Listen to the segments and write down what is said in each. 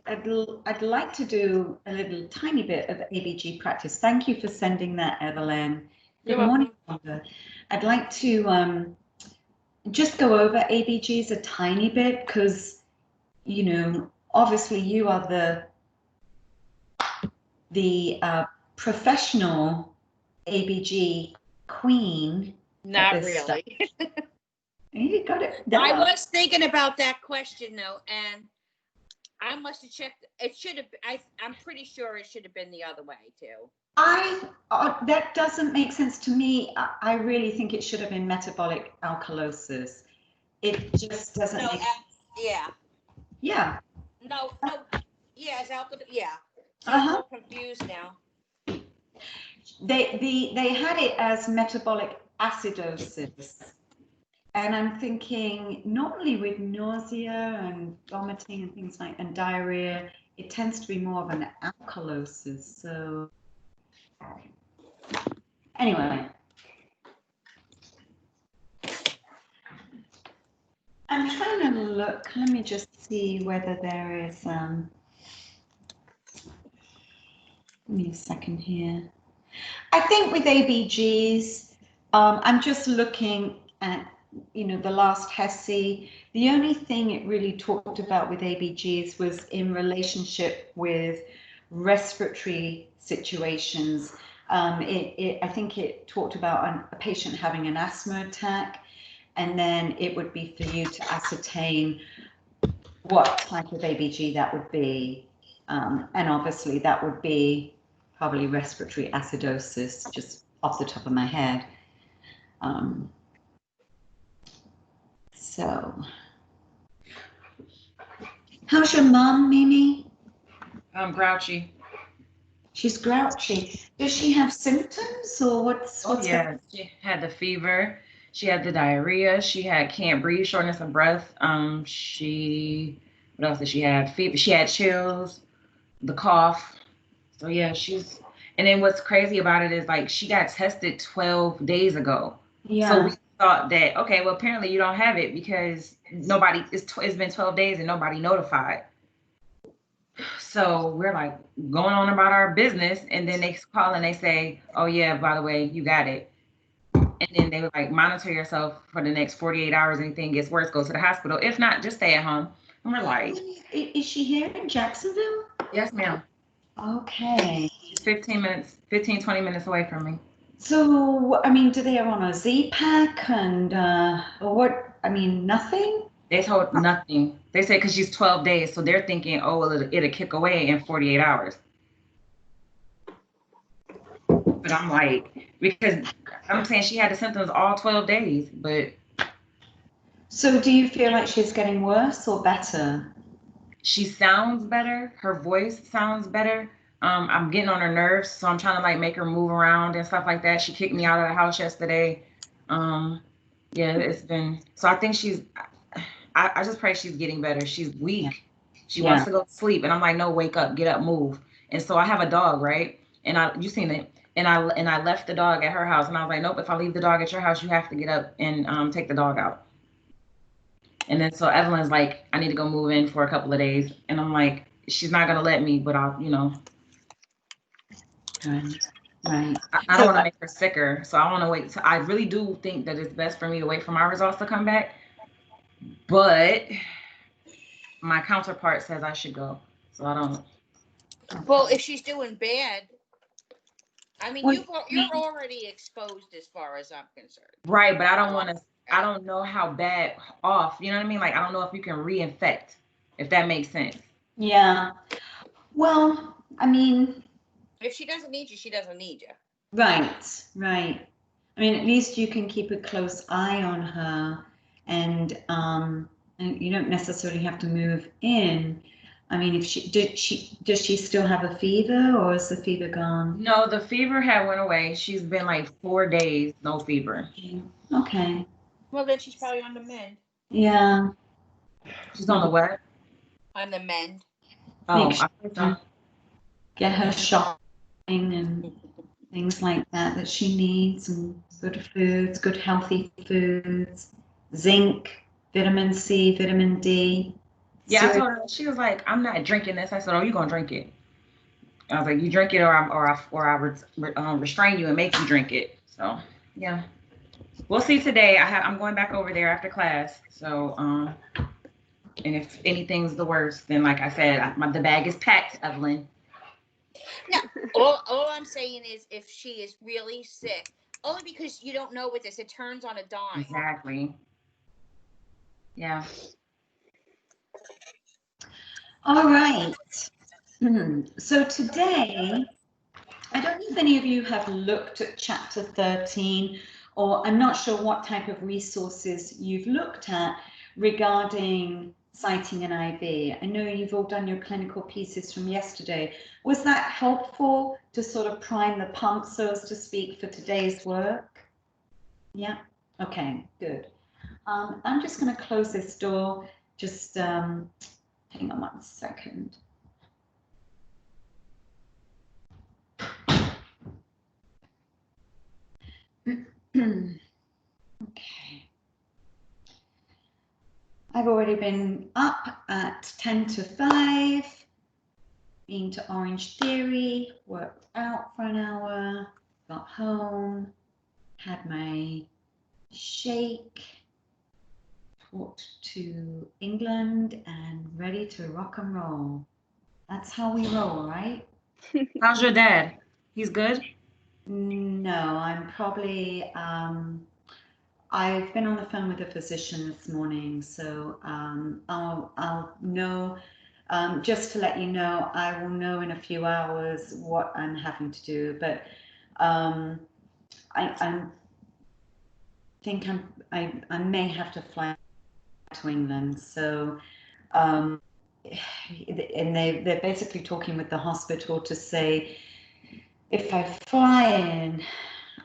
I'd like to do a little tiny bit of ABG practice. Thank you for sending that, Evelyn. Good morning, Wanda. I'd like to just go over ABGs a tiny bit because, you know, obviously you are the professional ABG queen. Not really. You got it. I was thinking about that question though, and I must have checked. It should have. I'm pretty sure it should have been the other way too. That doesn't make sense to me. I really think it should have been metabolic alkalosis. It just doesn't make sense. Yeah. Yeah. No. Yeah, it's alcohol. Yeah. I'm so confused now. They had it as metabolic acidosis. And I'm thinking, normally with nausea and vomiting and things like, and diarrhea, it tends to be more of an alkalosis. So anyway, I'm trying to look. Let me just see whether there is. Give me a second here. I think with ABGs, I'm just looking at, you know, the last HESI. The only thing it really talked about with ABGs was in relationship with respiratory situations. I think it talked about a patient having an asthma attack, and then it would be for you to ascertain what type of ABG that would be. And obviously that would be probably respiratory acidosis, just off the top of my head. So, how's your mom, Mimi? Grouchy. She's grouchy. Does she have symptoms or what's yeah, she had the fever. She had the diarrhea. She had can't breathe, shortness of breath. What else did she have? Fever. She had chills, the cough. So yeah, and then what's crazy about it is like she got tested 12 days ago. Yeah. So we thought that, okay, well, apparently you don't have it because it's been 12 days and nobody notified. So we're like going on about our business, and then they call and they say, oh yeah, by the way, you got it. And then they were like, monitor yourself for the next 48 hours. Anything gets worse, go to the hospital. If not, just stay at home. And we're like, is she here in Jacksonville? Yes, ma'am. Okay. She's 20 minutes away from me. So, I mean, do they have on a Z-Pack and what? I mean, nothing? They told nothing. They said because she's 12 days, so they're thinking, oh, well, it'll kick away in 48 hours. But I'm like, because I'm saying she had the symptoms all 12 days, but. So do you feel like she's getting worse or better? She sounds better. Her voice sounds better. I'm getting on her nerves, so I'm trying to like make her move around and stuff like that. She kicked me out of the house yesterday. Yeah, it's been, so I think I just pray she's getting better. She's weak. She wants to go to sleep. And I'm like, no, wake up, get up, move. And so I have a dog, right? And you seen it. And I left the dog at her house. And I was like, nope, if I leave the dog at your house, you have to get up and take the dog out. And then so Evelyn's like, I need to go move in for a couple of days. And I'm like, she's not going to let me, but I'll, you know. Right. I don't want to make her sicker. So I want to wait. I really do think that it's best for me to wait for my results to come back. But my counterpart says I should go. So I don't. Well, if she's doing bad, I mean, you're already exposed as far as I'm concerned. Right, but I don't know how bad off, you know what I mean? Like, I don't know if you can reinfect, if that makes sense. Yeah. Well, I mean, if she doesn't need you, she doesn't need you. Right. I mean, at least you can keep a close eye on her, and you don't necessarily have to move in. I mean, does she still have a fever, or is the fever gone? No, the fever had went away. She's been like 4 days, no fever. Okay. Well, then she's probably on the mend. Yeah. She's on the what? On the mend. Oh, get her shopping and things like that she needs, and good foods, good healthy foods, zinc, vitamin C, vitamin D. Yeah, I So, told her, she was like, I'm not drinking this. I said, oh, you gonna drink it. I was like, you drink it or I restrain you and make you drink it. So yeah. We'll see today. I'm going back over there after class. So and if anything's the worst, then like I said, the bag is packed, Evelyn. No, all I'm saying is if she is really sick, only because you don't know with this, it turns on a dime. Exactly. Yeah. all right. So today, I don't know if any of you have looked at chapter 13, or I'm not sure what type of resources you've looked at regarding citing an IV. I know you've all done your clinical pieces from yesterday. Was that helpful to sort of prime the pump, so as to speak, for today's work? Yeah, okay, good. I'm just going to close this door. Just hang on 1 second. Okay. I've already been up at 10 to 5, been to Orange Theory, worked out for an hour, got home, had my shake, talked to England, and ready to rock and roll. That's how we roll, right? How's your dad? He's good? No, I'm probably, I've been on the phone with a physician this morning, so I'll know, just to let you know, I will know in a few hours what I'm having to do, but I think I may have to fly to England, so and they're basically talking with the hospital to say, if I fly in,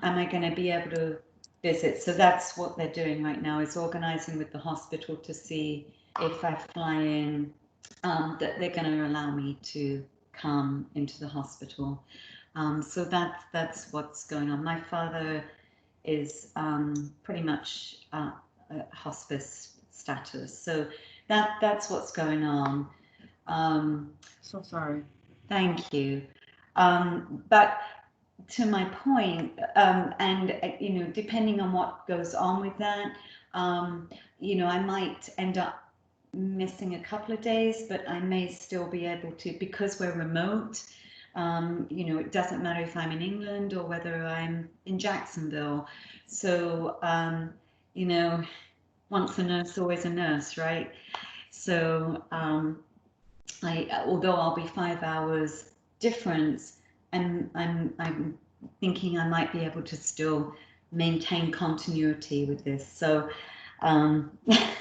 am I going to be able to visit? So that's what they're doing right now, is organizing with the hospital to see if I fly in, that they're going to allow me to come into the hospital. So that's what's going on. My father is pretty much hospice status, so that's what's going on. So sorry. Thank you. But to my point, and you know, depending on what goes on with that, you know, I might end up missing a couple of days, but I may still be able to, because we're remote. You know, it doesn't matter if I'm in England or whether I'm in Jacksonville. So, you know, once a nurse, always a nurse, right? So, although I'll be 5 hours difference, and I'm thinking I might be able to still maintain continuity with this. So, Well,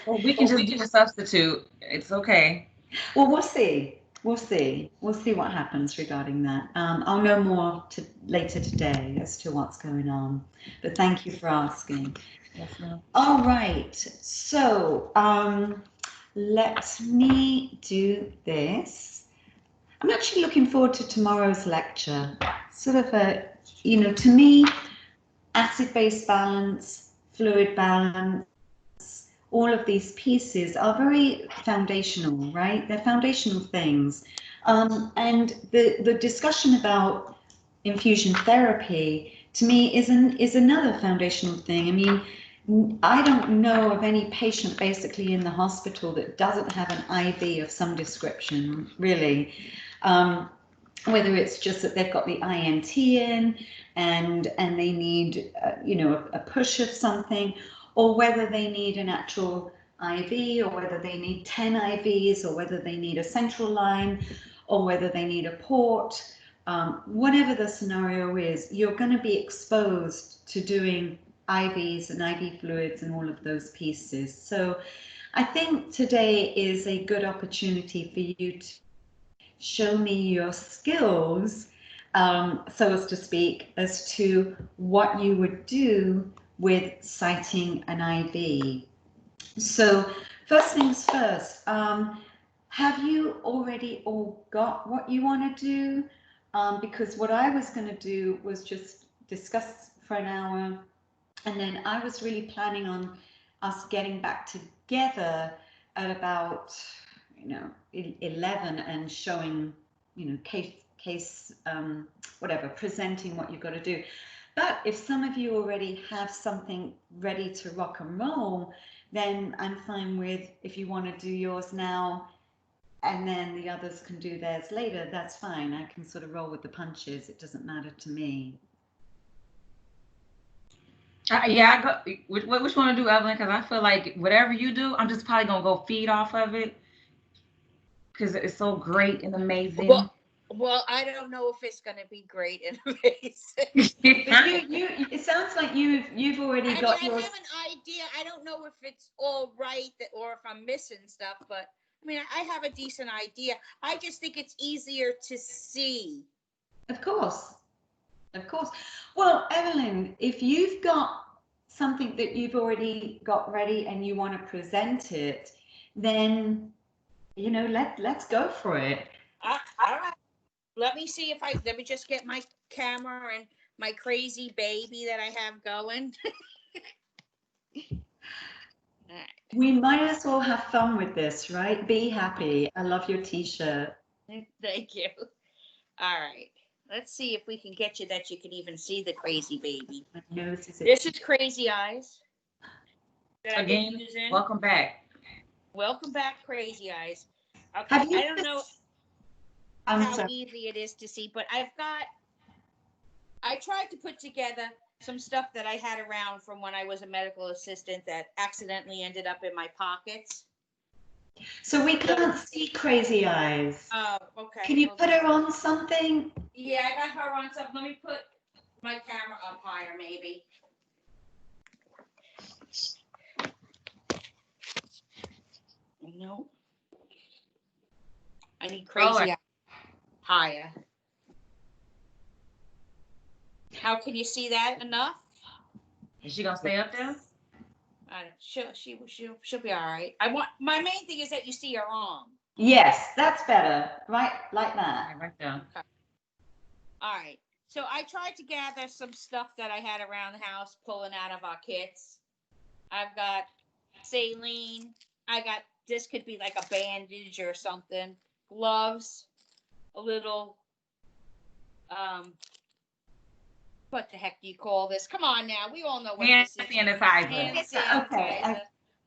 we can just do a substitute. It's okay. well, we'll see. We'll see. We'll see what happens regarding that. I'll know more later today as to what's going on. But thank you for asking. Yes, ma'am. All right. So let me do this. I'm actually looking forward to tomorrow's lecture. Sort of a, you know, to me, acid-base balance, fluid balance, all of these pieces are very foundational, right? They're foundational things. And the discussion about infusion therapy, to me, is another foundational thing. I mean, I don't know of any patient basically in the hospital that doesn't have an IV of some description, really. Whether it's just that they've got the INT in and they need, you know, a push of something, or whether they need an actual IV, or whether they need 10 IVs, or whether they need a central line, or whether they need a port. Whatever the scenario is, you're going to be exposed to doing IVs and IV fluids and all of those pieces. So I think today is a good opportunity for you to show me your skills, so as to speak, as to what you would do with citing an IV. So first things first, have you already all got what you want to do? Because what I was going to do was just discuss for an hour, and then I was really planning on us getting back together at about, 11 and showing, case, whatever, presenting what you've got to do. But if some of you already have something ready to rock and roll, then I'm fine with, if you want to do yours now and then the others can do theirs later, that's fine. I can sort of roll with the punches. It doesn't matter to me. Yeah, I go. Which one to do, Evelyn? Because I feel like whatever you do, I'm just probably gonna go feed off of it because it's so great and amazing. Well, I don't know if it's going to be great and amazing. But it sounds like you've already got I yours. have an idea. I don't know if it's all right or if I'm missing stuff, but I mean, I have a decent idea. I just think it's easier to see. Of course. Well, Evelyn, if you've got something that you've already got ready and you want to present it, then, let's go for it. All right. Let me just get my camera and my crazy baby that I have going. We might as well have fun with this, right? Be happy. I love your t-shirt. Thank you. All right. Let's see if we can get you that you can even see the crazy baby. My nose is This is Crazy Eyes. Again, welcome back. Welcome back, Crazy Eyes. Okay, I don't know how easy it is to see, but I tried to put together some stuff that I had around from when I was a medical assistant that accidentally ended up in my pockets. So we can't see Crazy Eyes. Oh, okay. Can you put her on something? Yeah, I got her on something. Let me put my camera up higher, maybe. No. I need Crazy Eyes higher. How can you see that enough? Is she gonna stay up there? She'll be all right. My main thing is that you see her arm. Yes, that's better. Right, like that. Right there. Okay. All right. So I tried to gather some stuff that I had around the house, pulling out of our kits. I've got saline. This could be like a bandage or something. Gloves. A little, what the heck do you call this? Come on now. We all know what this is. Hand sanitizer.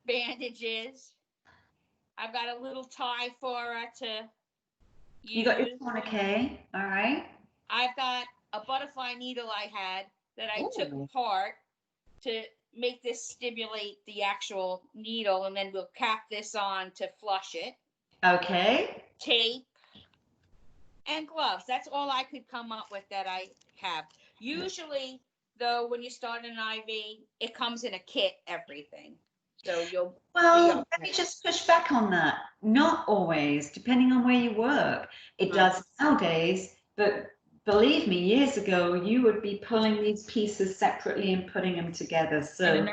Bandages. I've got a little tie for her to use. You got your tourniquet, all right. I've got a butterfly needle I had that I took apart to make this stimulate the actual needle, and then we'll cap this on to flush it. Okay. Tape. And gloves. That's all I could come up with that I have. Usually, though, when you start an IV, it comes in a kit, everything. So let me just push back on that. Not always, depending on where you work. It does nowadays, but believe me, years ago, you would be pulling these pieces separately and putting them together. So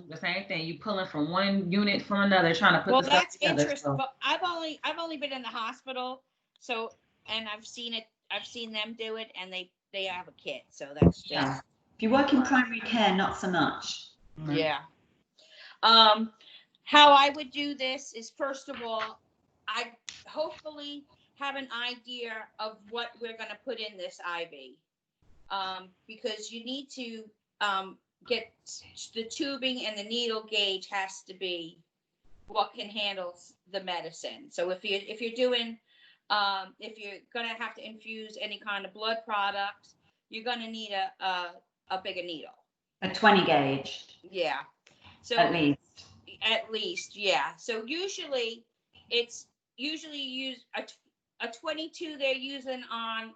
the same thing. You pulling from one unit from another, trying to put the stuff together. Well, that's interesting. But I've only been in the hospital, so. And I've seen them do it, and they have a kit, so that's just. If you work in primary care, not so much. Yeah. How I would do this is, first of all, I hopefully have an idea of what we're going to put in this IV, because you need to get the tubing, and the needle gauge has to be what can handle the medicine. So if you're doing if you're going to have to infuse any kind of blood products, you're going to need a bigger needle. A 20 gauge. Yeah. So at least, yeah. So usually use a 22 they're using on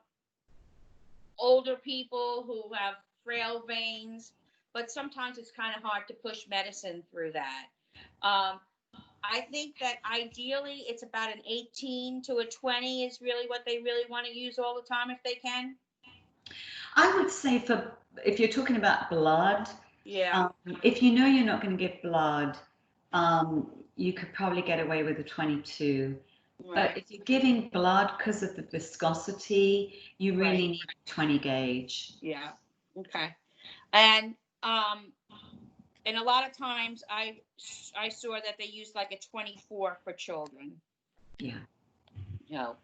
older people who have frail veins, but sometimes it's kind of hard to push medicine through that. I think that ideally it's about an 18 to a 20 is really what they really want to use all the time if they can. I would say if you're talking about blood, if you know you're not going to give blood, you could probably get away with a 22. Right. But if you're giving blood because of the viscosity, you really need a 20 gauge. Yeah. Okay. And a lot of times I saw that they use like a 24 for children. Yeah. You know,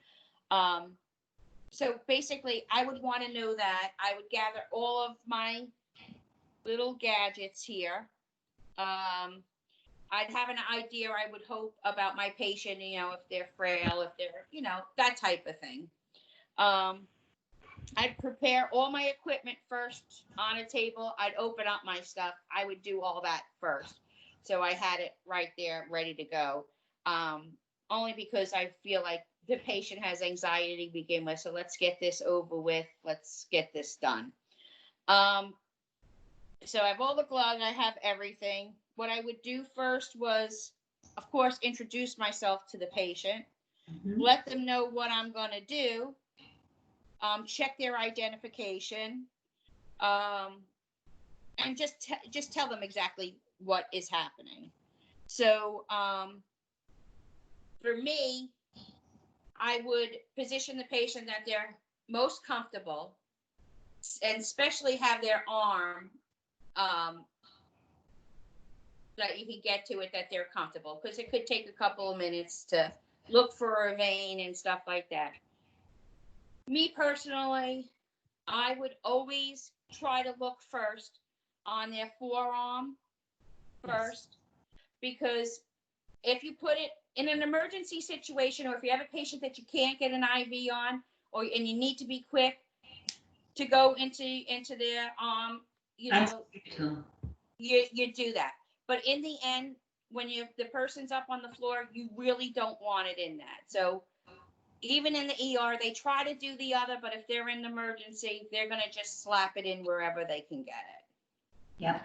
so basically, I would want to know that. I would gather all of my little gadgets here. I'd have an idea, I would hope, about my patient, you know, if they're frail, if they're, you know, that type of thing. I'd prepare all my equipment first on a table. I'd open up my stuff. I would do all that first. So I had it right there ready to go. Only because I feel like the patient has anxiety to begin with. So let's get this over with. Let's get this done. So I have all the gloves. I have everything. What I would do first was, of course, introduce myself to the patient, let them know what I'm going to do, check their identification, and just tell them exactly what is happening. So for me, I would position the patient that they're most comfortable, and especially have their arm that you can get to it, that they're comfortable, because it could take a couple of minutes to look for a vein and stuff like that. Me personally, I would always try to look first on their forearm first, because if you put it in an emergency situation, or if you have a patient that you can't get an IV on, and you need to be quick to go into their arm, you know, you do that. But in the end, when the person's up on the floor, you really don't want it in that. So even in the ER, they try to do the other, but if they're in an emergency, they're going to just slap it in wherever they can get it. Yeah.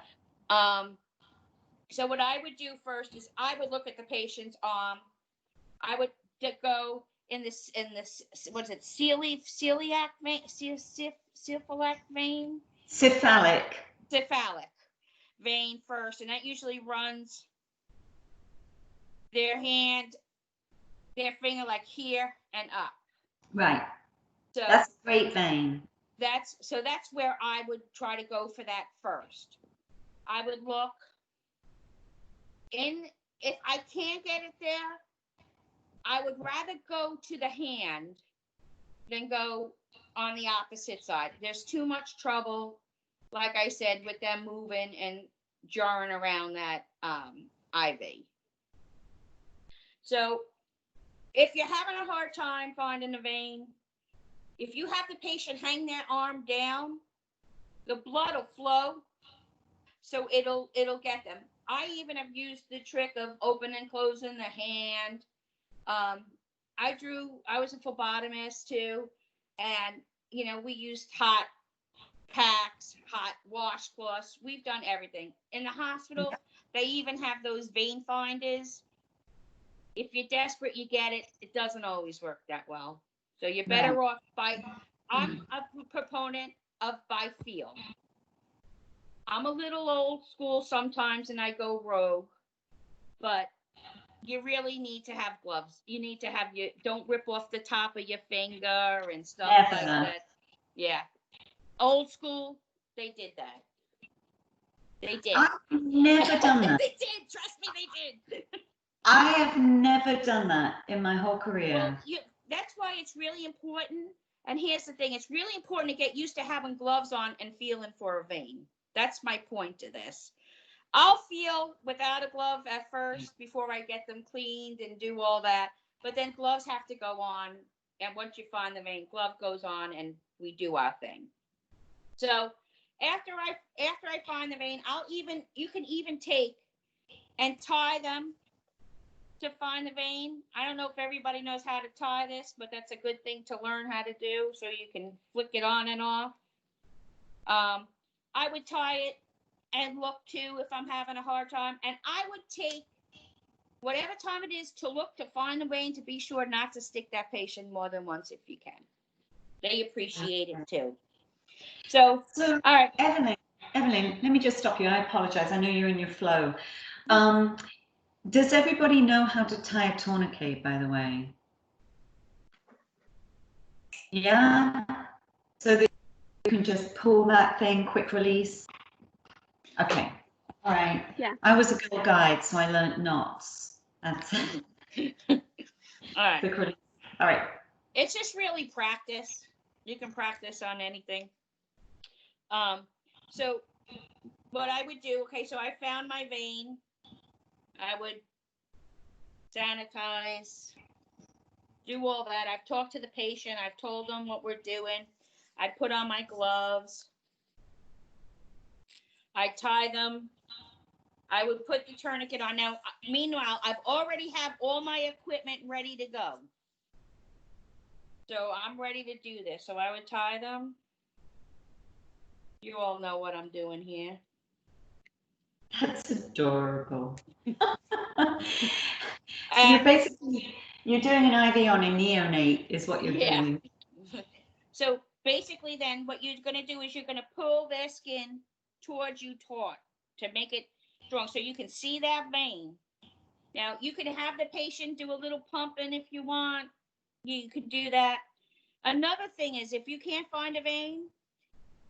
So what I would do first is I would look at the patient's arm. I would go in this, what is it, celiac vein, cephalic vein? Cephalic vein first, and that usually runs their finger like here and up. Right. So that's a great vein. That's where I would try to go for that first. I would look in. If I can't get it there, I would rather go to the hand than go on the opposite side. There's too much trouble, like I said, with them moving and jarring around that IV. So if you're having a hard time finding a vein, if you have the patient hang their arm down, the blood will flow, so it'll get them. I even have used the trick of opening and closing the hand. I was a phlebotomist too, and you know, we used hot packs, hot washcloths. We've done everything. In the hospital, they even have those vein finders. If you're desperate, you get it. It doesn't always work that well. So you're better off I'm a proponent of by feel. I'm a little old school sometimes and I go rogue, but you really need to have gloves. You need to have don't rip off the top of your finger and stuff like that. Yeah. Old school, they did that. They did. I've never done that. They did. Trust me, they did. I have never done that in my whole career. Well, that's why it's really important. And here's the thing. It's really important to get used to having gloves on and feeling for a vein. That's my point to this. I'll feel without a glove at first before I get them cleaned and do all that. But then gloves have to go on. And once you find the vein, glove goes on and we do our thing. So after I find the vein, you can even take and tie them to find the vein. I don't know if everybody knows how to tie this, but that's a good thing to learn how to do so you can flick it on and off. I would tie it and look too if I'm having a hard time. And I would take whatever time it is to look to find the vein, to be sure not to stick that patient more than once if you can. They appreciate it too. So all right. Evelyn, let me just stop you. I apologize. I know you're in your flow. Does everybody know how to tie a tourniquet, by the way? Yeah? So that you can just pull that thing, quick release? Okay. All right. Yeah. I was a Girl Guide, so I learned knots. That's it. All right. Quick release. All right. It's just really practice. You can practice on anything. So what I would do, okay, so I found my vein. I would sanitize, do all that. I've talked to the patient. I've told them what we're doing. I put on my gloves. I tie them. I would put the tourniquet on. Now, meanwhile, I've already have all my equipment ready to go. So I'm ready to do this. So I would tie them. You all know what I'm doing here. That's adorable. So And you're doing an IV on a neonate is what you're yeah. doing. So basically then what you're going to do is you're going to pull their skin towards you taut to make it strong so you can see that vein. Now you can have the patient do a little pumping if you want. You could do that. Another thing is if you can't find a vein,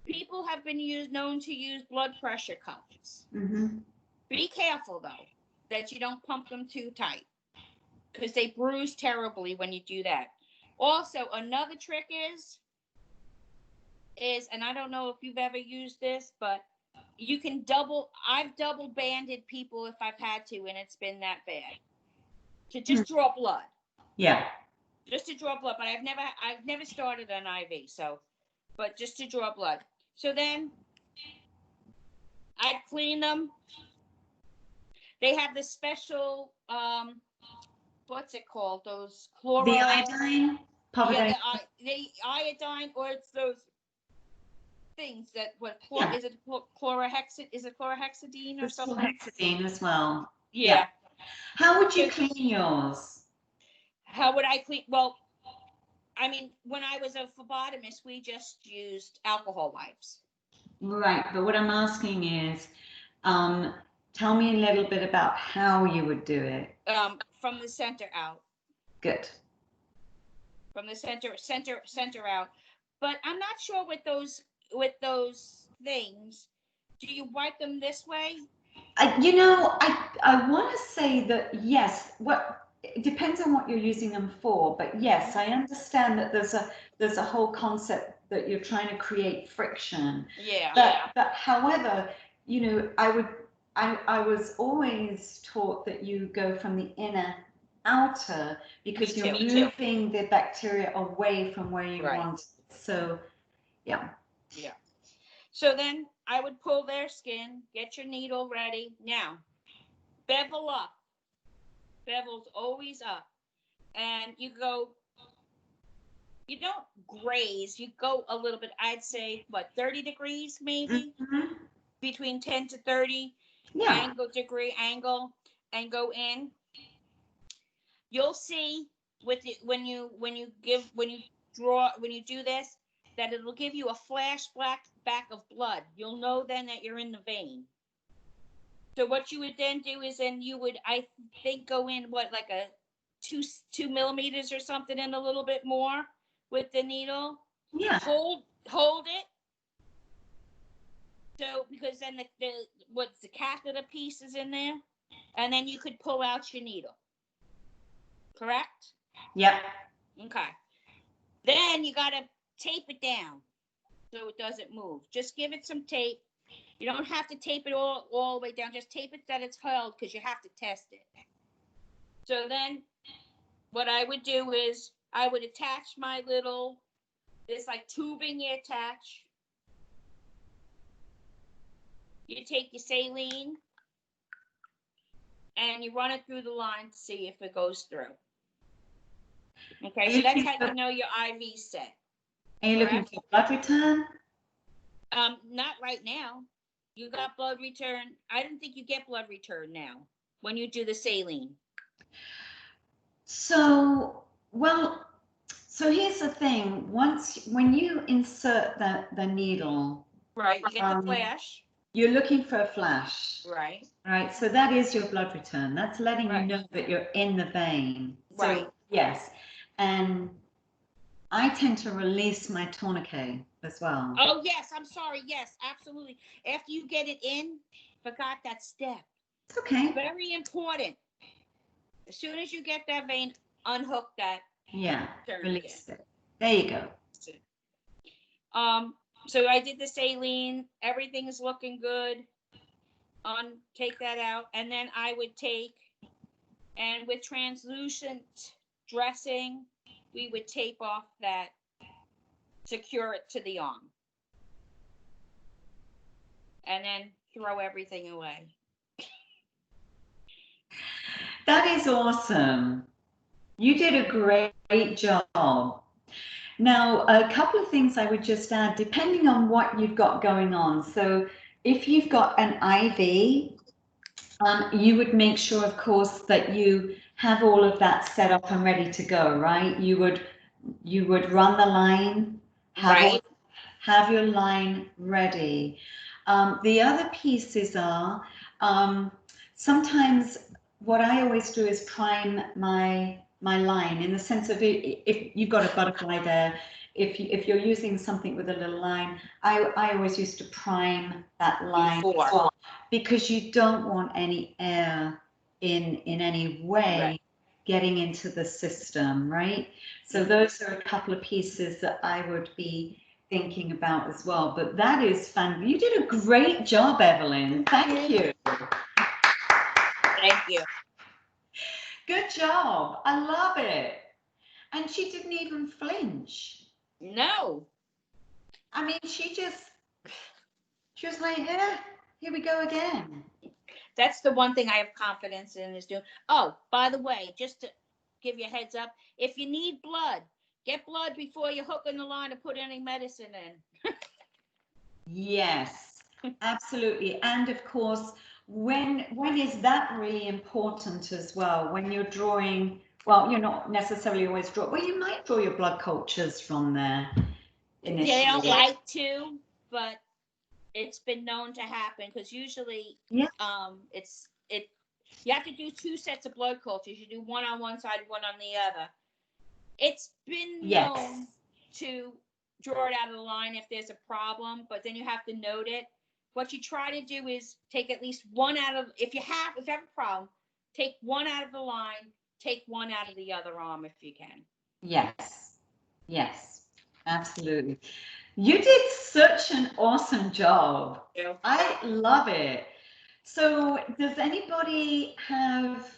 people have been known to use blood pressure cuffs. Mm-hmm. Be careful though that you don't pump them too tight because they bruise terribly when you do that. Also, another trick is, and I don't know if you've ever used this, but you can I've double banded people if I've had to, and it's been that bad. To just draw blood. Yeah. Just to draw blood, but I've never started an IV, so, but just to draw blood. So then I'd clean them. They have this special, what's it called? Those chloro. The iodine? Yeah, the iodine, or it's those things that is it chlorhexidine? Is it chlorhexidine or something? Chlorhexidine as well. Yeah. How would you clean yours? How would I clean? Well, I mean, when I was a phlebotomist, we just used alcohol wipes. Right, but what I'm asking is, tell me a little bit about how you would do it. From the center out. Good. From the center out. But I'm not sure with those things. Do you wipe them this way? I want to say that yes. It depends on what you're using them for, but yes, I understand that there's a whole concept that you're trying to create friction. Yeah. But however, I was always taught that you go from the inner outer because you're moving the bacteria away from where you want it. So, yeah. Yeah. So then I would pull their skin, get your needle ready. Now, bevel up. Bevel's always up. And you don't graze, you go a little bit, I'd say, 30 degrees maybe? Mm-hmm. Between 10 to 30 degree angle, and go in. You'll see with it when you do this, that it'll give you a flash back of blood. You'll know then that you're in the vein. So what you would then do is then you would, I think, go in like a 2 millimeters or something, and a little bit more with the needle. Yeah. Hold it. So because then the catheter piece is in there, and then you could pull out your needle. Correct? Yep. Okay. Then you got to tape it down so it doesn't move. Just give it some tape. You don't have to tape it all the way down. Just tape it that it's held, because you have to test it. So then what I would do is I would attach my this like tubing you attach. You take your saline and you run it through the line to see if it goes through. Okay, so that's how you know your IV set. Are you looking for blood return? Not right now. You got blood return. I don't think you get blood return now when you do the saline. So here's the thing. When you insert the needle, right, you get the flash. You're looking for a flash. Right. Right. So that is your blood return. That's letting you know that you're in the vein. Right. So yes. And I tend to release my tourniquet as well. Oh, yes. I'm sorry. Yes, absolutely. After you get it in, forgot that step. It's okay. Very important. As soon as you get that vein, unhook that Yeah, tourniquet. release it. There you go. So I did the saline, everything is looking good. Take that out, and then I would take, and with translucent dressing, we would tape off that, secure it to the arm, and then throw everything away. That is awesome. You did a great job. Now, a couple of things I would just add, depending on what you've got going on. So if you've got an IV, you would make sure, of course, that you have all of that set up and ready to go, right? You would run the line, have your line ready. The other pieces are, sometimes what I always do is prime my line, in the sense of, if you've got a butterfly there, if you're using something with a little line, I always used to prime that line before, because you don't want any air in any way getting into the system, right? So those are a couple of pieces that I would be thinking about as well. But that is fun. You did a great job, Evelyn. Thank you. Thank you. Good job. I love it. And she didn't even flinch. No. I mean, she was like, yeah, here we go again. That's the one thing I have confidence in, is doing. Oh, by the way, just to give you a heads up, if you need blood, get blood before you hook in the line and put any medicine in. Yes, absolutely. And of course, when is that really important as well? When you're drawing, well, you're not necessarily always well, you might draw your blood cultures from there initially. They don't like to, but it's been known to happen, because usually you have to do 2 sets of blood cultures. You do one on one side, one on the other. It's been known to draw it out of the line if there's a problem, but then you have to note it. What you try to do is take at least one out of, if you have a problem, take one out of the line, take one out of the other arm if you can. Yes, absolutely. You did such an awesome job. I love it. So does anybody have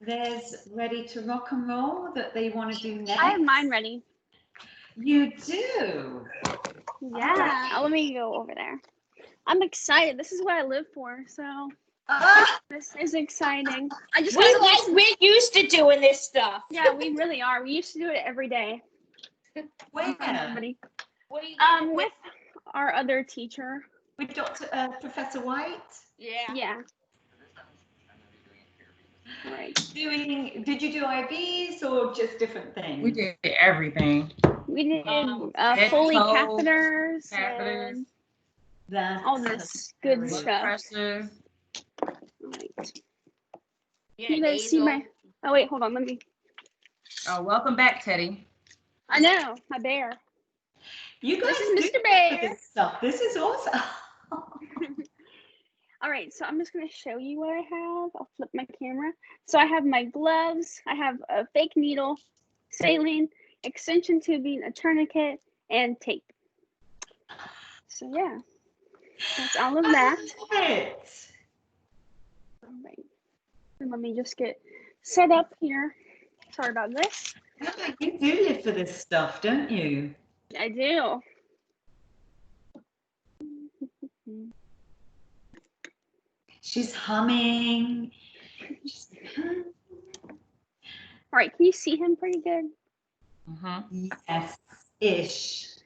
theirs ready to rock and roll that they want to do next? I have mine ready. You do? Yeah. Let me go over there. I'm excited. This is what I live for, so this is exciting. We're used to doing this stuff. Yeah, we really are. We used to do it every day. Where? What do you with our other teacher. With Professor White? Yeah. Right. Did you do IVs or just different things? We did everything. We did Foley catheters. And all this good stuff. Pressures. Right. You guys see my? Oh wait, hold on. Let me. Oh, welcome back, Teddy. I know, my bear. You guys, this is Mr. Bear. This stuff. This is awesome. All right, so I'm just going to show you what I have. I'll flip my camera. So I have my gloves. I have a fake needle, saline, extension tubing, a tourniquet, and tape. So yeah, that's all of that. All right. And let me just get set up here. Sorry about this. You do live for this stuff, don't you? I do. She's humming. All right, can you see him pretty good? Yes, ish.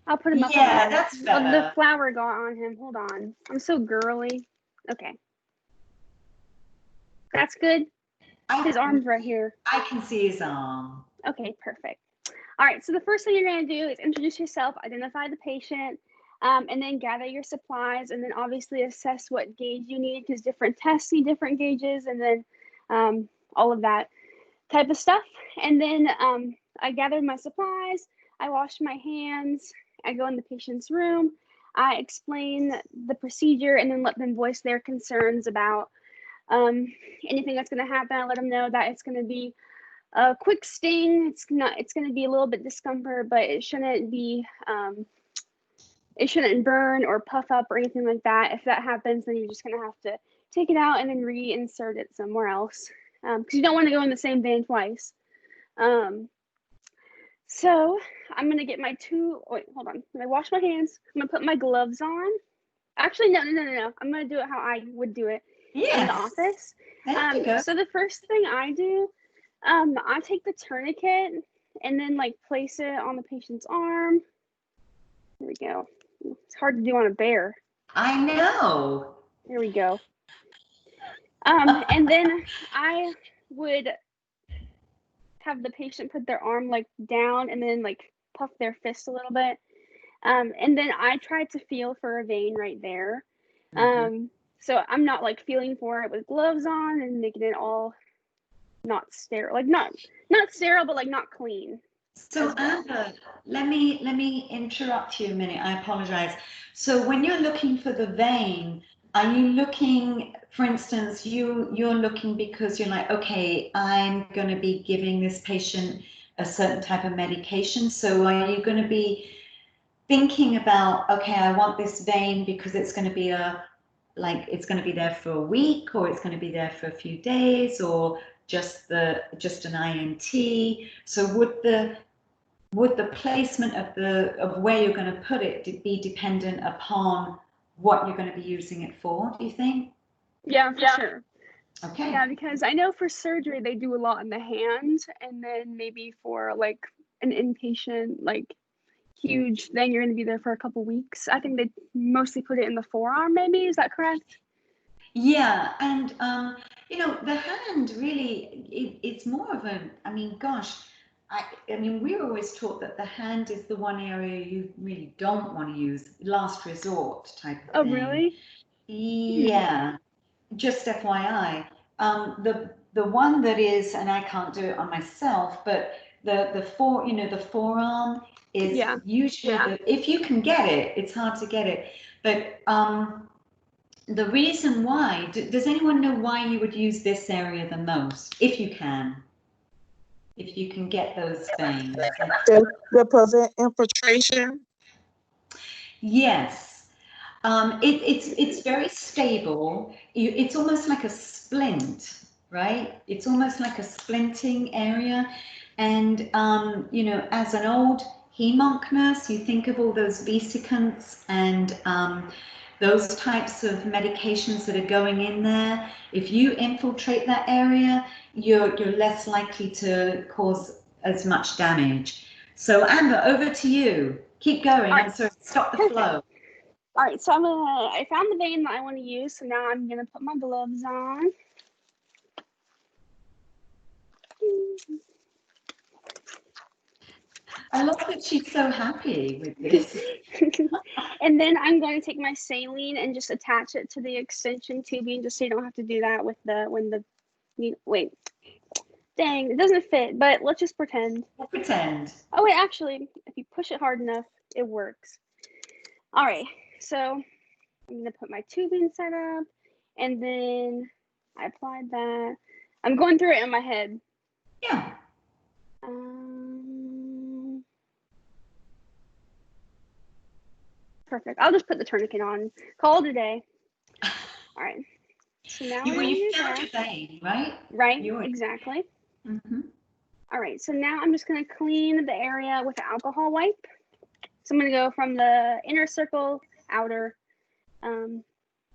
I'll put him up. Yeah, that's better. The flower got on him. Hold on. I'm so girly. Okay. That's good. His arm's right here. I can see his arm. Okay, perfect. All right, so the first thing you're going to do is introduce yourself, identify the patient, and then gather your supplies, and then obviously assess what gauge you need, because different tests need different gauges, and then all of that type of stuff. And then I gather my supplies, I wash my hands, I go in the patient's room, I explain the procedure, and then let them voice their concerns about Anything that's going to happen, I let them know that it's going to be a quick sting. It's going to be a little bit discomfort, but it shouldn't be, it shouldn't burn or puff up or anything like that. If that happens, then you're just going to have to take it out and then reinsert it somewhere else, because you don't want to go in the same vein twice. So I'm going to get my wait, hold on. When I wash my hands, I'm going to put my gloves on. Actually, no. I'm going to do it how I would do it in the office. There you go. So the first thing I do, I take the tourniquet and then like place it on the patient's arm. There we go. It's hard to do on a bear. I know. There we go. And then I would have the patient put their arm like down and then like puff their fist a little bit. And then I try to feel for a vein right there. So I'm not like feeling for it with gloves on and making it all not sterile, like not sterile, but like not clean. So Amber, let me interrupt you a minute. I apologize. So when you're looking for the vein, are you looking, for instance, you're looking because you're like, okay, I'm going to be giving this patient a certain type of medication. So are you going to be thinking about, okay, I want this vein because it's going to be it's going to be there for a week, or it's going to be there for a few days, or just an INT? So would the placement of where you're going to put it be dependent upon what you're going to be using it for, do you think? Yeah, for sure. Okay. Yeah, because I know for surgery they do a lot in the hand, and then maybe for like an inpatient like huge thing, you're going to be there for a couple weeks. I think they mostly put it in the forearm, maybe. Is that correct? Yeah, and the hand really, it's more of I mean, gosh, I mean, we're always taught that the hand is the one area you really don't want to use, last resort type of thing. Oh, really? Yeah, just FYI. The one that is, and I can't do it on myself, but the forearm is usually if you can get it, it's hard to get it, but the reason why, does anyone know why you would use this area the most, if you can get those veins? To prevent infiltration. Yes. It's very stable. It's almost like a splint, right? It's almost like a splinting area. And, as an old hem-onc nurse, you think of all those vesicants and those types of medications that are going in there. If you infiltrate that area, you're less likely to cause as much damage. So Amber, over to you. Keep going. I'm sorry, stop the flow. All right, so I found the vein that I want to use, so now I'm gonna put my gloves on. I love that she's so happy with this. And then I'm going to take my saline and just attach it to the extension tubing, just so you don't have to do that with wait, dang, it doesn't fit, but let's just pretend. We'll pretend. Oh wait, actually, if you push it hard enough, it works. All right, so I'm gonna put my tubing set up, and then I applied that. I'm going through it in my head. Yeah. Perfect. I'll just put the tourniquet on. Call it a day. All right. So now you found your vein, right? Right. Exactly. Mm-hmm. All right. So now I'm just going to clean the area with an alcohol wipe. So I'm going to go from the inner circle, outer, and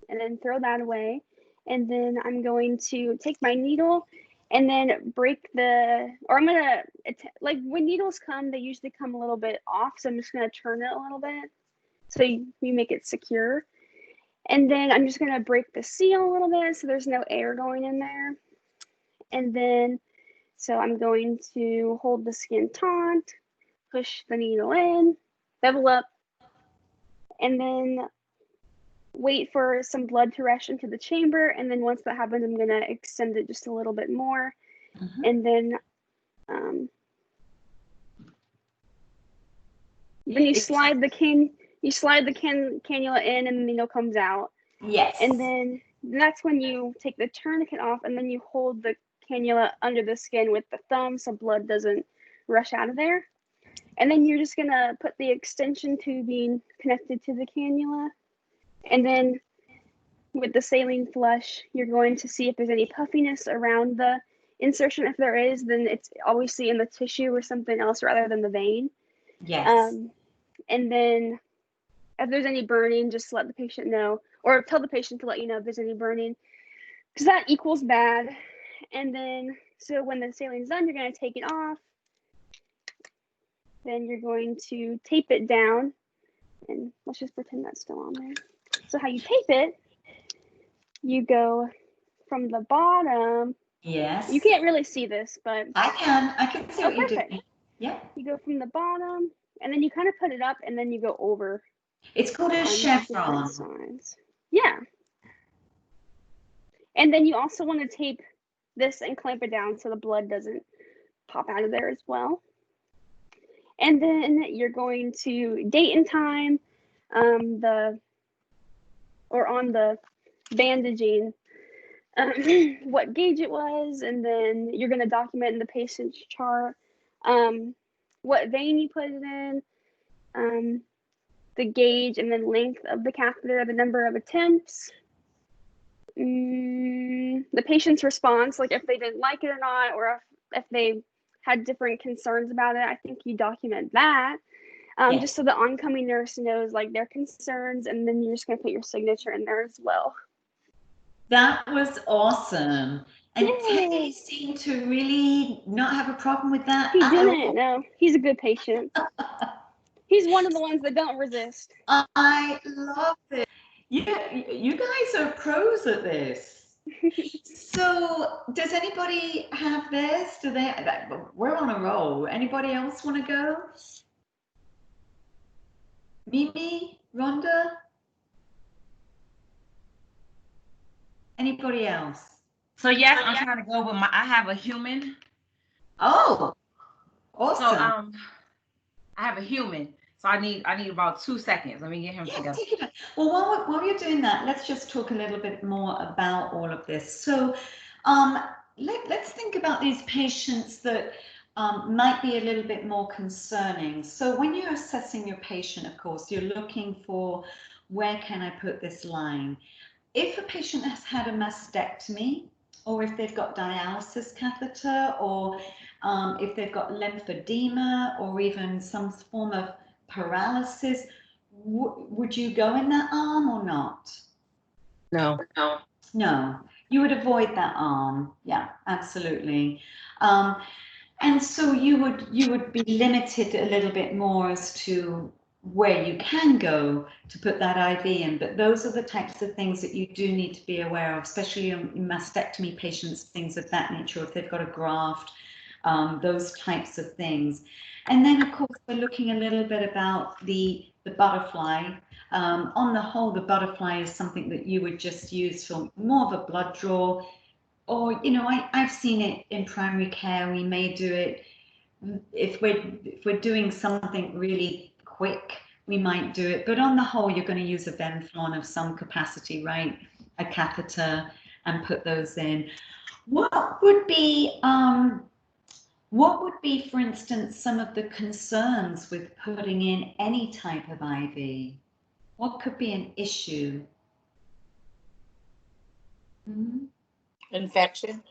then throw that away. And then I'm going to take my needle and then I'm going to, like when needles come, they usually come a little bit off. So I'm just going to turn it a little bit so you make it secure. And then I'm just going to break the seal a little bit so there's no air going in there. And then, so I'm going to hold the skin taut, push the needle in, bevel up, and then wait for some blood to rush into the chamber. And then once that happens, I'm going to extend it just a little bit more. Mm-hmm. And then you slide the cannula in and the needle comes out. Yes. And then that's when you take the tourniquet off and then you hold the cannula under the skin with the thumb so blood doesn't rush out of there. And then you're just gonna put the extension tubing connected to the cannula. And then with the saline flush, you're going to see if there's any puffiness around the insertion. If there is, then it's obviously in the tissue or something else rather than the vein. Yes. And then if there's any burning, just let the patient know, or tell the patient to let you know if there's any burning, because that equals bad. And then, so when the saline's done, you're going to take it off. Then you're going to tape it down. And let's just pretend that's still on there. So how you tape it, you go from the bottom. Yes. You can't really see this, but I can see what you're doing. Yeah. You go from the bottom, and then you kind of put it up, and then you go over. It's called a chevron. Sides. Yeah. And then you also want to tape this and clamp it down so the blood doesn't pop out of there as well. And then you're going to date and time on the bandaging what gauge it was, and then you're going to document in the patient's chart what vein you put it in, the gauge and then length of the catheter, the number of attempts, the patient's response, like if they didn't like it or not, or if they had different concerns about it. I think you document that, Yes. just so the oncoming nurse knows like their concerns, and then you're just going to put your signature in there as well. That was awesome. And Yay. Teddy seemed to really not have a problem with that. He didn't. No, he's a good patient. He's one of the ones that don't resist. I love it. Yeah, you guys are pros at this. So, does anybody have this? We're on a roll. Anybody else want to go? Mimi, Rhonda? Anybody else? So yes, I'm trying to go with I have a human. Oh, awesome. So I have a human. So I need about 2 seconds. Let me get him together. Well, while you're doing that, let's just talk a little bit more about all of this. So let's think about these patients that might be a little bit more concerning. So when you're assessing your patient, of course, you're looking for, where can I put this line? If a patient has had a mastectomy, or if they've got dialysis catheter, or if they've got lymphedema, or even some form of paralysis, would you go in that arm or not? No. No, you would avoid that arm. Yeah, absolutely. And so you would be limited a little bit more as to where you can go to put that IV in, but those are the types of things that you do need to be aware of, especially in mastectomy patients, things of that nature, if they've got a graft, those types of things. And then, of course, we're looking a little bit about the butterfly. On the whole, the butterfly is something that you would just use for more of a blood draw, or, you know, I've seen it in primary care. We may do it if we're doing something really quick, we might do it, but on the whole, you're going to use a Venflon of some capacity, right? A catheter, and put those in. What would be, for instance, some of the concerns with putting in any type of IV? What could be an issue? Infection.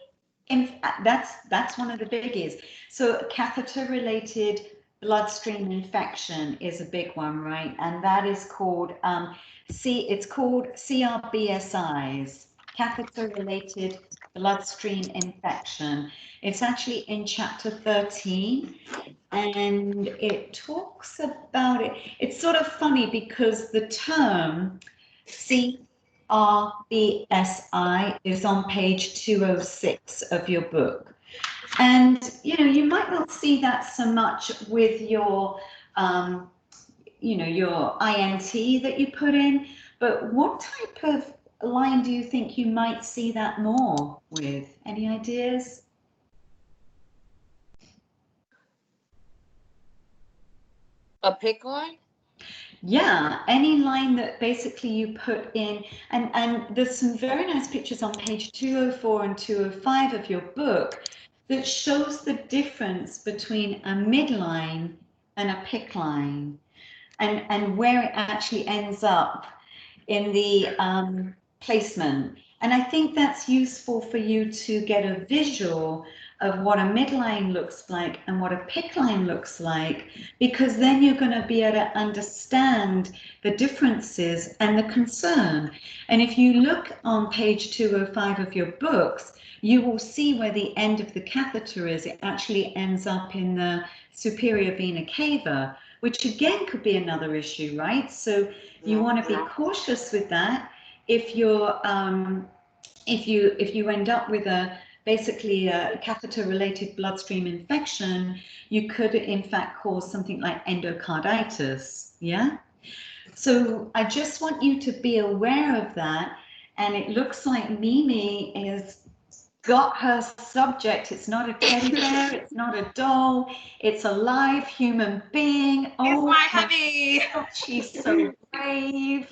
That's one of the biggies. So catheter-related bloodstream infection is a big one, right? And that is called it's called CRBSIs, catheter-related bloodstream infection. It's actually in chapter 13, and it talks about it. It's sort of funny because the term CRBSI is on page 206 of your book. And, you know, you might not see that so much with your, you know, your INT that you put in, but what type of line do you think you might see that more with? Any ideas? A PICC line? Yeah, any line that basically you put in, and there's some very nice pictures on page 204 and 205 of your book that shows the difference between a midline and a pick line, and where it actually ends up in the placement. And I think that's useful for you to get a visual of what a midline looks like and what a pick line looks like, because then you're going to be able to understand the differences and the concern. And if you look on page 205 of your books, you will see where the end of the catheter is. It actually ends up in the superior vena cava, which again could be another issue, right? So you want to be cautious with that. If you're if you end up with basically a catheter-related bloodstream infection, you could in fact cause something like endocarditis. Yeah. So I just want you to be aware of that. And it looks like Mimi is got her subject. It's not a teddy bear, it's not a doll, it's a live human being. Oh, it's my hubby. God, she's so brave.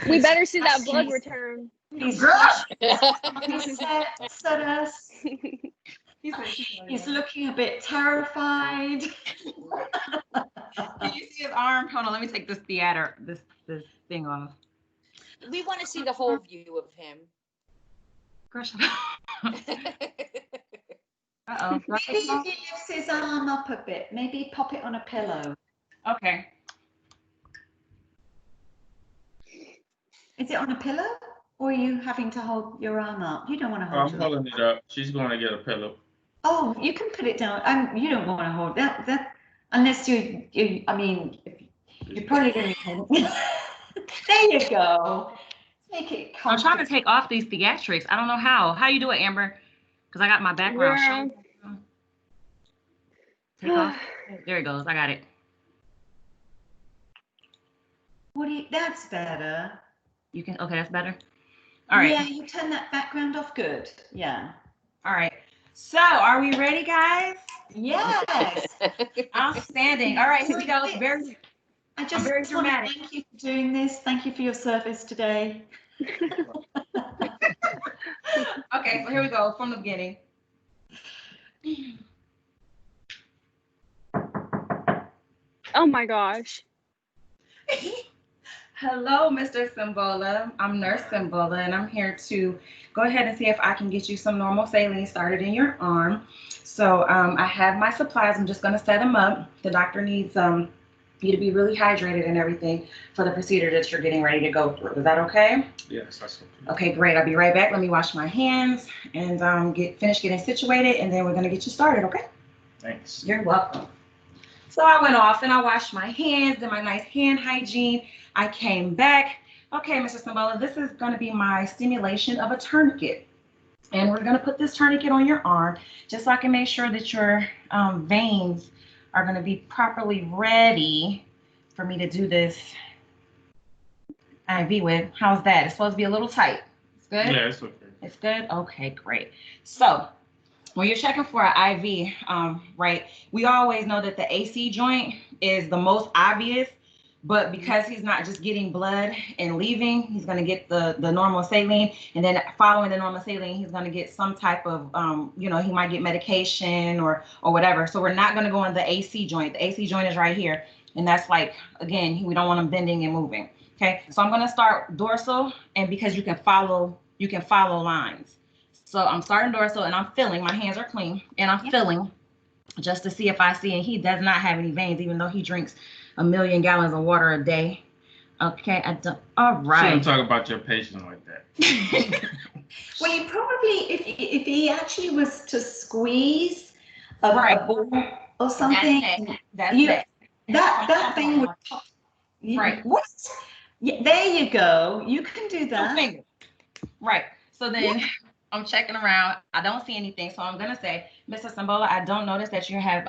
We better see that blood return. He's sets at us. He's looking a bit terrified. Can you see his arm? Hold on, let me take this this thing off. We want to see the whole view of him. Uh-oh. Maybe if he lifts his arm up a bit, maybe pop it on a pillow. Okay. Is it on a pillow? Or are you having to hold your arm up? You don't want to hold I'm your arm. holding it up. She's going to get a pillow. Oh, you can put it down. You don't want to hold that unless you I mean, you're probably going to. There you go. Make it comfortable. I'm trying to take off these theatrics. I don't know how. How you do it, Amber? Because I got my background. Take off. There it goes. I got it. That's better. You can. Okay, that's better. All right. Yeah, you turn that background off. Good. Yeah. All right. So, are we ready, guys? Yes. Outstanding. All right, here we go. I just very want to dramatic. thank you for doing this. Thank you for your service today. Okay, so here we go from the beginning. Oh my gosh. Hello, Mr. Simbola. I'm Nurse Simbola, and I'm here to go ahead and see if I can get you some normal saline started in your arm. So I have my supplies. I'm just going to set them up. The doctor needs you to be really hydrated and everything for the procedure that you're getting ready to go through. Is that okay? Yes, that's okay. Okay, great. I'll be right back. Let me wash my hands and finish getting situated, and then we're going to get you started, okay? Thanks. You're welcome. So I went off and I washed my hands, did my nice hand hygiene. I came back. Okay, Mr. Simbola, this is going to be my stimulation of a tourniquet. And we're going to put this tourniquet on your arm just so I can make sure that your veins are going to be properly ready for me to do this IV with. How's that? It's supposed to be a little tight. It's good? Yeah, it's okay. It's good? Okay, great. So when you're checking for an IV, right, we always know that the AC joint is the most obvious, but because he's not just getting blood and leaving, he's going to get the normal saline, and then following the normal saline, he's going to get some type of, he might get medication or whatever. So we're not going to go on the AC joint. The AC joint is right here, and that's like, again, we don't want him bending and moving. Okay, so I'm going to start dorsal, and because you can follow lines. So I'm starting dorsal, and I'm filling. My hands are clean, and I'm filling just to see if I see. And he does not have any veins, even though he drinks 1 million gallons of water a day. Okay, all right. Shouldn't talk about your patient like that. Well, you probably, if he actually was to squeeze a ball or something, that thing would pop. Right. What? Yeah, there you go. You can do that. Finger. Right. So then I'm checking around. I don't see anything. So I'm gonna say, Mr. Simbola, I don't notice that you have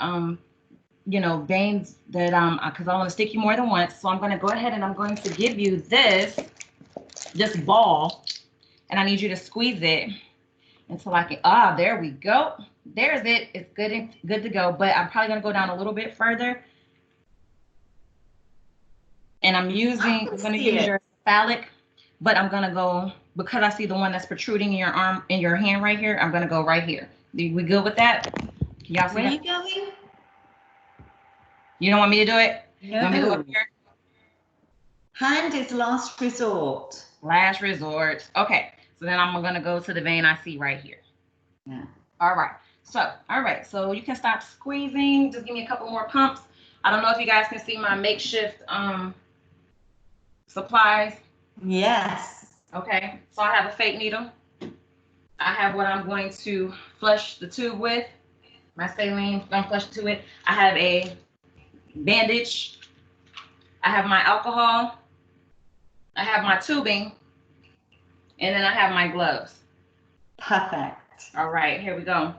veins that because I want to stick you more than once. So I'm gonna go ahead and I'm going to give you this ball, and I need you to squeeze it until I can. There we go. There's it. It's good to go. But I'm probably gonna go down a little bit further. and I'm can going to see use it. your phallic, but I'm going to go, because I see the one that's protruding in your arm, in your hand right here, I'm going to go right here. We good with that? Y'all see Where are that? you going? You don't want me to do it? You want me to go No. up here? Hand is last resort. Last resort. Okay. So then I'm going to go to the vein I see right here. Yeah. All right. So you can stop squeezing. Just give me a couple more pumps. I don't know if you guys can see my makeshift supplies. Yes. Okay. So I have a fake needle. I have what I'm going to flush the tube with. My saline, I'm flush the tube with. I have a bandage. I have my alcohol. I have my tubing. And then I have my gloves. Perfect. All right, here we go.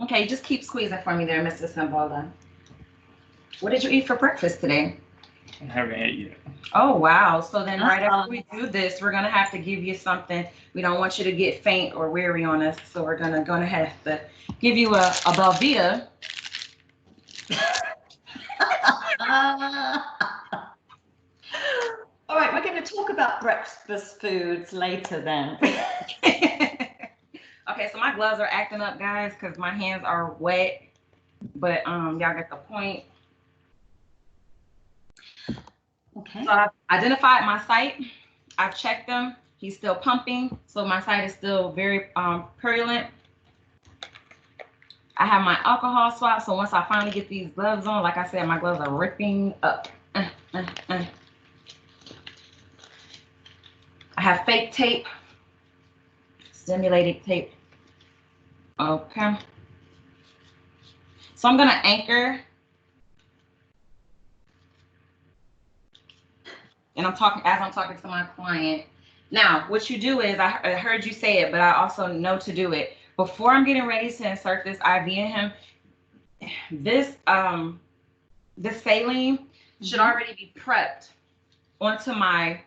Okay, just keep squeezing for me there, Mr. Sambola. What did you eat for breakfast today? I haven't ate yet. Oh, wow. So then right after we do this, we're going to have to give you something. We don't want you to get faint or weary on us. So we're going to have to give you a Belvita. All right, we're going to talk about breakfast foods later then. Okay, so my gloves are acting up, guys, because my hands are wet. But y'all get the point. Okay. So I've identified my site. I've checked them. He's still pumping. So my site is still very purulent. I have my alcohol swab. So once I finally get these gloves on, like I said, my gloves are ripping up. I have fake tape, stimulated tape. Okay. So I'm going to anchor. And I'm talking to my client. Now, what you do is, I heard you say it, but I also know to do it. Before I'm getting ready to insert this IV in him, this saline should already be prepped onto my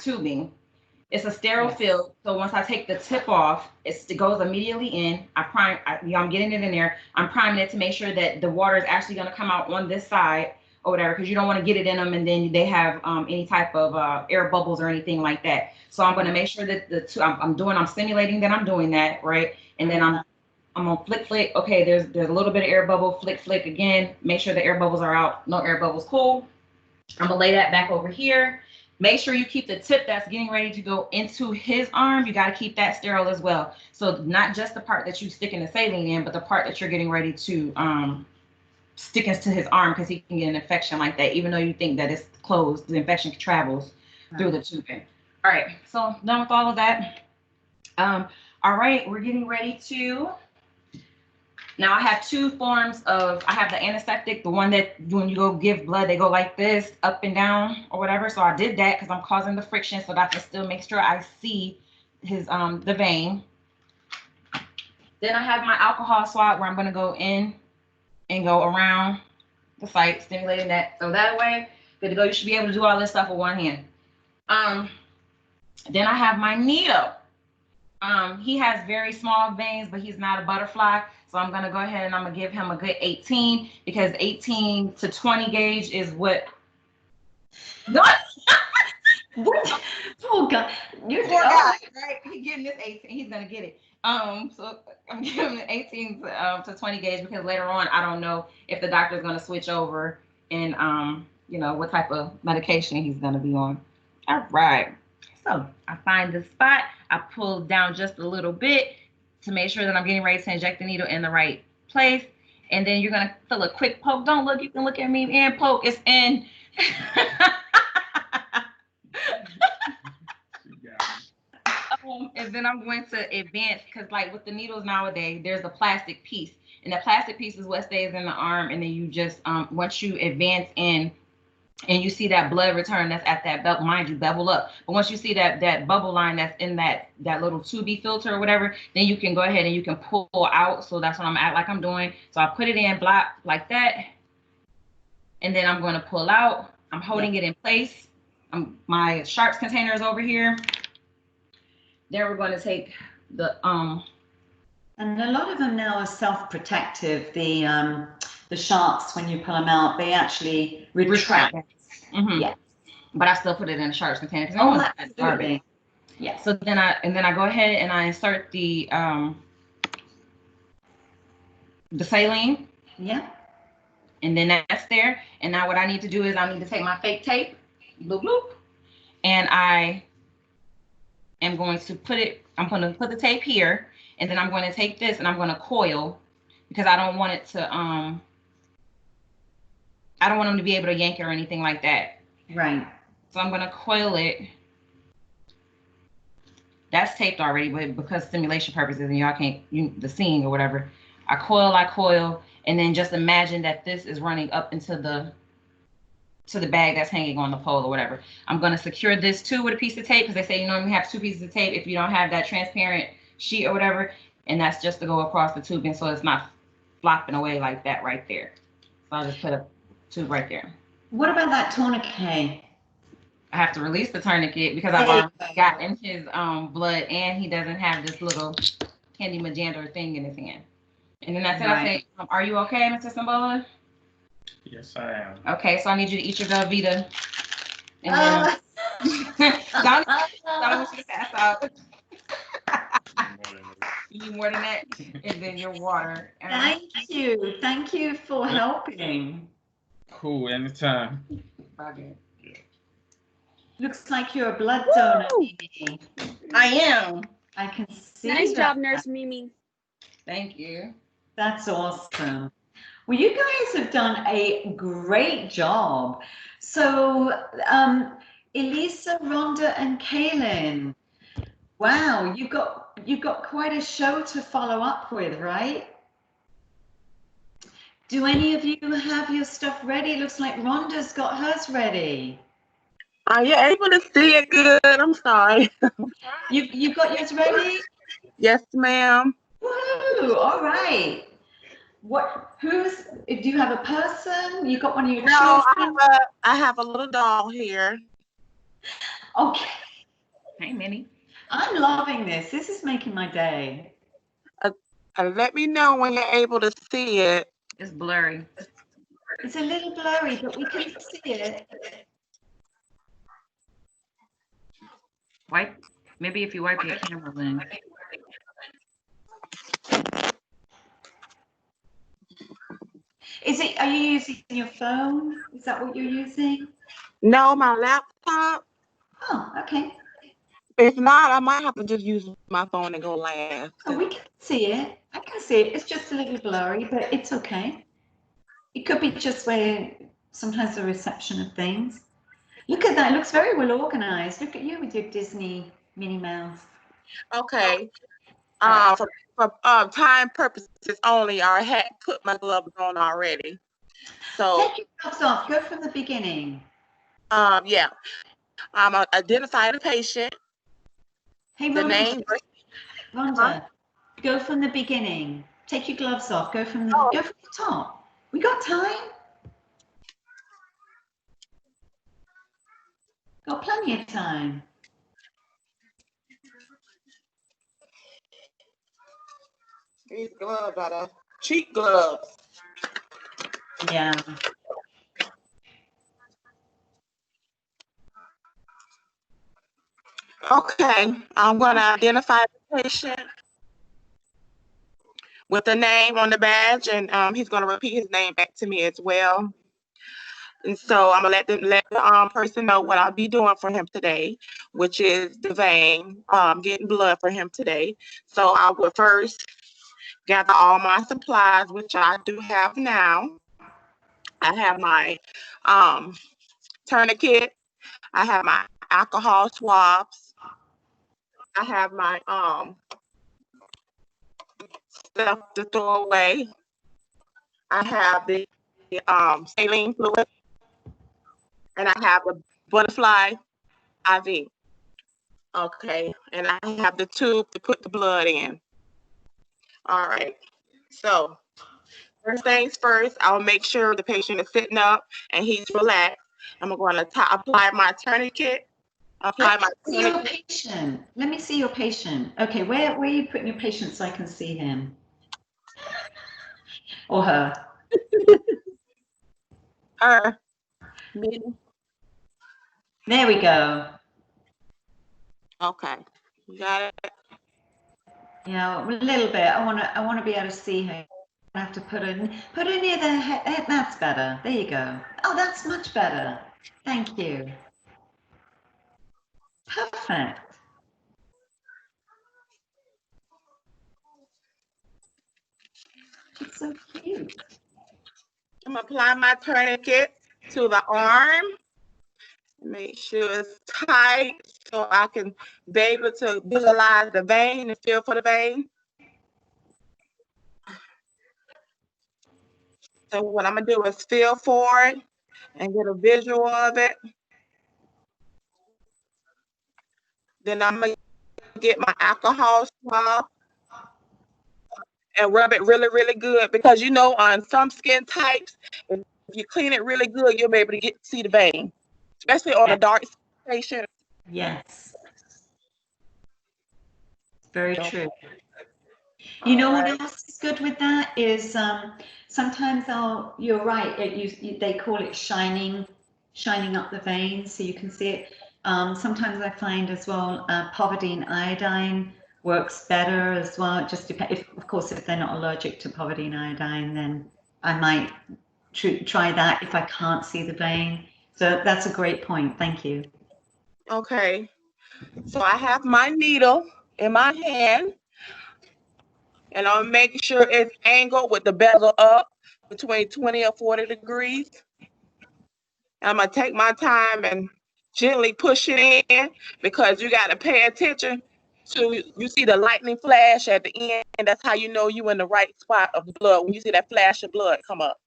tubing. It's a sterile fill, so once I take the tip off, it goes immediately in. I'm getting it in there. I'm priming it to make sure that the water is actually going to come out on this side or whatever, because you don't want to get it in them and then they have any type of air bubbles or anything like that. So I'm going to make sure that I'm simulating that I'm doing that, right? And then I'm gonna flick. Okay, there's a little bit of air bubble. Flick again. Make sure the air bubbles are out. No air bubbles. Cool. I'm gonna lay that back over here. Make sure you keep the tip that's getting ready to go into his arm. You got to keep that sterile as well. So not just the part that you stick in the saline in, but the part that you're getting ready to stick into his arm, because he can get an infection like that. Even though you think that it's closed, the infection travels through the tubing. All right, so done with all of that. All right, we're getting ready to. Now I have two forms of, I have the antiseptic, the one that when you go give blood, they go like this, up and down or whatever. So I did that because I'm causing the friction so that I can still make sure I see his, the vein. Then I have my alcohol swab where I'm gonna go in and go around the site, stimulating that. So that way, good to go. You should be able to do all this stuff with one hand. Then I have my needle. He has very small veins, but he's not a butterfly. So I'm going to go ahead and I'm going to give him a good 18, because 18 to 20 gauge is what. What? Poor guy. Poor guy, right? He's getting this 18. He's going to get it. So I'm giving him 18 to 20 gauge, because later on, I don't know if the doctor's going to switch over and, what type of medication he's going to be on. All right. So I find the spot. I pull down just a little bit to make sure that I'm getting ready to inject the needle in the right place. And then you're going to feel a quick poke. Don't look. You can look at me and poke. It's in. And then I'm going to advance, because like with the needles nowadays, there's a plastic piece. And the plastic piece is what stays in the arm. And then you just, once you advance in, and you see that blood return that's at that bubble, mind you, bevel up. But once you see that bubble line that's in that little tubey filter or whatever, then you can go ahead and you can pull out. So that's what I'm doing. So I put it in block like that. And then I'm going to pull out. I'm holding it in place. My sharps container is over here. Then we're going to take the And a lot of them now are self-protective. The sharks, when you pull them out, they actually retract. Mhm. Yes. But I still put it in a Sharps container because I Oh, don't want that garbage. absolutely. Yes. So then I go ahead and I insert the saline, Yeah. and then that's there. And now what I need to do is I need to take my fake tape, bloop bloop, and I am going to I'm going to put the tape here, and then I'm going to take this and I'm going to coil, because I don't want it to I don't want them to be able to yank it or anything like that. Right. So I'm going to coil it. That's taped already, but because stimulation purposes and y'all can't, the seeing or whatever, I coil, and then just imagine that this is running up into the bag that's hanging on the pole or whatever. I'm going to secure this too with a piece of tape, because they say you normally have 2 pieces of tape if you don't have that transparent sheet or whatever, and that's just to go across the tubing so it's not flopping away like that right there. So I'll just put a tube right there. What about that tourniquet? I have to release the tourniquet because I've already gotten his blood, and he doesn't have this little candy magenta thing in his hand. And then that's it. I say, are you okay, Mr. Sambola? Yes, I am. Okay, so I need you to eat your Velveeta. And then don't want you to pass out. You need more than that. And then your water. Thank you. Thank you for helping. Cool, anytime. Okay. Looks like you're a blood donor, Mimi. I am. I can see Nice that. job, Nurse Mimi. Thank you. That's awesome. Well, you guys have done a great job. So, Elisa, Rhonda, and Kaylin, wow, you've got quite a show to follow up with, right? Do any of you have your stuff ready? It looks like Rhonda's got hers ready. Are you able to see it good? I'm sorry. You've got yours ready? Yes, ma'am. Woohoo! All right. Do you have a person? You got one of your No, children? I have a little doll here. Okay. Hey, Minnie. I'm loving this. This is making my day. Let me know when you're able to see it. It's blurry. It's a little blurry, but we can see it. Maybe if you wipe your camera lens. Are you using your phone? Is that what you're using? No, my laptop. Oh, okay. If not, I might have to just use my phone and go last. Oh, we can see it. I can see it. It's just a little blurry, but it's okay. It could be just where sometimes the reception of things. Look at that. It looks very well organized. Look at you with your Disney Minnie Mouse. Okay. For time purposes only, I had put my gloves on already. So Take your gloves off. Go from the beginning. yeah. Identify the patient. Hey, The name. Rhonda, go from the beginning. Take your gloves off. Go from the top. We got time. Got plenty of time. These gloves are the cheap gloves. Yeah. Okay, I'm going to identify the patient with the name on the badge, and he's going to repeat his name back to me as well. And so I'm going to let the person know what I'll be doing for him today, which is the vein, getting blood for him today. So I will first gather all my supplies, which I do have now. I have my tourniquet. I have my alcohol swabs. I have my stuff to throw away. I have the saline fluid, and I have a butterfly IV. Okay, and I have the tube to put the blood in. All right, so first things first, I'll make sure the patient is sitting up and he's relaxed. I'm going to apply my tourniquet. See your patient. Let me see your patient. Okay, where are you putting your patient so I can see him? Or her? Her. There we go. Okay. You got it? Yeah, a little bit. I want to be able to see her. I have to put her near the head. That's better. There you go. Oh, that's much better. Thank you. Perfect. It's so cute. I'm applying my tourniquet to the arm. Make sure it's tight so I can be able to visualize the vein and feel for the vein. So what I'm gonna do is feel for it and get a visual of it. Then I'm gonna get my alcohol swab and rub it really, really good, because you know, on some skin types, if you clean it really good, you'll be able to see the vein, especially on a dark patient. Yes. Very true. You know what else is good with that is sometimes you're right, they call it shining up the veins so you can see it. Sometimes I find as well povidone iodine works better as well. It just depends. Of course, if they're not allergic to povidone iodine, then I might try that if I can't see the vein. So that's a great point. Thank you. Okay. So I have my needle in my hand, and I'll make sure it's angled with the bezel up between 20 or 40 degrees. I'm gonna take my time and gently push it in, because you got to pay attention to, you see the lightning flash at the end, and that's how you know you in the right spot of the blood, when you see that flash of blood come up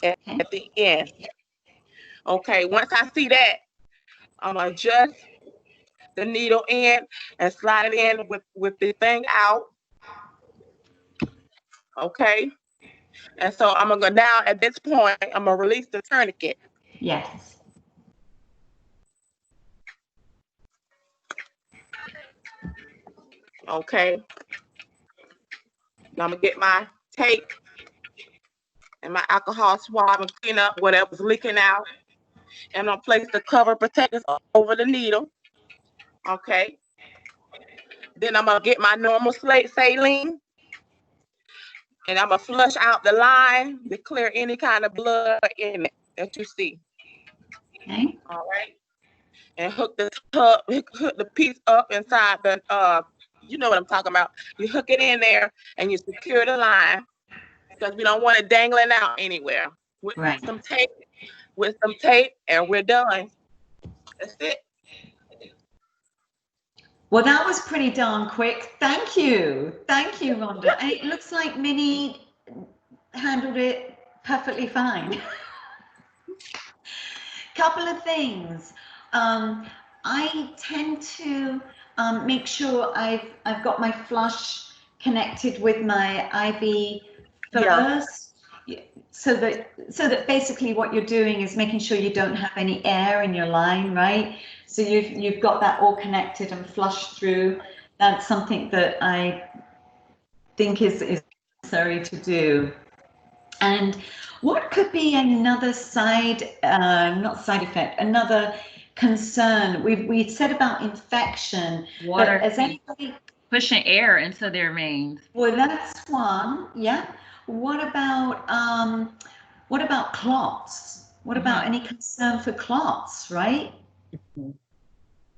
at the end. Okay, once I see that, I'm gonna adjust the needle in and slide it in with the thing out. Okay, and so I'm gonna go down. At this point, I'm gonna release the tourniquet. Yes. Okay, now I'm gonna get my tape and my alcohol swab and clean up whatever's leaking out. And I'm gonna place the cover protectors over the needle. Okay. Then I'm gonna get my normal saline, and I'm gonna flush out the line to clear any kind of blood in it that you see. Okay. All right. And hook the piece up inside the you know what I'm talking about. You hook it in there and you secure the line, because we don't want it dangling out anywhere. With some tape, and we're done. That's it. Well, that was pretty darn quick. Thank you. Thank you, Rhonda. And it looks like Minnie handled it perfectly fine. Couple of things. I tend to make sure I've got my flush connected with my IV first. Yeah. So that basically what you're doing is making sure you don't have any air in your line, right? So you've got that all connected and flushed through. That's something that I think is necessary to do. And what could be another not side effect, another concern? We said about infection. Water. But has anybody pushing air into their veins? Well, that's one. Yeah. What about clots? What about any concern for clots? Right.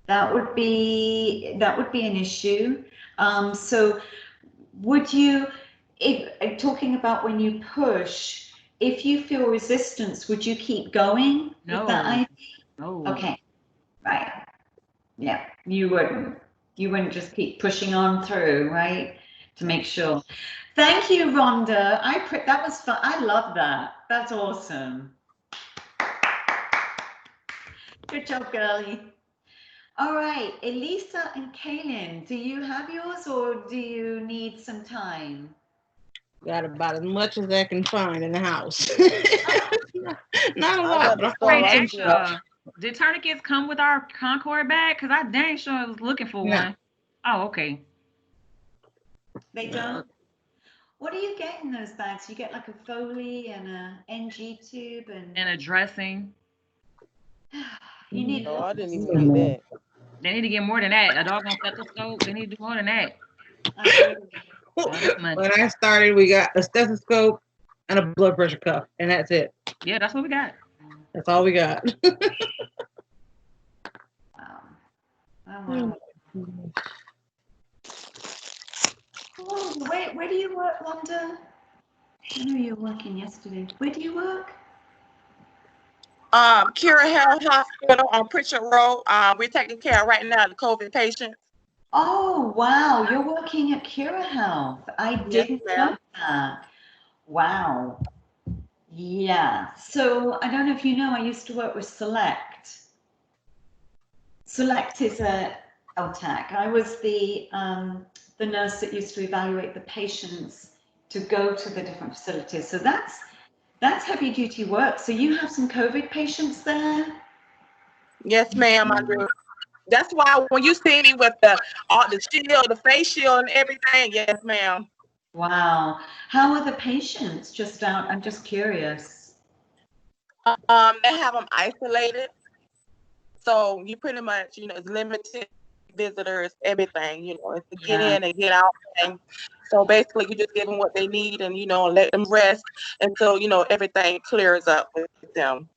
That would be an issue. So would you, if talking about when you push, if you feel resistance, would you keep going with that IV? No. Okay. Right. Yeah. You wouldn't just keep pushing on through, right? To make sure. Thank you, Rhonda. That was fun. I love that. That's awesome. Good job, girlie. All right, Elisa and Kaylin, do you have yours or do you need some time? Got about as much as I can find in the house. Not a lot, but did tourniquets come with our Concord bag? Because I dang sure I was looking for one. Oh, okay. They don't? What do you get in those bags? You get like a Foley and a NG tube and a dressing. You need Oh, I lots didn't of even do that. They need to get more than that. A dog on stethoscope. They need to do more than that. stuff. All this money. When I started, we got a stethoscope and a blood pressure cuff, and that's it. Yeah, that's what we got. That's all we got. Wow. Oh, wow. Oh, where do you work, Wanda? I know you were working yesterday. Where do you work? Cura Health Hospital on Pritchard Road. We're taking care of right now the COVID patients. Oh, wow. You're working at Cura Health. I Yes, didn't ma'am. know that. Wow. Yeah. So I don't know if you know, I used to work with Select. Select is a LTAC. I was the nurse that used to evaluate the patients to go to the different facilities. So that's heavy duty work. So you have some COVID patients there? Yes, ma'am, I do. That's why when you see me with the shield, the face shield and everything, yes, ma'am. Wow. How are the patients? I'm just curious. They have them isolated. So you pretty much, it's limited visitors, everything, it's to get in and get out. And so basically you just give them what they need and, let them rest until, everything clears up with them.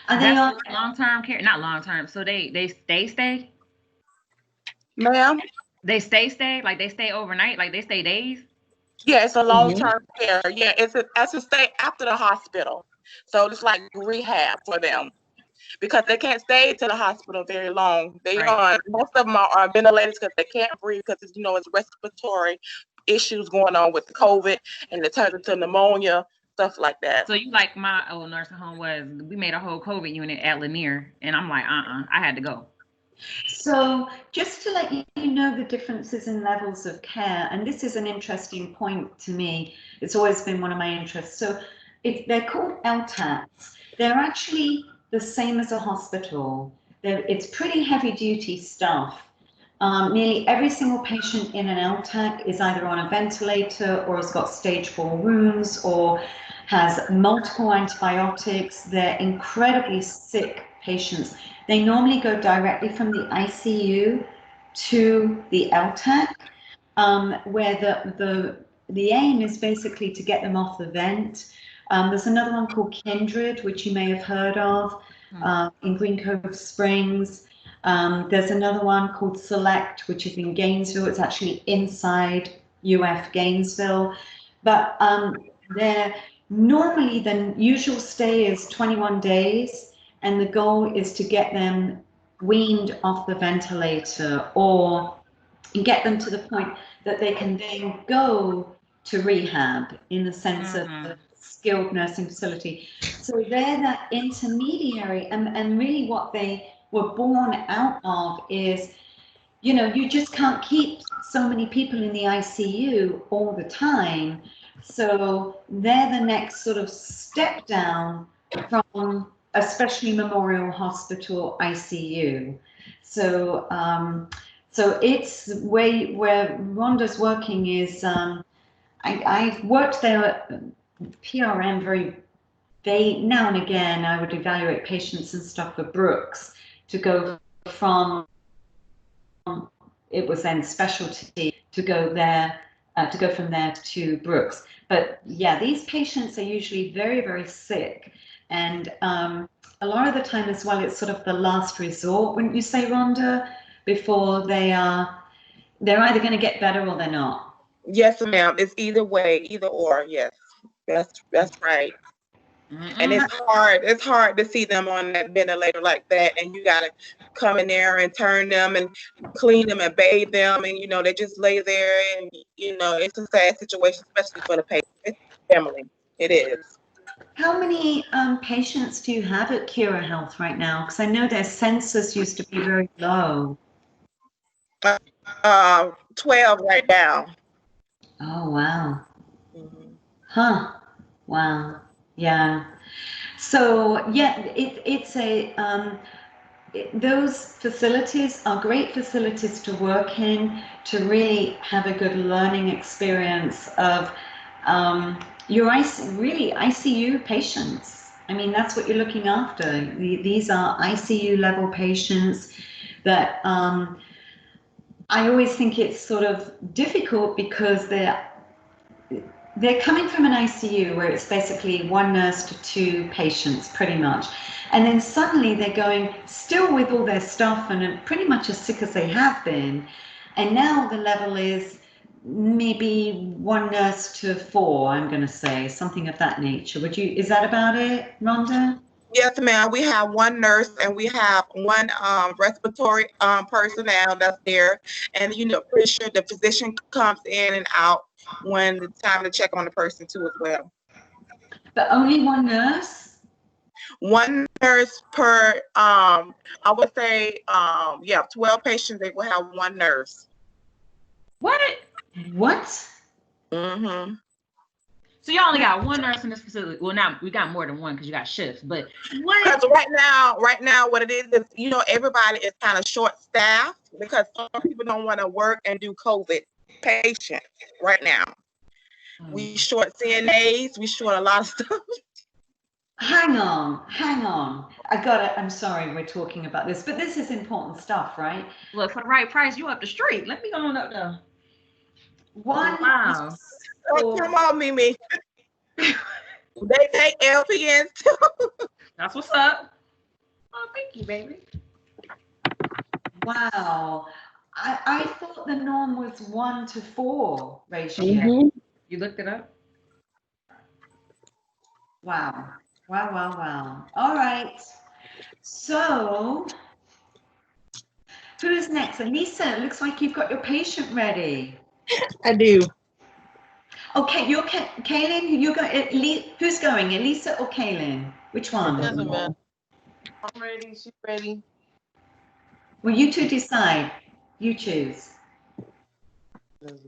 Are they on long-term care? Not long-term. So they stay? Ma'am? They stay? Like they stay overnight? Like they stay days? Yeah, it's a long-term care. Yeah, it's a stay after the hospital. So it's like rehab for them because they can't stay to the hospital very long. Most of them are ventilators because they can't breathe because it's respiratory issues going on with the COVID and it turns into pneumonia, stuff like that. So you like my old nursing home we made a whole COVID unit at Lanier and I'm like, I had to go. So just to let you know the differences in levels of care, and this is an interesting point to me. It's always been one of my interests. So they're called LTACs. They're actually the same as a hospital. It's pretty heavy duty stuff. Nearly every single patient in an LTAC is either on a ventilator or has got stage 4 wounds or has multiple antibiotics. They're incredibly sick patients. They normally go directly from the ICU to the LTAC, where the aim is basically to get them off the vent. There's another one called Kindred, which you may have heard of, in Green Cove Springs. There's another one called Select, which is in Gainesville. It's actually inside UF Gainesville. But normally the usual stay is 21 days. And the goal is to get them weaned off the ventilator or get them to the point that they can then go to rehab in the sense of a skilled nursing facility. So they're that intermediary, and really what they were born out of is, you just can't keep so many people in the ICU all the time. So they're the next sort of step down from especially Memorial Hospital ICU. So so it's where Rhonda's working is I've worked there at PRM now and again. I would evaluate patients and stuff for Brooks to go from it was then specialty to go there to go from there to Brooks. But yeah, these patients are usually very, very sick. And a lot of the time as well, it's sort of the last resort, wouldn't you say, Rhonda? Before they're either going to get better or they're not. Yes, ma'am. It's either way, either or. Yes, that's right. And it's hard to see them on that ventilator like that, and you gotta come in there and turn them and clean them and bathe them, and they just lay there, and it's a sad situation, especially for the patient, family. It is. How many patients do you have at Cura Health right now? Because I know their census used to be very low. 12 right now. Oh, wow. Huh. Wow. Yeah. So yeah, it's a those facilities are great facilities to work in, to really have a good learning experience of your ICU patients. I mean, that's what you're looking after. These are ICU level patients that I always think it's sort of difficult because they're coming from an ICU where it's basically one nurse to two patients, pretty much. And then suddenly they're going still with all their stuff and pretty much as sick as they have been. And now the level is maybe one nurse to four, I'm going to say, something of that nature. Is that about it, Rhonda? Yes, ma'am. We have one nurse and we have one respiratory personnel that's there. And, pretty sure the physician comes in and out when it's time to check on the person too as well. But only one nurse? One nurse per, I would say, 12 patients, they will have one nurse. What? Mm-hmm. So y'all only got one nurse in this facility. Well, now we got more than one because you got shifts. But what? Because right now, what it is, everybody is kind of short-staffed because some people don't want to work and do COVID patients right now. We short CNAs. We short a lot of stuff. Hang on. I got it. I'm sorry we're talking about this, but this is important stuff, right? Look, for the right price, you up the street. Let me go on up there. Wow. Oh, come on, Mimi. They take LPNs too. That's what's up. Oh, thank you, baby. Wow. I thought the norm was 1 to 4 ratio. Mhm. You looked it up? Wow. All right. So, who's next? Elisa, it looks like you've got your patient ready. I do. Okay, you're Kaylin. Who's going, Elisa or Kaylin? Which one? Doesn't matter. I'm ready. She's ready. Well, you two decide. You choose.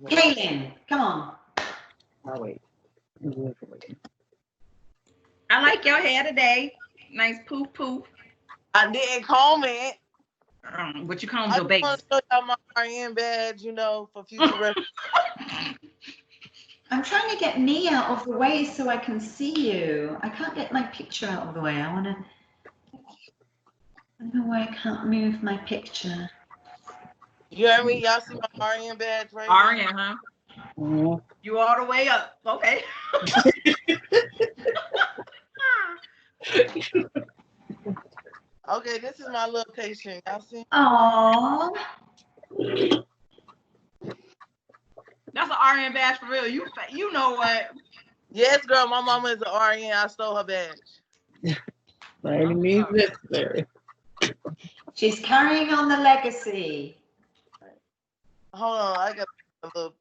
Kaylin, come on. Oh, wait. I like your hair today. Nice poof poof. I didn't comb it. But you combed I your base. want to show y'all my RN badge, for future reference. I'm trying to get me out of the way so I can see you. I can't get my picture out of the way. I don't know why I can't move my picture. You heard me? Y'all see my RN badge right here? RN, huh? Mm-hmm. You all the way up. Okay. Okay, this is my little patient. Y'all see? Aww. That's an RN badge for real. You know what? Yes, girl. My mama is an RN. I stole her badge. By any means necessary. She's carrying on the legacy. Hold on, I got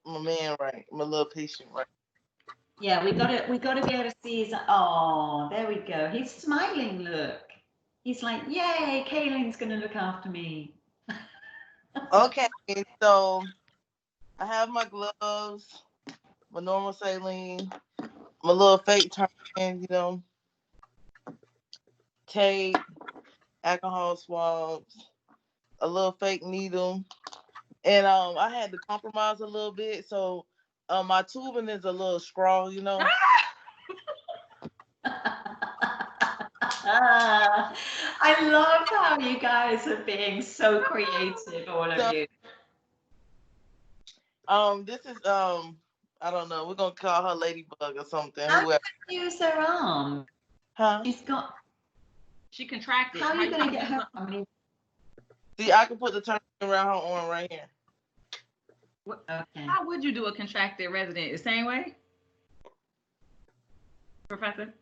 my man right, my little patient right. Yeah, we got to be able to see his. Oh, there we go. He's smiling. Look, he's like, yay! Kaylin's gonna look after me. Okay, so I have my gloves, my normal saline, my little fake turn, tape, alcohol swabs, a little fake needle, and I had to compromise a little bit, so my tubing is a little scrawl, I love how you guys are being so creative, all of you. This is I don't know. We're gonna call her Ladybug or something. How can you use her arm? Huh? She contracted. How are you gonna get her? See, I can put the turn around her arm right here. Okay. How would you do a contracted resident? The same way, Professor?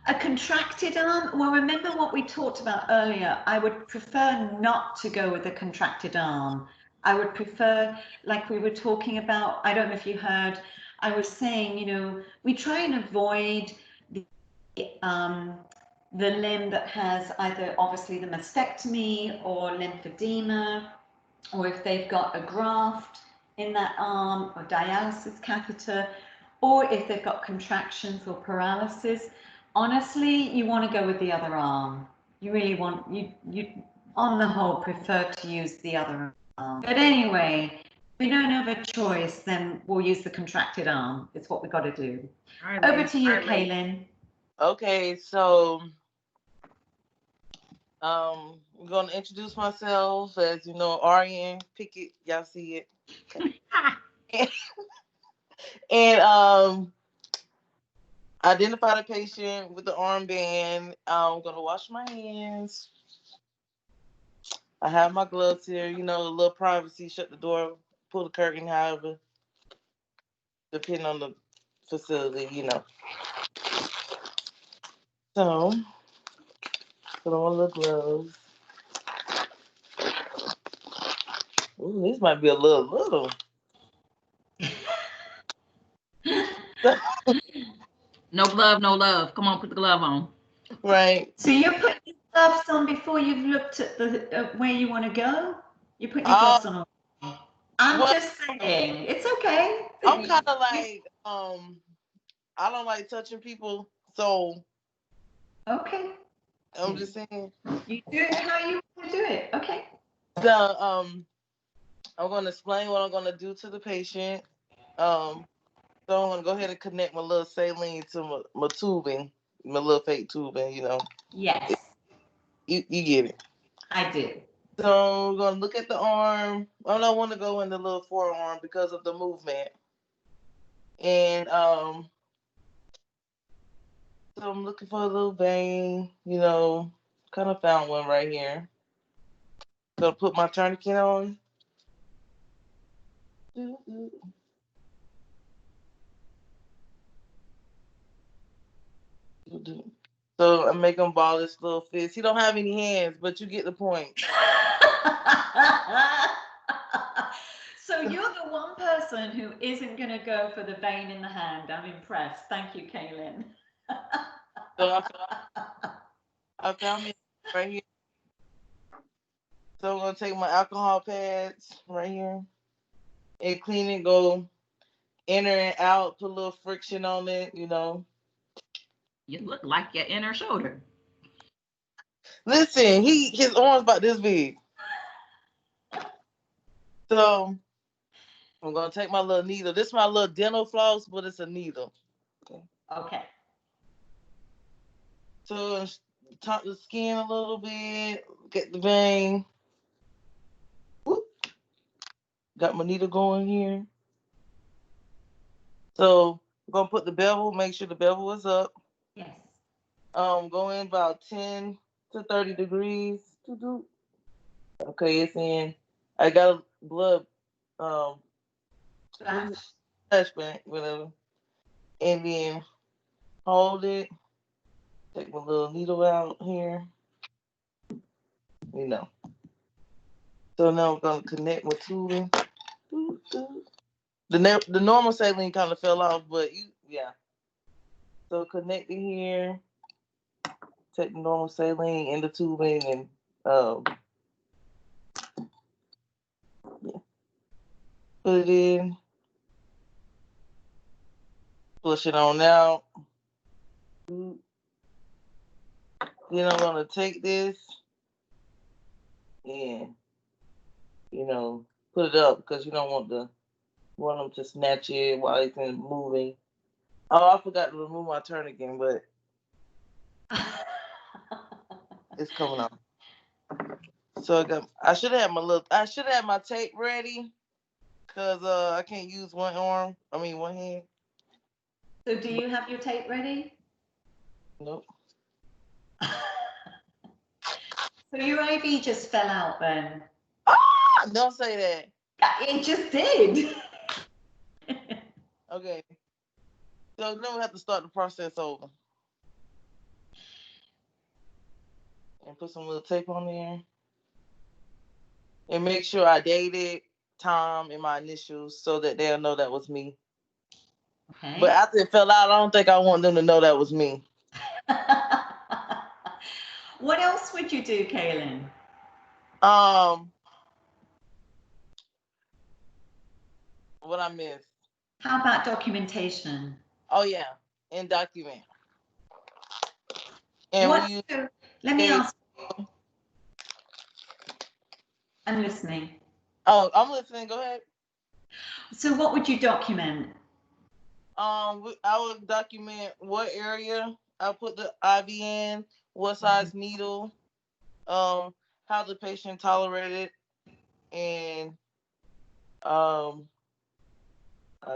A contracted arm? Well, remember what we talked about earlier. I would prefer not to go with a contracted arm. I would prefer, like we were talking about, I don't know if you heard, I was saying, we try and avoid the limb that has either obviously the mastectomy or lymphedema, or if they've got a graft in that arm or dialysis catheter, or if they've got contractions or paralysis. Honestly, you want to go with the other arm. You really want, you on the whole prefer to use the other arm. But anyway, if we don't have a choice, then we'll use the contracted arm. It's what we got to do. Over to you, Kaylin. Okay, so I'm gonna introduce myself as you know, Arian Pickett. Y'all see it. Okay. And identify the patient with the armband. I'm gonna wash my hands. I have my gloves here, you know, a little privacy, shut the door, pull the curtain, however, depending on the facility, you know. So, put on my little gloves. Ooh, these might be a little. No glove, no love. Come on, put the glove on. Right. So you're putting your gloves on before you've looked at the where you want to go? You're putting your gloves on. I'm well, just saying, it's okay. I'm kind of like, I don't like touching people, so Okay. I'm just saying. You do it how you want to do it. Okay. So, I'm gonna explain what I'm gonna do to the patient. So I'm gonna go ahead and connect my little saline to my tubing, my little fake tubing, you know. Yes. You get it. I do. So we're gonna look at the arm. I don't want to go in the little forearm because of the movement. And so I'm looking for a little vein, you know, kind of found one right here. Gonna put my tourniquet on. So I make him ball his little fist. He don't have any hands, but you get the point. So you're the one person who isn't going to go for the vein in the hand. I'm impressed. Thank you, Kaylin. So I found me right here. So I'm gonna take my alcohol pads right here and clean it, go inner and out, put a little friction on it, you know. You look like your inner shoulder. Listen, his arm's about this big. So I'm gonna take my little needle. This is my little dental floss, but it's a needle. Okay. So top the skin a little bit, get the vein. Whoop. Got my needle going here. So I'm gonna put the bevel, make sure the bevel is up. Yes. Go in about 10 to 30 degrees. Okay, it's in. I got a blood flashback, whatever. And then hold it. Take my little needle out here. You know. So now I'm gonna connect my tubing. The normal saline kind of fell off, but yeah. So connect it here. Take the normal saline in the tubing and yeah. Put it in. Flush it on out. Then I'm gonna take this and put it up because you don't want them to snatch it while it's moving. Oh, I forgot to remove my tourniquet, but it's coming off. So I should have my tape ready because I can't use one hand. So do you have your tape ready? Nope. So your IV just fell out then? Ah, don't say that. It just did. Okay. So then we have to start the process over. And put some little tape on there. And make sure I dated Tom and my initials so that they'll know that was me. Okay. But after it fell out, I don't think I want them to know that was me. What else would you do, Kaylin? What I missed? How about documentation? Oh yeah, and document. And let me ask. I'm listening. Oh, I'm listening. Go ahead. So what would you document? I would document what area I put the IV in, what size needle, how the patient tolerated, and I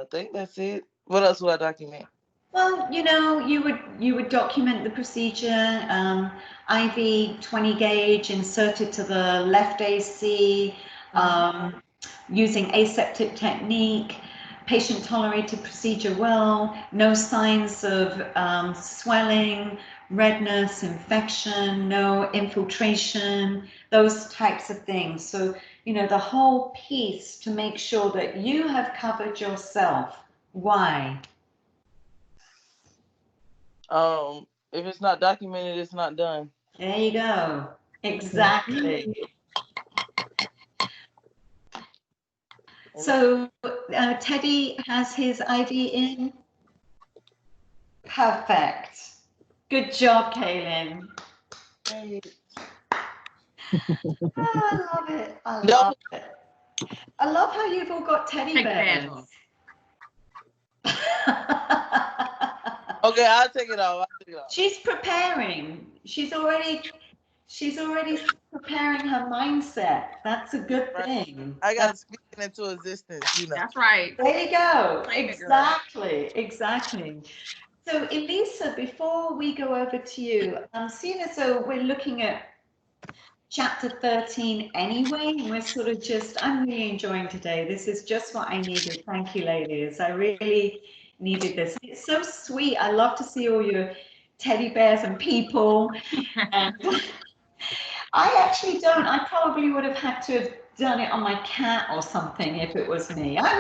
think that's it. What else would I document? Well, you would document the procedure, IV 20 gauge inserted to the left AC, using aseptic technique, patient tolerated procedure well, no signs of swelling, redness, infection, no infiltration, those types of things. So, the whole piece to make sure that you have covered yourself. Why? If it's not documented, it's not done. There you go. Exactly. So Teddy has his IV in. Perfect. Good job, Kaylin. Hey. Oh, I love it. I love it. I love how you've all got teddy bears. Okay, I'll take it off. She's preparing. She's already preparing her mindset. That's a good thing. I got to speak it into existence. That's right. There you go. Exactly. So Elisa, before we go over to you, seeing as though we're looking at chapter 13 anyway, and we're sort of I'm really enjoying today. This is just what I needed. Thank you, ladies. I really needed this. It's so sweet. I love to see all your teddy bears and people. And I actually don't. I probably would have had to have done it on my cat or something if it was me. I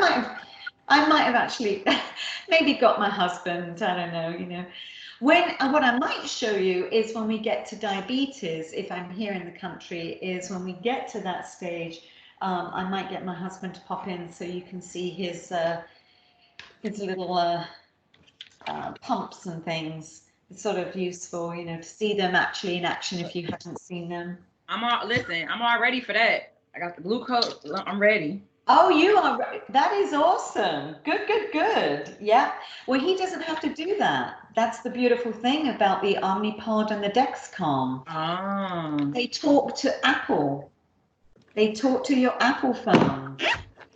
might have actually maybe got my husband. I don't know, what I might show you is when we get to diabetes, if I'm here in the country, is when we get to that stage, I might get my husband to pop in so you can see his little pumps and things. It's sort of useful, to see them actually in action if you haven't seen them. I'm all ready for that. I got the glucose. I'm ready. Oh, you are. That is awesome. Good. Yeah. Well, he doesn't have to do that. That's the beautiful thing about the Omnipod and the Dexcom. Oh. They talk to Apple. They talk to your Apple phone.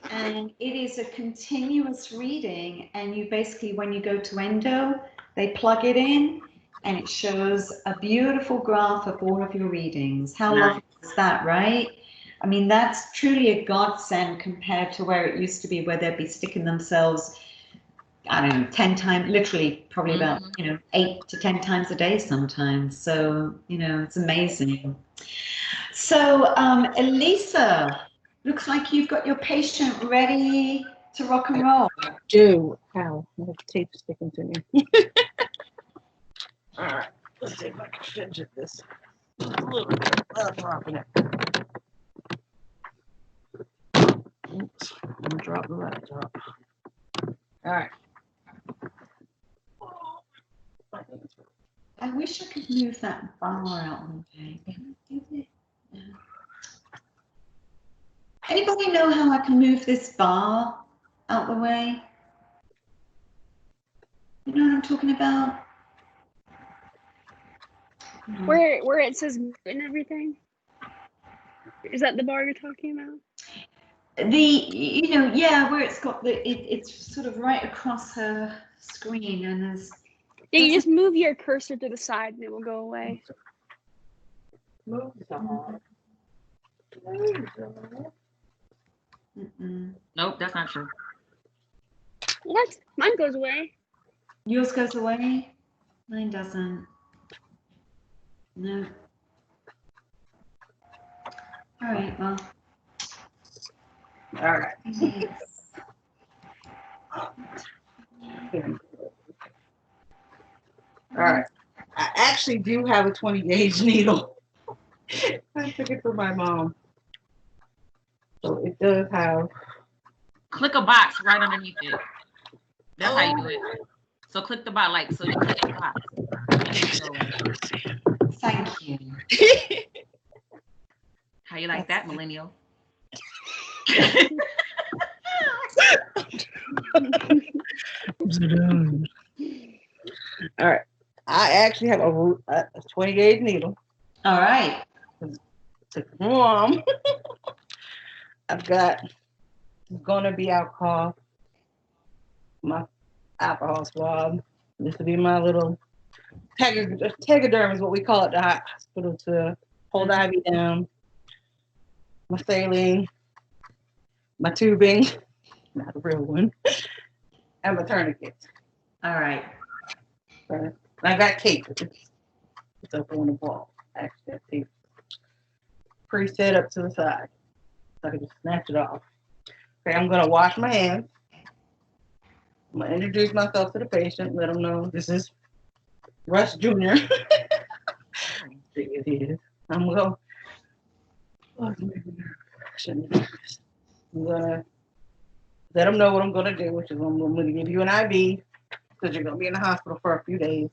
And it is a continuous reading. And you basically, when you go to Endo, they plug it in and it shows a beautiful graph of all of your readings. How lovely is that, right? I mean, that's truly a godsend compared to where it used to be, where they'd be sticking themselves, I don't know, 10 times, literally probably about, 8 to 10 times a day sometimes. So, it's amazing. So, Elisa, looks like you've got your patient ready to rock and roll. Do. Ow, my tape's sticking to me. All right, let's see if I can fidget this a little bit without dropping it. Oops, I'm gonna drop the laptop. All right. I wish I could move that bar out one day. Can I do it? No. Anybody know how I can move this bar out the way? You know what I'm talking about? Where it says and everything? Is that the bar you're talking about? Where it's got it's sort of right across her screen, and there's. Yeah, you just move your cursor to the side and it will go away. Move the bar. Nope, that's not true. What? Mine goes away. Yours goes away? Mine doesn't. No. All right, well. All right. All right. I actually do have a 20 gauge needle. I took it from my mom. So it does have. Click a box right underneath it. That's how you do it. So click the box, so you click the box. Thank you. How you like that, millennial? All right. I actually have a 20 gauge needle. All right. To warm. I've got gonna be alcohol. My alcohol swab. This will be my little tegaderm is what we call it at the hospital to hold the IV down. My saline, my tubing, not a real one, and my tourniquets. All right. I got tape. It's up on the wall. Actually, that tape pre-set up to the side, so I can just snatch it off. Okay, I'm gonna wash my hands. I'm gonna introduce myself to the patient. Let them know this is Russ Jr. It is. I'm gonna. I'm gonna let them know what I'm gonna do, which is I'm gonna give you an IV because you're gonna be in the hospital for a few days,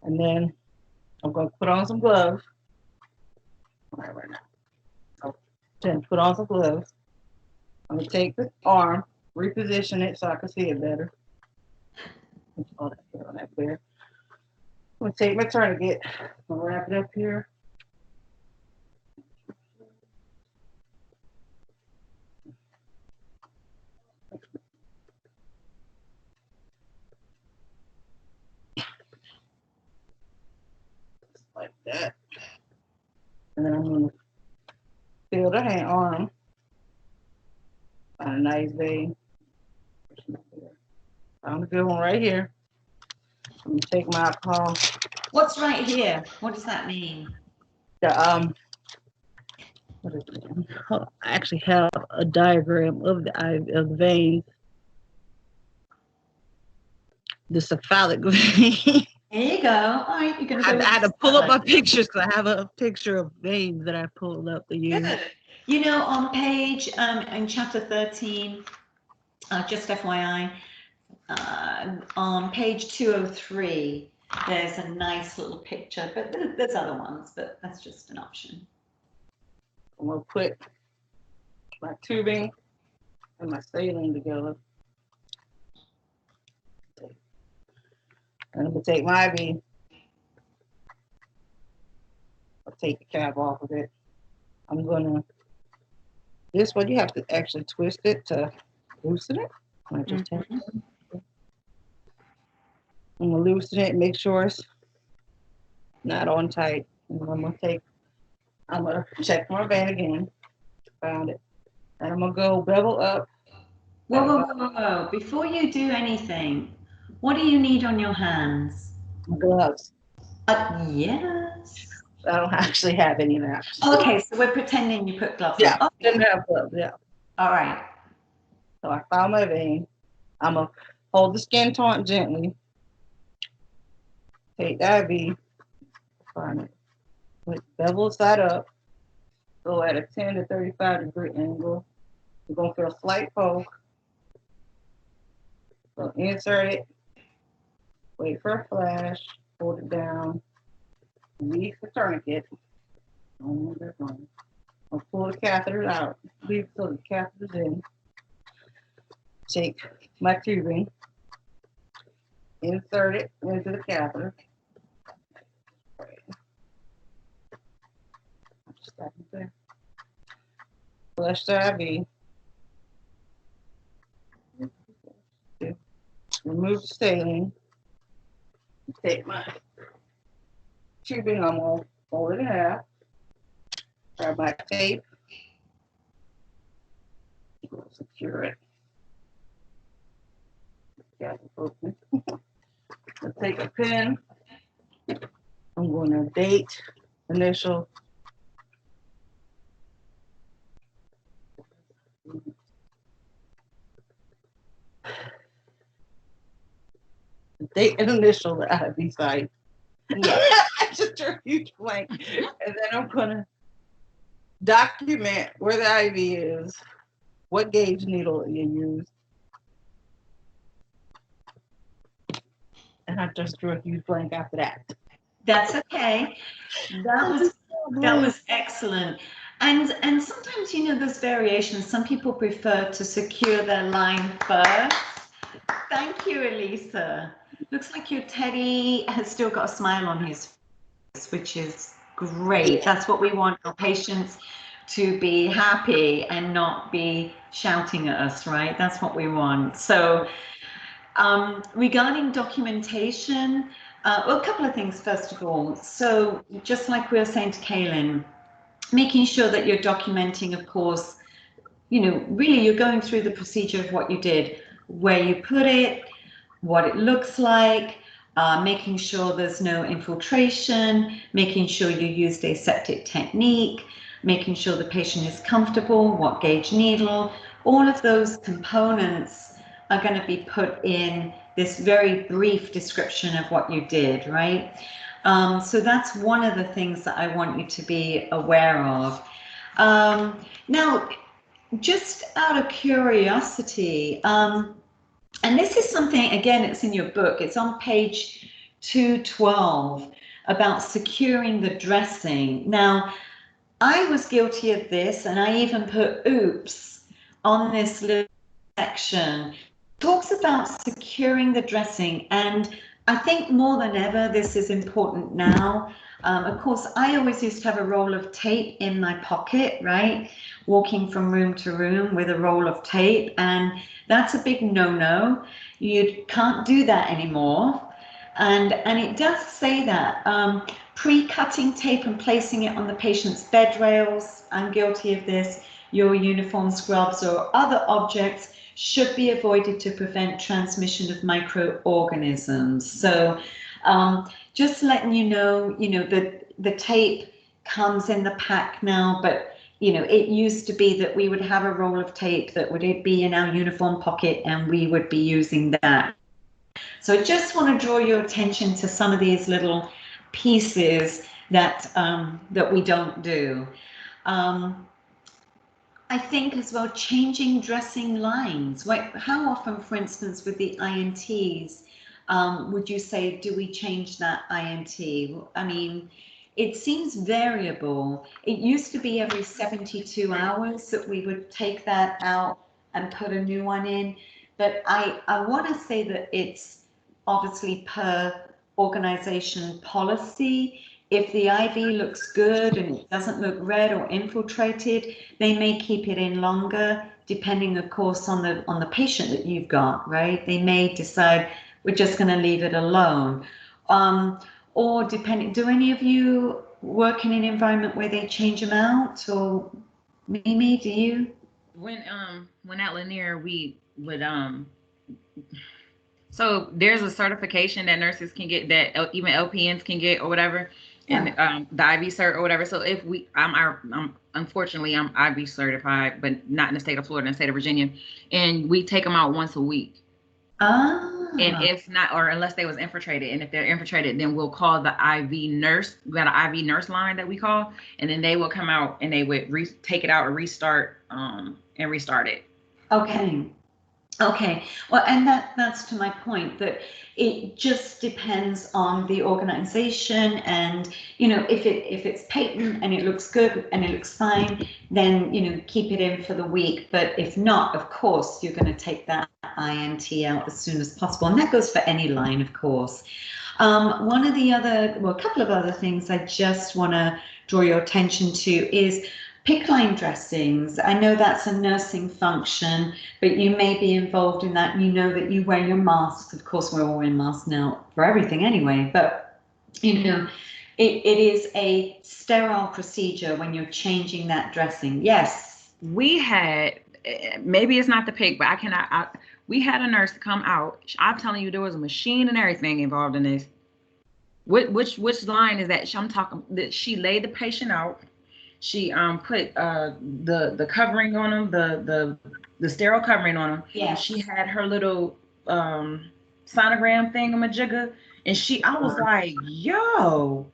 and then I'm gonna put on some gloves. Right now. I'll then put on some gloves. I'm gonna take the arm, reposition it so I can see it better. Oh, that's on that clear. I'm gonna take my tourniquet. I'm gonna wrap it up here. Like that. And then I'm gonna fill the hand arm. Find a nice vein. Found a good one right here. I'm gonna take my alcohol. What's right here? What does that mean? The what is it? I actually have a diagram of the veins. The cephalic vein. There you go. All right, you're gonna go. I had to pull up my pictures because I have a picture of veins that I pulled up to use. Good. You know, on page in chapter 13, just FYI, on page 203, there's a nice little picture, but there's other ones, but that's just an option. I'm gonna put my tubing and my saline together. And I'm gonna take my IV. I'll take the cap off of it. I'm gonna, this one you have to actually twist it to loosen it. I'm gonna loosen it, make sure it's not on tight. And I'm gonna check my vein again. Found it. And I'm gonna go bevel up. Whoa. Before you do anything, what do you need on your hands? Gloves. Yes. I don't actually have any of that. Okay, so we're pretending you put gloves Yeah, on. didn't have gloves, yeah. All right. So I found my vein. I'm gonna hold the skin taut gently. Take the IV. Find it. Put bevel side up. Go at a 10 to 35 degree angle. We're gonna feel a slight poke. So insert it. Wait for a flash. Hold it down. Release the tourniquet. I'll pull the catheter out. Leave so the catheter's in. Take my tubing. Insert it into the catheter. Flush the IV. Remove the saline. Take my tubing, I'm gonna fold it in half. Grab my tape. Secure it. I'll take a pen. I'm going to date, initial. Date and initial the IV site. I just drew a huge blank. And then I'm gonna document where the IV is, what gauge needle you use. And I just drew a huge blank after that. That's okay. That was excellent. And sometimes, you know, there's variations. Some people prefer to secure their line first. Thank you, Elisa. looks like your teddy has still got a smile on his face, which is great. That's what we want our patients to be happy and not be shouting at us, right? That's what we want. So regarding documentation, well, a couple of things, first of all. So just like we were saying to Kaylin, making sure that you're documenting, of course, you know, really you're going through the procedure of what you did, where you put it, what it looks like, making sure there's no infiltration, making sure you used aseptic technique, making sure the patient is comfortable, what gauge needle, all of those components are going to be put in this very brief description of what you did, right? So that's one of the things that I want you to be aware of. Now, just out of curiosity, and this is something, again, it's in your book, it's on page 212 about securing the dressing. Now, I was guilty of this, and I even put oops on this little section. It talks about securing the dressing, and I think more than ever this is important now. Of course, I always used to have a roll of tape in my pocket, right? Walking from room to room with a roll of tape, and that's a big no-no. You can't do that anymore. And it does say that pre-cutting tape and placing it on the patient's bed rails, I'm guilty of this, your uniform, scrubs, or other objects should be avoided to prevent transmission of microorganisms. So just letting you know the tape comes in the pack now, but you know, it used to be that we would have a roll of tape that would be in our uniform pocket and we would be using that. So I just want to draw your attention to some of these little pieces that that we don't do. I think as well, changing dressing lines. How often, for instance, with the INTs, would you say, do we change that INT? I mean, it seems variable. It used to be every 72 hours that we would take that out and put a new one in. But I want to say that it's obviously per organization policy. If the IV looks good and it doesn't look red or infiltrated, they may keep it in longer, depending, of course, on the patient that you've got, right? They may decide we're just going to leave it alone. Or depending, do any of you work in an environment where they change them out? Or Mimi, do you? When at Lanier, we would so there's a certification that nurses can get, that even LPNs can get or whatever, and the IV cert or whatever. So if I'm unfortunately I'm IV certified, but not in the state of Florida, in the state of Virginia, and we take them out once a week. And if not, or unless they was infiltrated, and if they're infiltrated, then we'll call the IV nurse. We got an IV nurse line that we call, and then they will come out and they would take it out or restart and restart it. Okay. Well, and that's to my point, that it just depends on the organization, and you know, if it's patent and it looks good and it looks fine, then you know, keep it in for the week. But if not, of course, you're going to take that INT out as soon as possible, and that goes for any line, of course. A couple of other things I just want to draw your attention to is PICC line dressings. I know that's a nursing function, but you may be involved in that. You know that you wear your masks. Of course, we're all wearing masks now for everything anyway, but you know, it is a sterile procedure when you're changing that dressing. Yes. We had, maybe it's not the PICC, but we had a nurse come out. I'm telling you, there was a machine and everything involved in this. Which line is that? I'm talking that she laid the patient out. She put the covering on them, the sterile covering on them. Yeah. She had her little sonogram thingamajigger, and I was like, yo,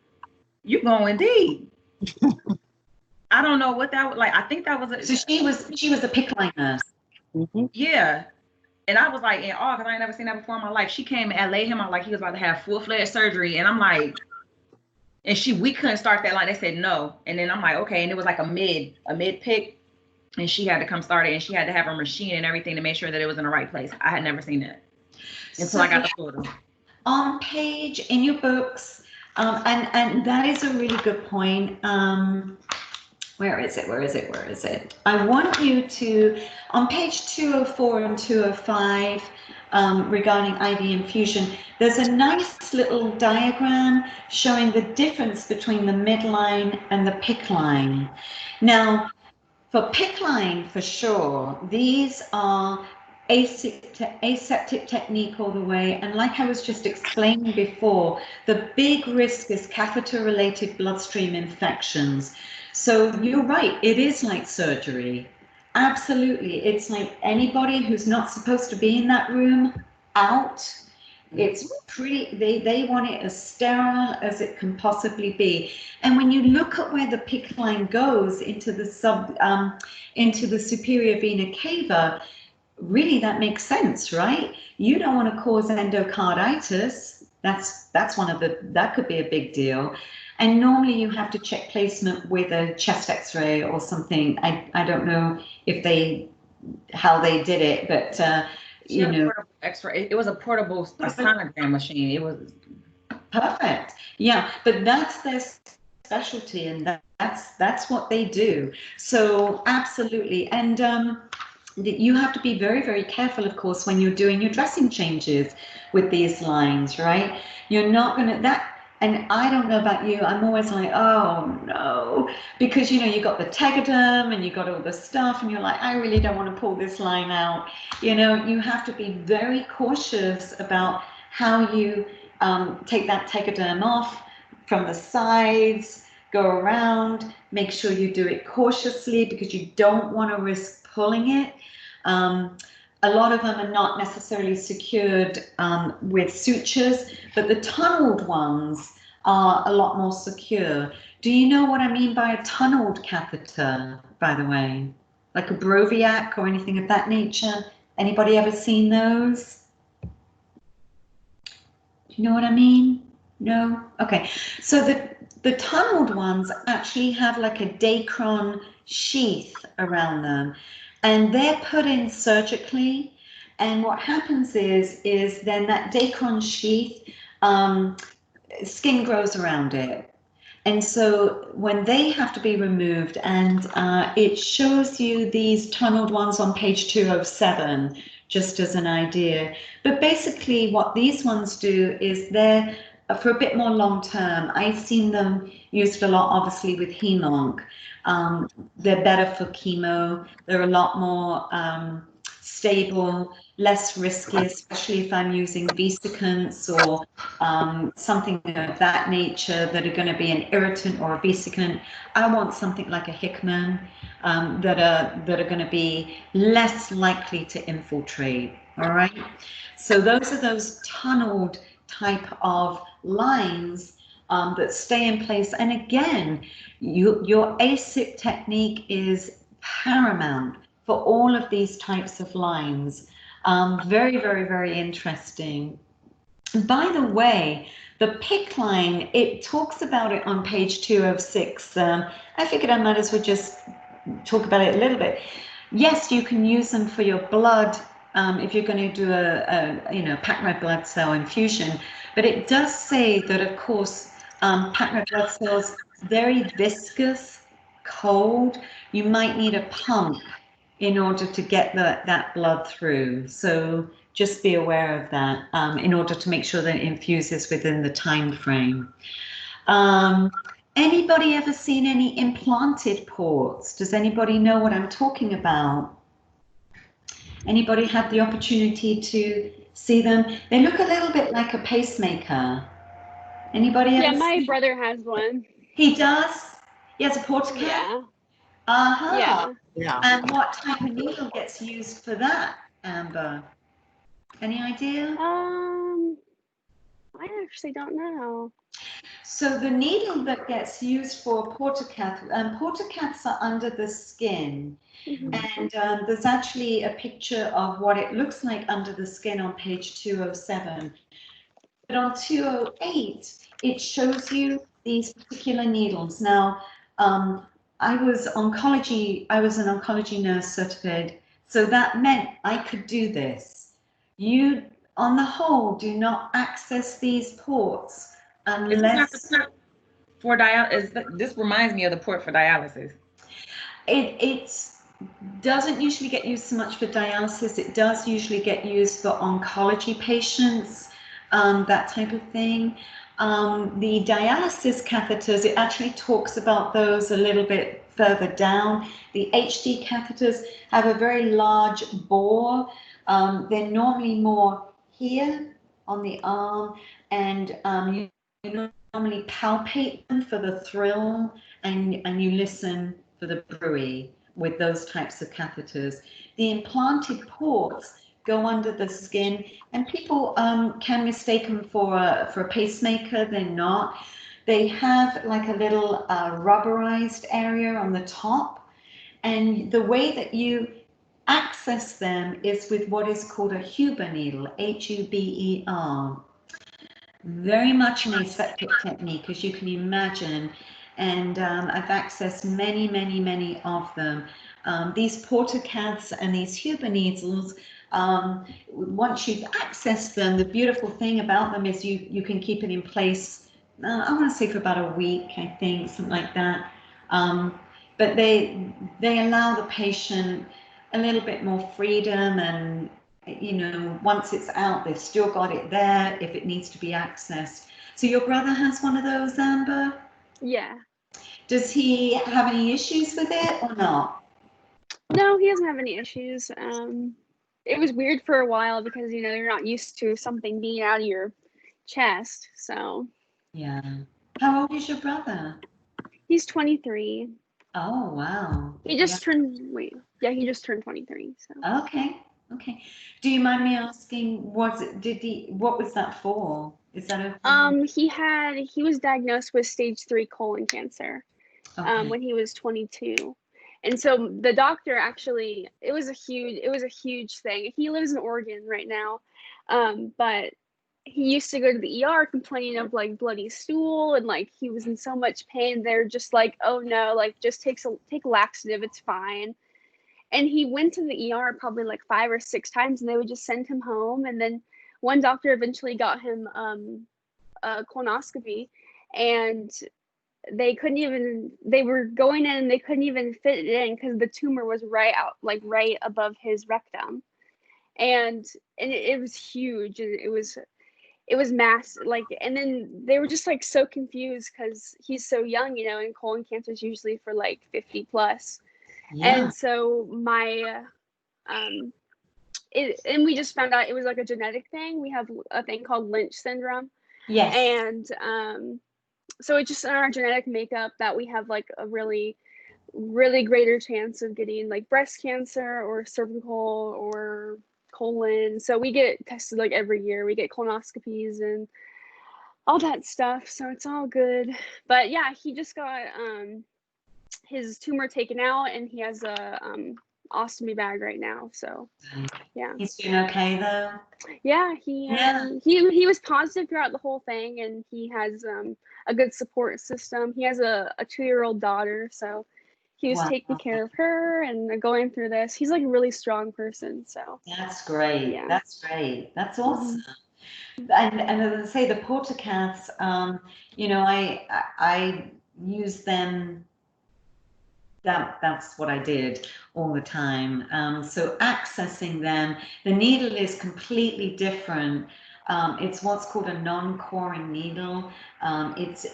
you going deep. I don't know what that was like. I think that was So she was a PICC line nurse. Mm-hmm. Yeah. And I was like in awe because I ain't never seen that before in my life. She came and laid him out like he was about to have full-fledged surgery, and I'm like, and we couldn't start that line. They said no. And then I'm like, okay. And it was like a mid PICC, and she had to come start it, and she had to have her machine and everything to make sure that it was in the right place. I had never seen that until I got to Florida. on page in your books, and that is a really good point. Where is it? Where is it? Where is it? I want you to, on page 204 and 205, regarding IV infusion, there's a nice little diagram showing the difference between the midline and the PICC line. Now, for PICC line, for sure, these are aseptic technique all the way. And like I was just explaining before, the big risk is catheter-related bloodstream infections. So you're right, it is like surgery. Absolutely. It's like anybody who's not supposed to be in that room out. It's pretty, they want it as sterile as it can possibly be. And when you look at where the PICC line goes into the superior vena cava, really that makes sense, right? You don't want to cause endocarditis. That's one of the, that could be a big deal. And normally you have to check placement with a chest x-ray or something. I don't know if how they did it, but you know, X-ray. It was a portable sonogram machine. It was perfect. Yeah, but that's their specialty, and that's what they do. So absolutely, and you have to be very, very careful, of course, when you're doing your dressing changes with these lines, right? You're not gonna and I don't know about you, I'm always like, oh no, because you know, you got the Tegaderm and you got all the stuff and you're like, I really don't want to pull this line out. You know, you have to be very cautious about how you take that Tegaderm off from the sides, go around, make sure you do it cautiously because you don't want to risk pulling it. A lot of them are not necessarily secured with sutures, but the tunneled ones are a lot more secure. Do you know what I mean by a tunneled catheter, by the way? Like a Broviac or anything of that nature? Anybody ever seen those? Do you know what I mean? No? Okay. So the tunneled ones actually have like a Dacron sheath around them. And they're put in surgically, and what happens is then that Dacron sheath, skin grows around it. And so when they have to be removed, and it shows you these tunneled ones on page 207, just as an idea. But basically what these ones do is they're for a bit more long term. I've seen them used a lot, obviously, with HEMONC. They're better for chemo. They're a lot more stable, less risky, especially if I'm using vesicants or something of that nature that are going to be an irritant or a vesicant. I want something like a Hickman that are going to be less likely to infiltrate. All right. So those are those tunneled type of lines that stay in place. And again, your ASIP technique is paramount for all of these types of lines. Very, very, very interesting. By the way, the PICC line, it talks about it on page 206. I figured I might as well just talk about it a little bit. Yes, you can use them for your blood if you're going to do a packed red blood cell infusion. But it does say that, of course, packed red blood cells, very viscous, cold. You might need a pump in order to get that blood through. So just be aware of that in order to make sure that it infuses within the time frame. Anybody ever seen any implanted ports? Does anybody know what I'm talking about? Anybody had the opportunity to see them? They look a little bit like a pacemaker. Anybody ever? Yeah, my brother has one. He does? He has a portacat? Yeah. Uh-huh. Yeah. Yeah. And what type of needle gets used for that, Amber? Any idea? I actually don't know. So the needle that gets used for portacat, portacats are under the skin. And there's actually a picture of what it looks like under the skin on page 207. But on 208, it shows you these particular needles. Now, I was an oncology nurse certified, so that meant I could do this. You on the whole, do not access these ports Is this not the unless port for dialysis? This reminds me of the port for dialysis. it doesn't usually get used so much for dialysis. It does usually get used for oncology patients, that type of thing. The dialysis catheters, it actually talks about those a little bit further down. The HD catheters have a very large bore. They're normally more here on the arm, and you normally palpate them for the thrill, and you listen for the bruit with those types of catheters. The implanted ports go under the skin, and people can mistake them for a pacemaker. They're not. They have like a little rubberized area on the top, and the way that you access them is with what is called a Huber needle, Huber. Very much an aseptic technique, as you can imagine, and I've accessed many of them. These portacaths and these Huber needles, once you've accessed them, the beautiful thing about them is you can keep it in place, I want to say for about a week, I think, something like that. But they allow the patient a little bit more freedom, and once it's out, they've still got it there if it needs to be accessed. So your brother has one of those, Amber? Yeah. Does he have any issues with it or not? No, he doesn't have any issues. It was weird for a while because, you're not used to something being out of your chest. So. Yeah. How old is your brother? He's 23. Oh, wow. He just turned 23. So. Okay. Do you mind me asking, what was that for? Is that okay? He was diagnosed with stage 3 colon cancer Okay. when he was 22. And so the doctor actually, it was a huge thing. He lives in Oregon right now. But he used to go to the ER complaining of like bloody stool, and like he was in so much pain. They're just like, oh no, like just take laxative, it's fine. And he went to the ER probably like 5 or 6 times, and they would just send him home. And then one doctor eventually got him a colonoscopy, and they were going in and they couldn't even fit it in because the tumor was right above his rectum. And it was huge, and it was massive, and then they were just like so confused because he's so young, and colon cancer is usually for like 50 plus. Yeah. And so and we just found out it was like a genetic thing. We have a thing called Lynch syndrome. Yes. And so it's just in our genetic makeup that we have like a really, really greater chance of getting like breast cancer or cervical or colon. So we get tested like every year. We get colonoscopies and all that stuff. So it's all good. But yeah, he just got his tumor taken out, and he has a ostomy bag right now. So yeah. He's doing okay though? Yeah, he was positive throughout the whole thing, and he has a good support system. He has a 2-year-old daughter, so he was taking care of her and going through this. He's like a really strong person. So that's great. Yeah. That's great. That's awesome. And as I say, the portacaths, I use them. That's what I did all the time. So accessing them, the needle is completely different. It's what's called a non-coring needle. It's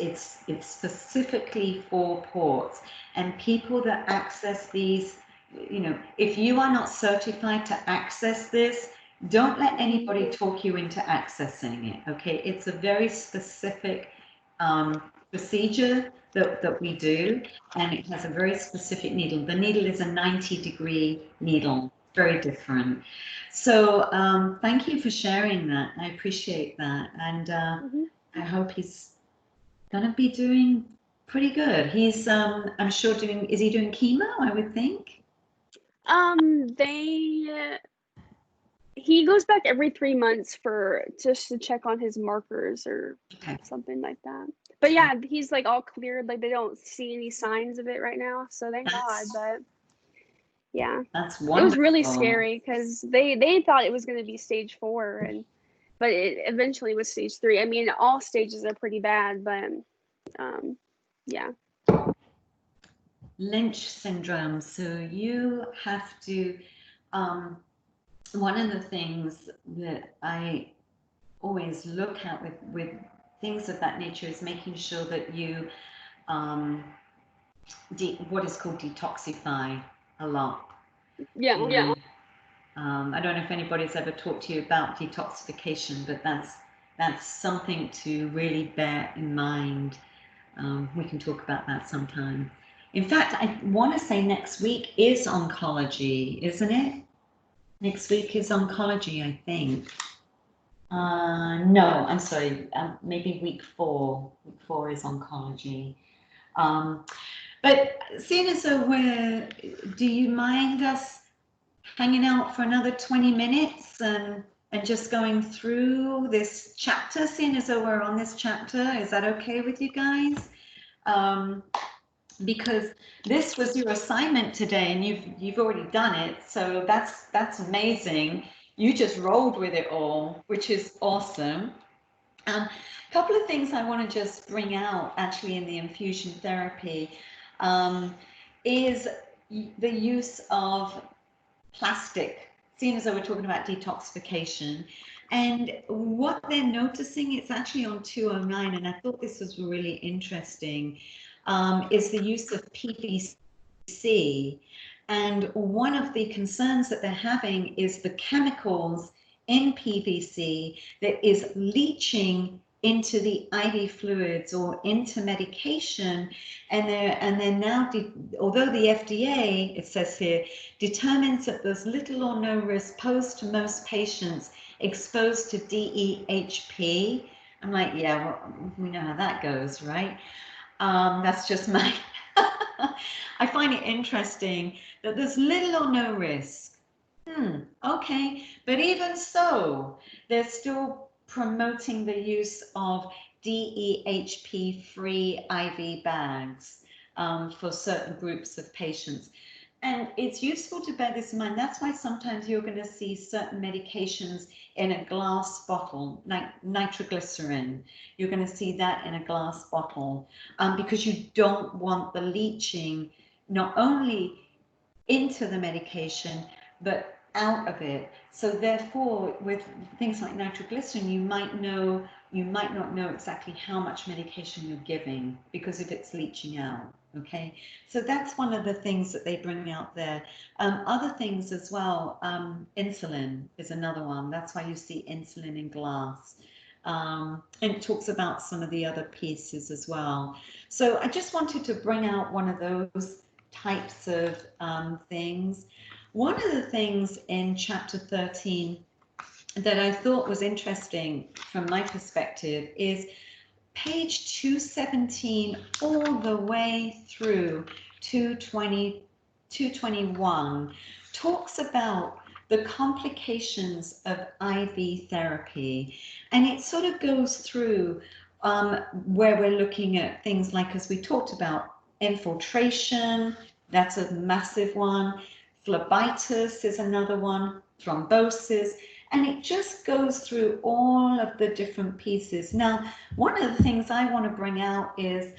specifically for ports, and people that access these, if you are not certified to access this, don't let anybody talk you into accessing it. Okay, it's a very specific procedure that we do, and it has a very specific needle. The needle is a 90-degree needle, very different. So thank you for sharing that. I appreciate that, and I hope he's gonna be doing pretty good. He's I'm sure is he doing chemo, I would think? He goes back every 3 months just to check on his markers or something like that. But yeah, he's like all cleared. Like they don't see any signs of it right now. So thank God. But yeah, that's wonderful. It was really scary because they thought it was going to be stage 4, and but it eventually was stage 3. I mean, all stages are pretty bad, but yeah. Lynch syndrome. So you have to, one of the things that I always look at with things of that nature is making sure that you what is called detoxify a lot. Yeah. I don't know if anybody's ever talked to you about detoxification, but that's something to really bear in mind. We can talk about that sometime. In fact, I want to say next week is oncology, isn't it? Next week is oncology, I think. No, I'm sorry. Maybe week 4. Week 4 is oncology. But seeing as though do you mind us hanging out for another 20 minutes and just going through this chapter, seeing as though we're on this chapter? Is that okay with you guys? Because this was your assignment today and you've already done it, so that's amazing. You just rolled with it all, which is awesome. A couple of things I want to just bring out actually in the infusion therapy is the use of plastic, seeing as though we're talking about detoxification. And what they're noticing, it's actually on 209, and I thought this was really interesting, is the use of PVC. And one of the concerns that they're having is the chemicals in PVC that is leaching into the IV fluids or into medication, and they're now, although the FDA, it says here, determines that there's little or no risk posed to most patients exposed to DEHP. I'm like, yeah, well, we know how that goes, right? That's just my, I find it interesting that there's little or no risk. Okay, but even so, they're still promoting the use of DEHP-free IV bags for certain groups of patients. And it's useful to bear this in mind. That's why sometimes you're going to see certain medications in a glass bottle, like nitroglycerin. You're going to see that in a glass bottle because you don't want the leaching not only into the medication, but out of it. So therefore, with things like nitroglycerin, you might not know exactly how much medication you're giving because if it's leaching out. Okay, so that's one of the things that they bring out there. Other things as well, insulin is another one. That's why you see insulin in glass. And it talks about some of the other pieces as well. So I just wanted to bring out one of those types of things. One of the things in chapter 13 that I thought was interesting from my perspective is page 217 all the way through 221 talks about the complications of IV therapy. And it sort of goes through where we're looking at things like, as we talked about, infiltration, that's a massive one. Phlebitis is another one, thrombosis, and it just goes through all of the different pieces. Now, one of the things I want to bring out is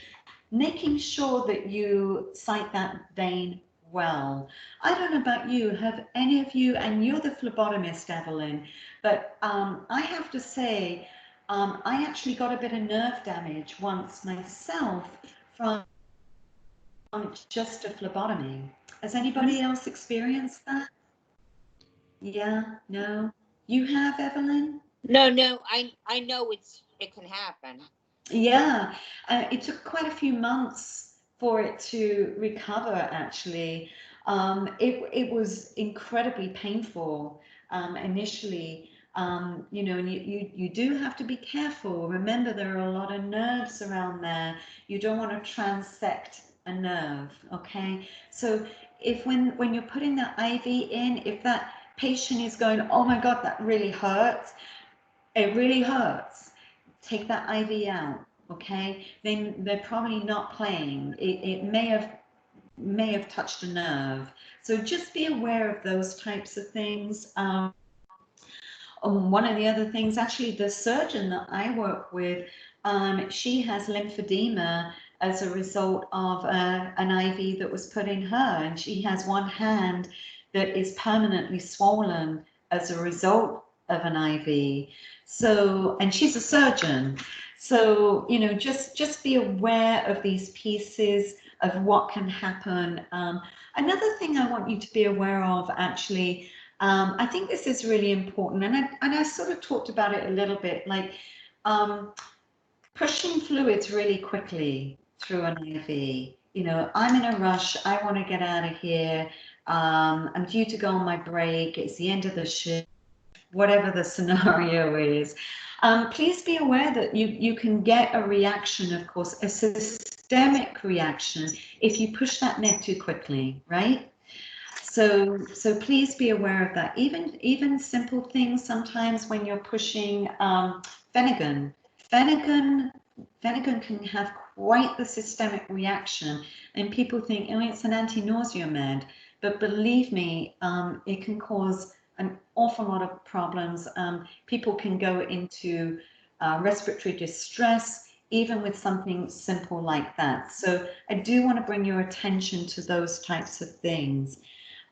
making sure that you cite that vein well. I don't know about you, have any of you, and you're the phlebotomist, Evelyn, but I have to say, I actually got a bit of nerve damage once myself from just a phlebotomy. Has anybody else experienced that? Yeah, no? You have, Evelyn? No, I know it can happen. Yeah, it took quite a few months for it to recover, actually. It was incredibly painful initially, you know, and you do have to be careful. Remember, there are a lot of nerves around there. You don't want to transect a nerve, okay? So if when you're putting that IV in, if that patient is going, oh my God, that really hurts, it really hurts, take that IV out, okay? Then they're probably not playing. It may have touched a nerve. So just be aware of those types of things. one of the other things, actually, the surgeon that I work with, she has lymphedema as a result of an IV that was put in her, and she has one hand that is permanently swollen as a result of an IV. So, and she's a surgeon. So, you know, just be aware of these pieces of what can happen. Another thing I want you to be aware of, actually, I think this is really important, and I sort of talked about it a little bit, like pushing fluids really quickly through an IV. You know, I'm in a rush, I want to get out of here, I'm due to go on my break, it's the end of the shift, whatever the scenario is. Please be aware that you can get a reaction, of course, a systemic reaction if you push that neck too quickly, right? So please be aware of that. Even simple things sometimes when you're pushing Phenergan can have quite the systemic reaction, and people think, oh, it's an anti-nausea med, but believe me, it can cause an awful lot of problems. People can go into respiratory distress, even with something simple like that. So I do want to bring your attention to those types of things.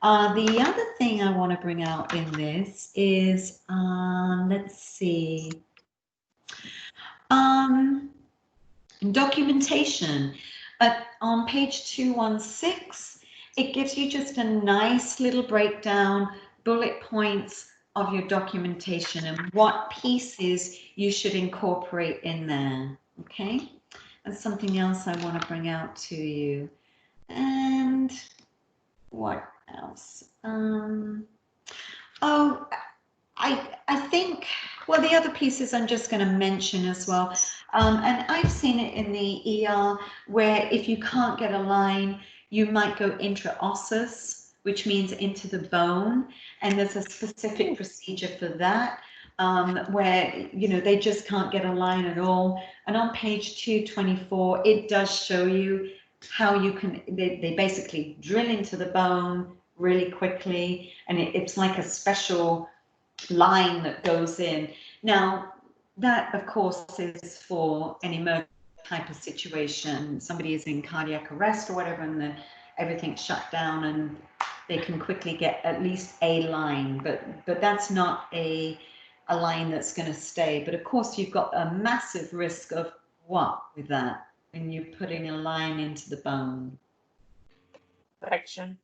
The other thing I want to bring out in this is, let's see, documentation. On page 216, it gives you just a nice little breakdown, bullet points of your documentation and what pieces you should incorporate in there, okay? That's something else I want to bring out to you. And what else? Oh, I think, well, the other pieces I'm just going to mention as well. And I've seen it in the ER where if you can't get a line, you might go intraosseous, which means into the bone. And there's a specific procedure for that, where, you know, they just can't get a line at all. And on page 224, it does show you how you can, they basically drill into the bone really quickly, and it's like a special line that goes in. Now, that of course is for an emergency type of situation. Somebody is in cardiac arrest or whatever, and everything's shut down, and they can quickly get at least a line, but that's not a line that's going to stay. But of course, you've got a massive risk of what with that when you're putting a line into the bone. Infection.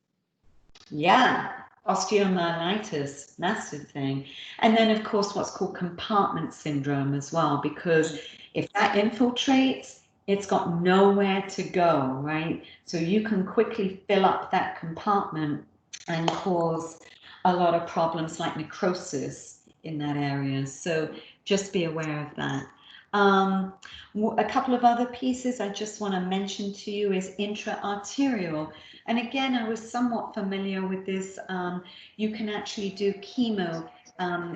Yeah, osteomyelitis, massive thing. And then, of course, what's called compartment syndrome as well, because if that infiltrates, it's got nowhere to go, right? So you can quickly fill up that compartment and cause a lot of problems like necrosis in that area. So just be aware of that. A couple of other pieces I just want to mention to you is intra-arterial. And again, I was somewhat familiar with this. You can actually do chemo.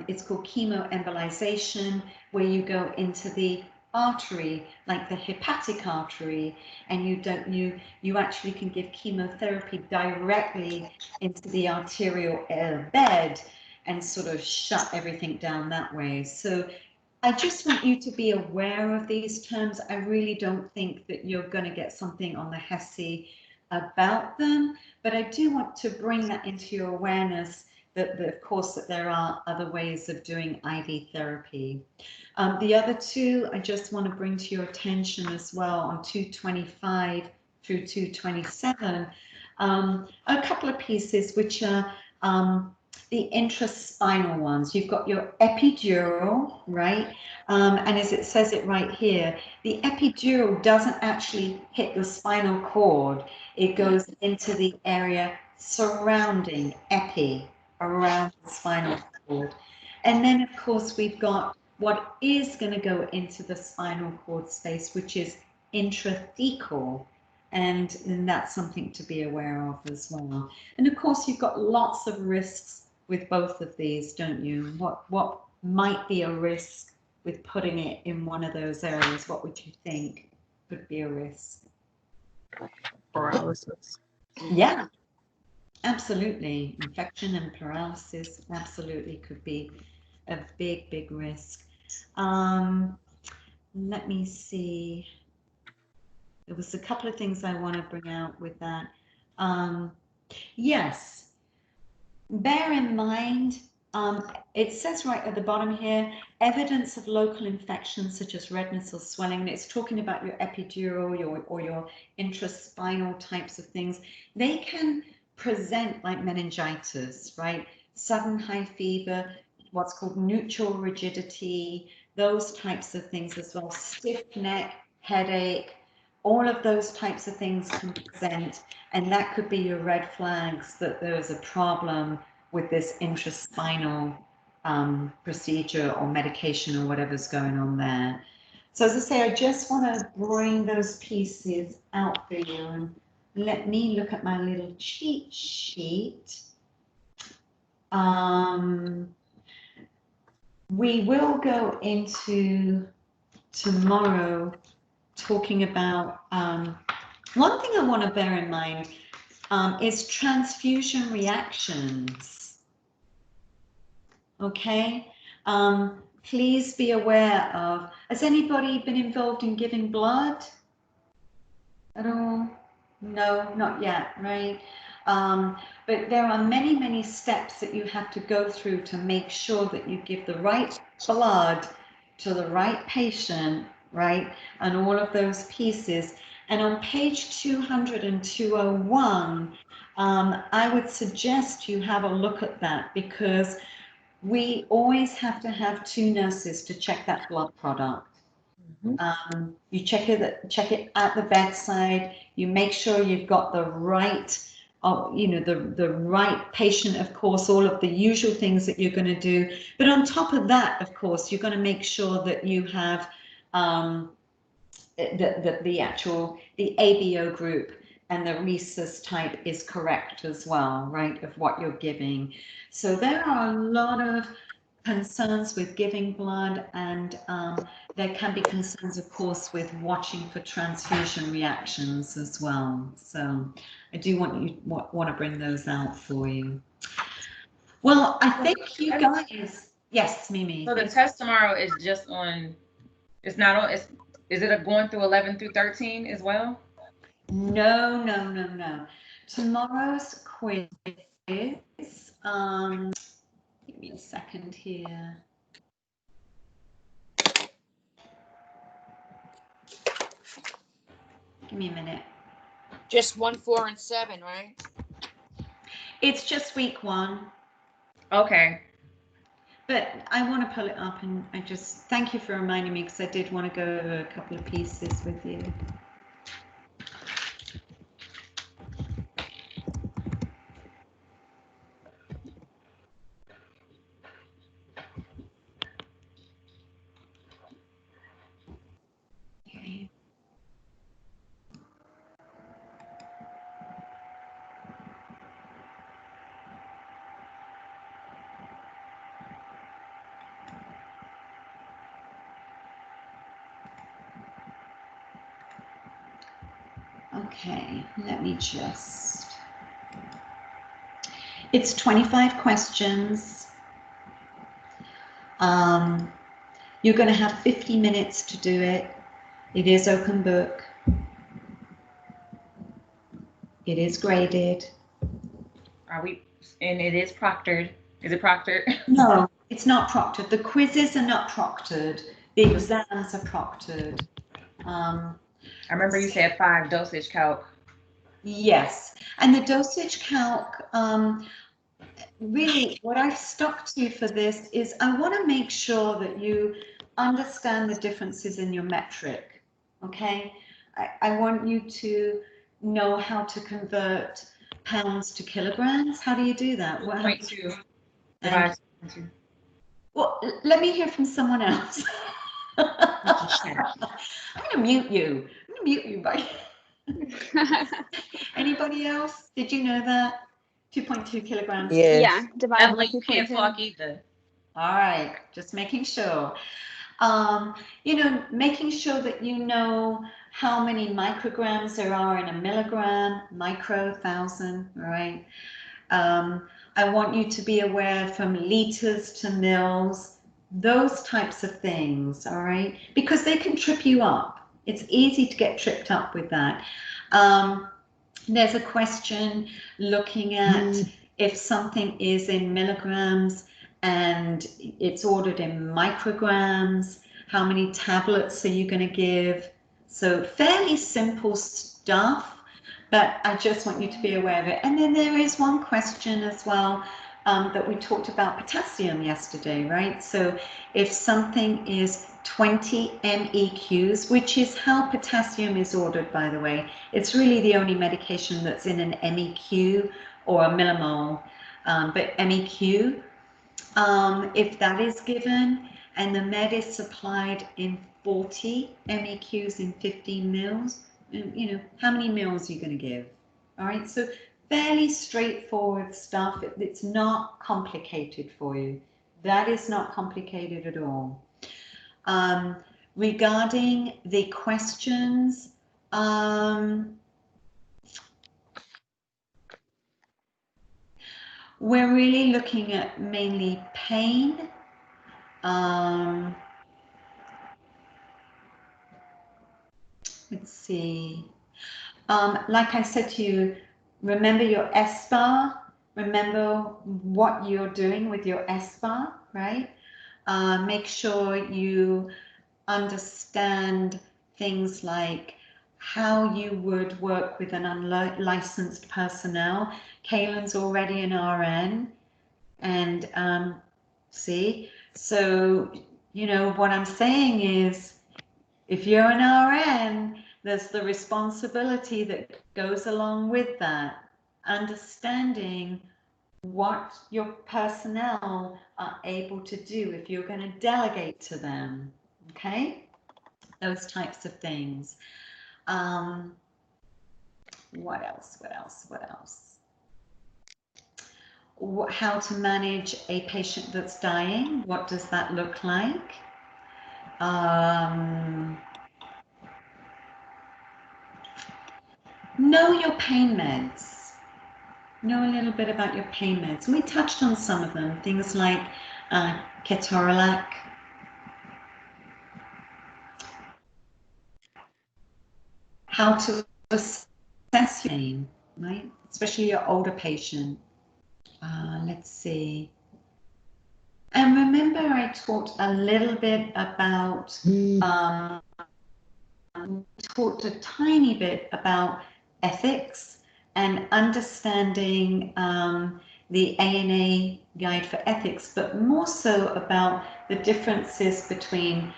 It's called chemoembolization, where you go into the artery, like the hepatic artery, and you actually can give chemotherapy directly into the arterial bed and sort of shut everything down that way. So I just want you to be aware of these terms. I really don't think that you're going to get something on the HESI about them, but I do want to bring that into your awareness that of course, that there are other ways of doing IV therapy. The other two, I just want to bring to your attention as well on 225 through 227, a couple of pieces which are the intraspinal ones. You've got your epidural, right? And as it says it right here, the epidural doesn't actually hit the spinal cord. It goes into the area surrounding around the spinal cord. And then, of course, we've got what is going to go into the spinal cord space, which is intrathecal. And that's something to be aware of as well. And of course, you've got lots of risks with both of these, don't you? What might be a risk with putting it in one of those areas? What would you think could be a risk? Paralysis. Yeah, absolutely. Infection and paralysis absolutely could be a big, big risk. Let me see. There was a couple of things I want to bring out with that. Yes, bear in mind, it says right at the bottom here, evidence of local infections such as redness or swelling, and it's talking about your epidural or your intraspinal types of things. They can present like meningitis, right? Sudden high fever, what's called neutral rigidity, those types of things as well, stiff neck, headache, all of those types of things can present, and that could be your red flags that there's a problem with this intraspinal procedure or medication or whatever's going on there. So as I say, I just want to bring those pieces out for you, and let me look at my little cheat sheet. We will go into tomorrow talking about one thing I want to bear in mind is transfusion reactions. Okay, please be aware of, has anybody been involved in giving blood at all? No, not yet, right? But there are many, many steps that you have to go through to make sure that you give the right blood to the right patient, right? And all of those pieces. And on page 200 and 201, I would suggest you have a look at that, because we always have to have 2 nurses to check that blood product. You check it at the bedside. You make sure you've got the right, the right patient, of course, all of the usual things that you're going to do. But on top of that, of course, you're going to make sure that you have the ABO group and the rhesus type is correct as well, right, of what you're giving. So there are a lot of concerns with giving blood, and there can be concerns, of course, with watching for transfusion reactions as well. So I do want to bring those out for you. Well, I think you guys, yes, Mimi. So the test tomorrow is just on, it's not on, is it going through 11 through 13 as well? No. Tomorrow's quiz, give me a second here. Give me a minute. Just 1, 4, and 7, right? It's just week 1. Okay. But I want to pull it up, and I just thank you for reminding me, because I did want to go over a couple of pieces with you. Okay. Okay, let me just. It's 25 questions. You're going to have 50 minutes to do it. It is open book. It is graded. And it is proctored. Is it proctored? No, it's not proctored. The quizzes are not proctored. The exams are proctored. I remember you said 5 dosage calc. Yes, and the dosage calc, really what I've stuck to for this is I want to make sure that you understand the differences in your metric, okay? I want you to know how to convert pounds to kilograms. How do you do that? 0.2. Well, let me hear from someone else. I'm going to mute you. Buddy. Anybody else? Did you know that? 2.2 kilograms. Yes. Yeah, divided by You can't 2.2. talk either. All right, just making sure. Making sure that you know how many micrograms there are in a milligram, micro, 1,000, right? I want you to be aware from liters to mils, those types of things, all right? Because they can trip you up. It's easy to get tripped up with that. There's a question looking at if something is in milligrams and it's ordered in micrograms, how many tablets are you going to give? So fairly simple stuff, but I just want you to be aware of it. And then there is one question as well that we talked about potassium yesterday, right? So if something is 20 MEQs, which is how potassium is ordered, by the way, it's really the only medication that's in an MEQ or a millimole, but MEQ, if that is given and the med is supplied in 40 MEQs in 15 mils, you know, how many mils are you going to give? All right, so fairly straightforward stuff. It's not complicated for you. That is not complicated at all. Regarding the questions, we're really looking at mainly pain. Let's see. Like I said to you, remember your SBAR. Remember what you're doing with your SBAR, right? Make sure you understand things like how you would work with an unlicensed personnel. Kaylin's already an RN, and see, so you know what I'm saying is, if you're an RN, there's the responsibility that goes along with that, understanding what your personnel are able to do if you're going to delegate to them, okay? Those types of things. What else? How to manage a patient that's dying. What does that look like? Know your pain meds. Know a little bit about your pain meds. We touched on some of them, things like ketorolac, how to assess your pain, right? Especially your older patient. Let's see. And remember, I talked a little bit about, talked a tiny bit about ethics and understanding the ANA Guide for Ethics, but more so about the differences between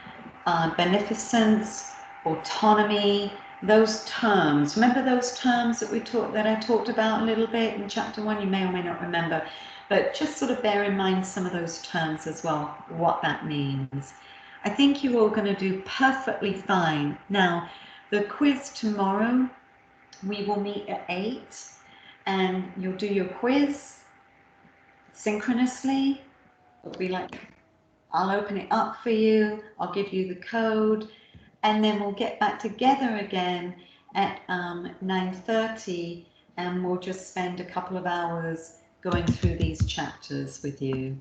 beneficence, autonomy, those terms. Remember those terms that I talked about a little bit in chapter 1? You may or may not remember, but just sort of bear in mind some of those terms as well, what that means. I think you're all going to do perfectly fine. Now, the quiz tomorrow, we will meet at 8 and you'll do your quiz synchronously. It'll be like, I'll open it up for you, I'll give you the code, and then we'll get back together again at 9:30 and we'll just spend a couple of hours going through these chapters with you.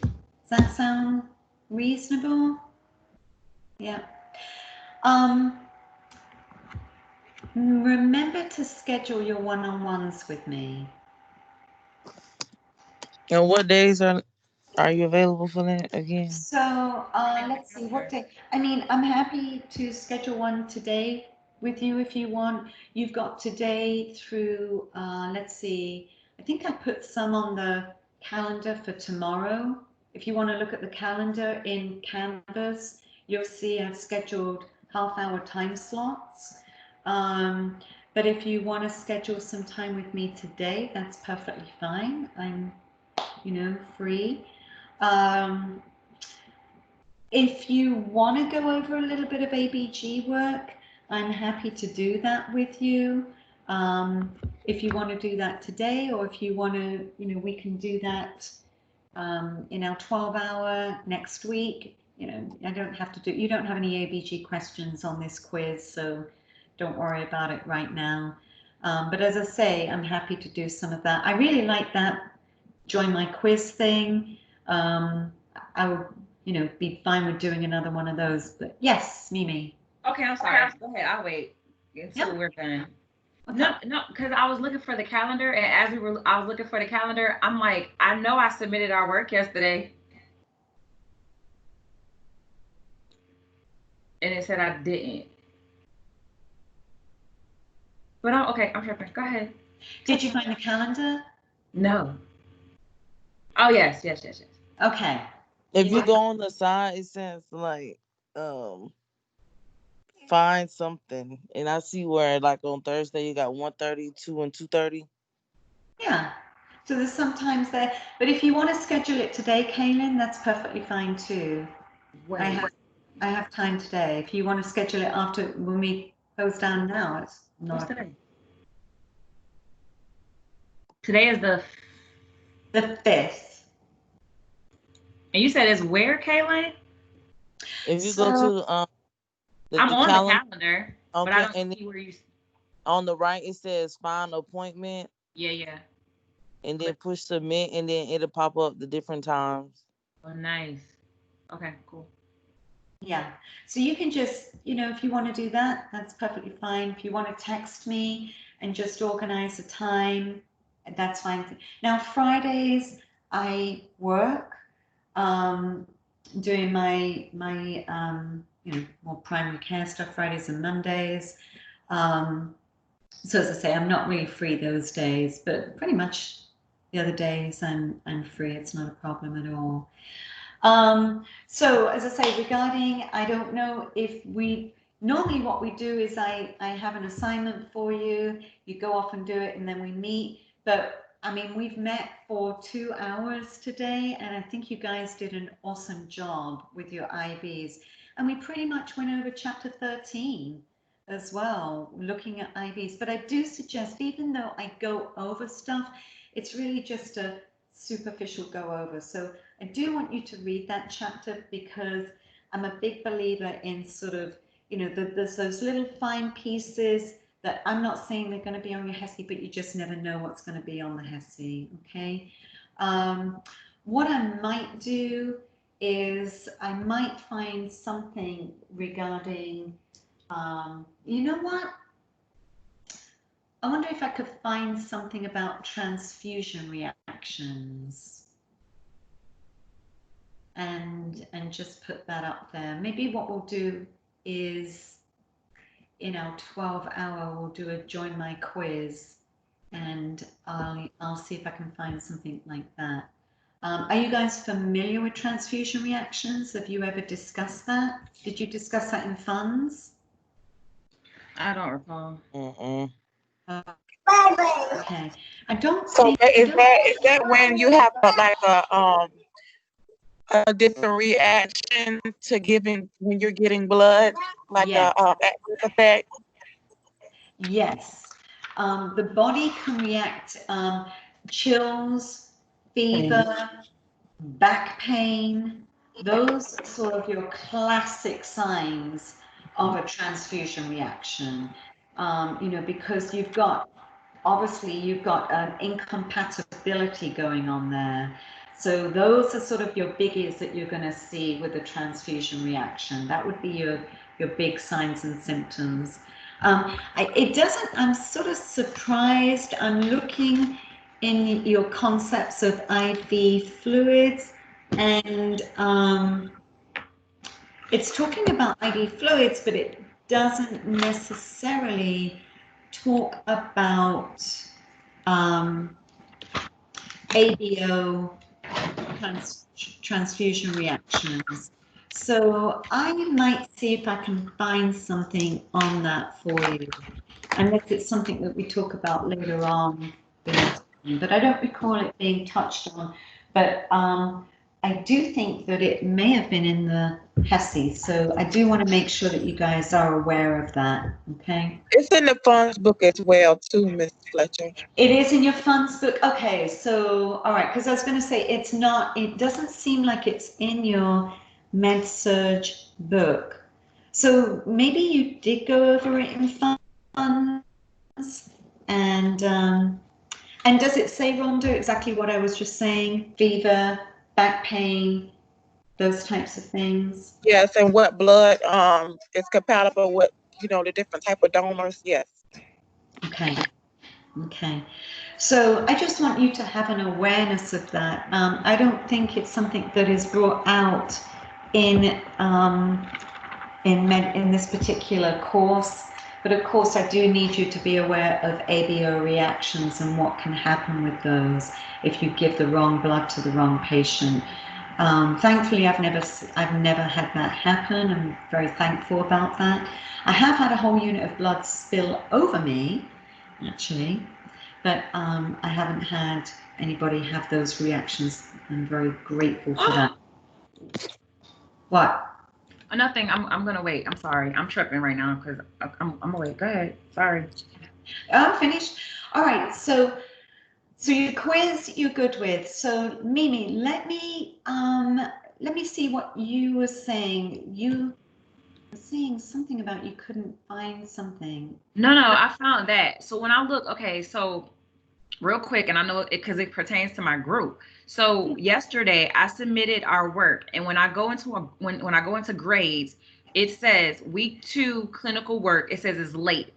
Does that sound reasonable? Yeah. Remember to schedule your one-on-ones with me. And what days are you available for that again? So let's see, what day? I mean, I'm happy to schedule one today with you if you want. You've got today through, let's see, I think I put some on the calendar for tomorrow. If you want to look at the calendar in Canvas, you'll see I've scheduled half-hour time slots. But if you want to schedule some time with me today, that's perfectly fine. I'm, you know, free. If you want to go over a little bit of ABG work, I'm happy to do that with you. If you want to do that today, or if you want to, you know, we can do that in our 12-hour next week. You know, I don't have to do, you don't have any ABG questions on this quiz, so don't worry about it right now. But as I say, I'm happy to do some of that. I really like that join my quiz thing. I would, be fine with doing another one of those. But yes, Mimi. Okay, I'm sorry. Go ahead. I'll wait until we're done. No, because I was looking for the calendar, and as I was looking for the calendar, I'm like, I know I submitted our work yesterday, and it said I didn't. But I'm tripping. Go ahead. Did you find the calendar? No. Oh yes. Okay. If you go on the side, it says like find something, and I see where like on Thursday you got 1:30, 2 and 2:30. Yeah. So there's sometimes there, but if you want to schedule it today, Kaylin, that's perfectly fine too. I have time today. If you want to schedule it after when we close down now, it's not. What's today? Today is the 5th. And you said it's where, Kaylin? If you go to I'm on the calendar, okay, but I don't see where you. On the right, it says find appointment. Yeah. And then push submit, and then it'll pop up the different times. Oh, nice. Okay, cool. Yeah. So you can just, if you want to do that, that's perfectly fine. If you want to text me and just organize a time, that's fine. Now, Fridays, I work, doing my more primary care stuff Fridays and Mondays. So as I say, I'm not really free those days, but pretty much the other days I'm free. It's not a problem at all. So as I say, regarding, I don't know if normally what we do is I have an assignment for you, you go off and do it, and then we meet. But I mean, we've met for 2 hours today, and I think you guys did an awesome job with your IVs. And we pretty much went over chapter 13 as well, looking at IVs. But I do suggest, even though I go over stuff, it's really just a superficial go over. So I do want you to read that chapter, because I'm a big believer in sort of, there's those little fine pieces that I'm not saying they're going to be on your HESI, but you just never know what's going to be on the HESI, okay? What I might do is I might find something regarding, you know what? I wonder if I could find something about transfusion reactions and just put that up there. Maybe what we'll do is in our 12-hour, we'll do a join my quiz, and I'll see if I can find something like that. Are you guys familiar with transfusion reactions? Have you ever discussed that? Did you discuss that in funds? I don't recall. Okay. I don't. So is that when you have a different reaction to giving when you're getting blood, like yes. a adverse effect? Yes. The body can react, chills, fever, back pain. Those are sort of your classic signs of a transfusion reaction. Because you've got an incompatibility going on there. So those are sort of your biggies that you're going to see with a transfusion reaction. That would be your big signs and symptoms. I'm sort of surprised. I'm looking in your concepts of IV fluids, and it's talking about IV fluids, but it doesn't necessarily talk about ABO transfusion reactions. So I might see if I can find something on that for you, unless it's something that we talk about later on. But I don't recall it being touched on. But I do think that it may have been in the HESI, so I do want to make sure that you guys are aware of that, okay? It's in the funds book as well, too, Ms. Fletcher. It is in your funds book? Okay, so, all right, because I was going to say, it doesn't seem like it's in your MedSurg book. So maybe you did go over it in funds? And does it say, Rhonda, exactly what I was just saying? Fever, back pain, those types of things? Yes, and what blood is compatible with, the different type of donors. Yes. Okay. Okay. So I just want you to have an awareness of that. I don't think it's something that is brought out in this particular course, but of course I do need you to be aware of ABO reactions and what can happen with those if you give the wrong blood to the wrong patient. Thankfully, I've never had that happen. I'm very thankful about that. I have had a whole unit of blood spill over me, actually, but I haven't had anybody have those reactions. I'm very grateful for that. What? Nothing. I'm gonna wait. I'm sorry. I'm tripping right now because I'm awake. Go ahead. Sorry. I'm finished. All right. So your quiz you're good with. So Mimi, let me see what you were saying. You were saying something about you couldn't find something. No, I found that. So when I look, okay, so real quick, and I know it because it pertains to my group. So yesterday I submitted our work, and when I go into when I go into grades, it says week 2 clinical work. It says it's late.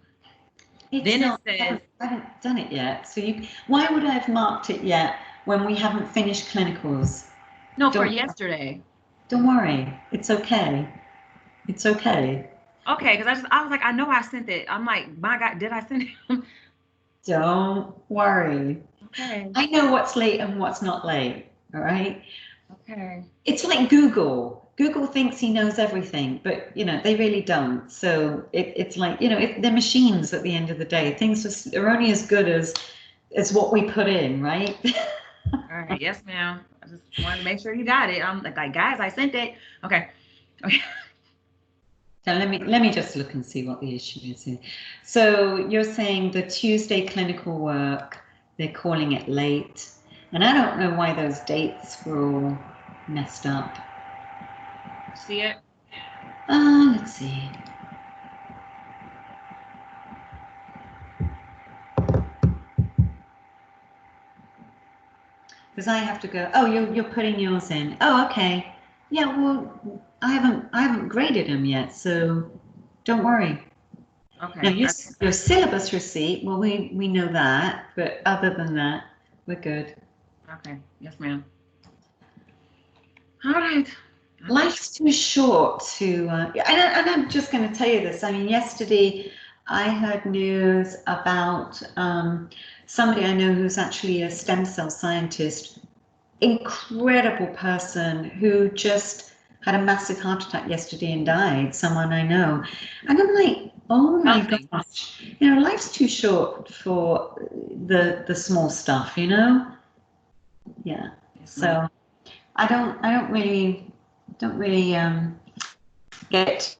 Then it says I haven't done it yet. So why would I have marked it yet when we haven't finished clinicals? No, for yesterday. Don't worry, it's okay. It's okay. Okay, because I was like, I know I sent it. I'm like, my God, did I send it? Don't worry. Okay. I know what's late and what's not late. All right. Okay. It's like Google. Google thinks he knows everything, but they really don't. So it's like they're machines at the end of the day. Things are only as good as what we put in, right? All right. Yes, ma'am. I just wanted to make sure you got it. I'm like, guys, I sent it. Okay. Okay. So let me just look and see what the issue is here. So you're saying the Tuesday clinical work, they're calling it late. And I don't know why those dates were all messed up. See it? Let's see. Because I have to go, oh, you're putting yours in. Oh, okay. Yeah, well, I haven't graded them yet, so don't worry. Okay. Now your syllabus receipt, well, we know that, but other than that, we're good. Okay. Yes, ma'am. All right. Life's too short to, and I'm just going to tell you this. I mean, yesterday I heard news about somebody I know who's actually a stem cell scientist, incredible person who just had a massive heart attack yesterday and died, someone I know. And I'm like, oh my gosh, life's too short for the small stuff, Yeah. So I don't really get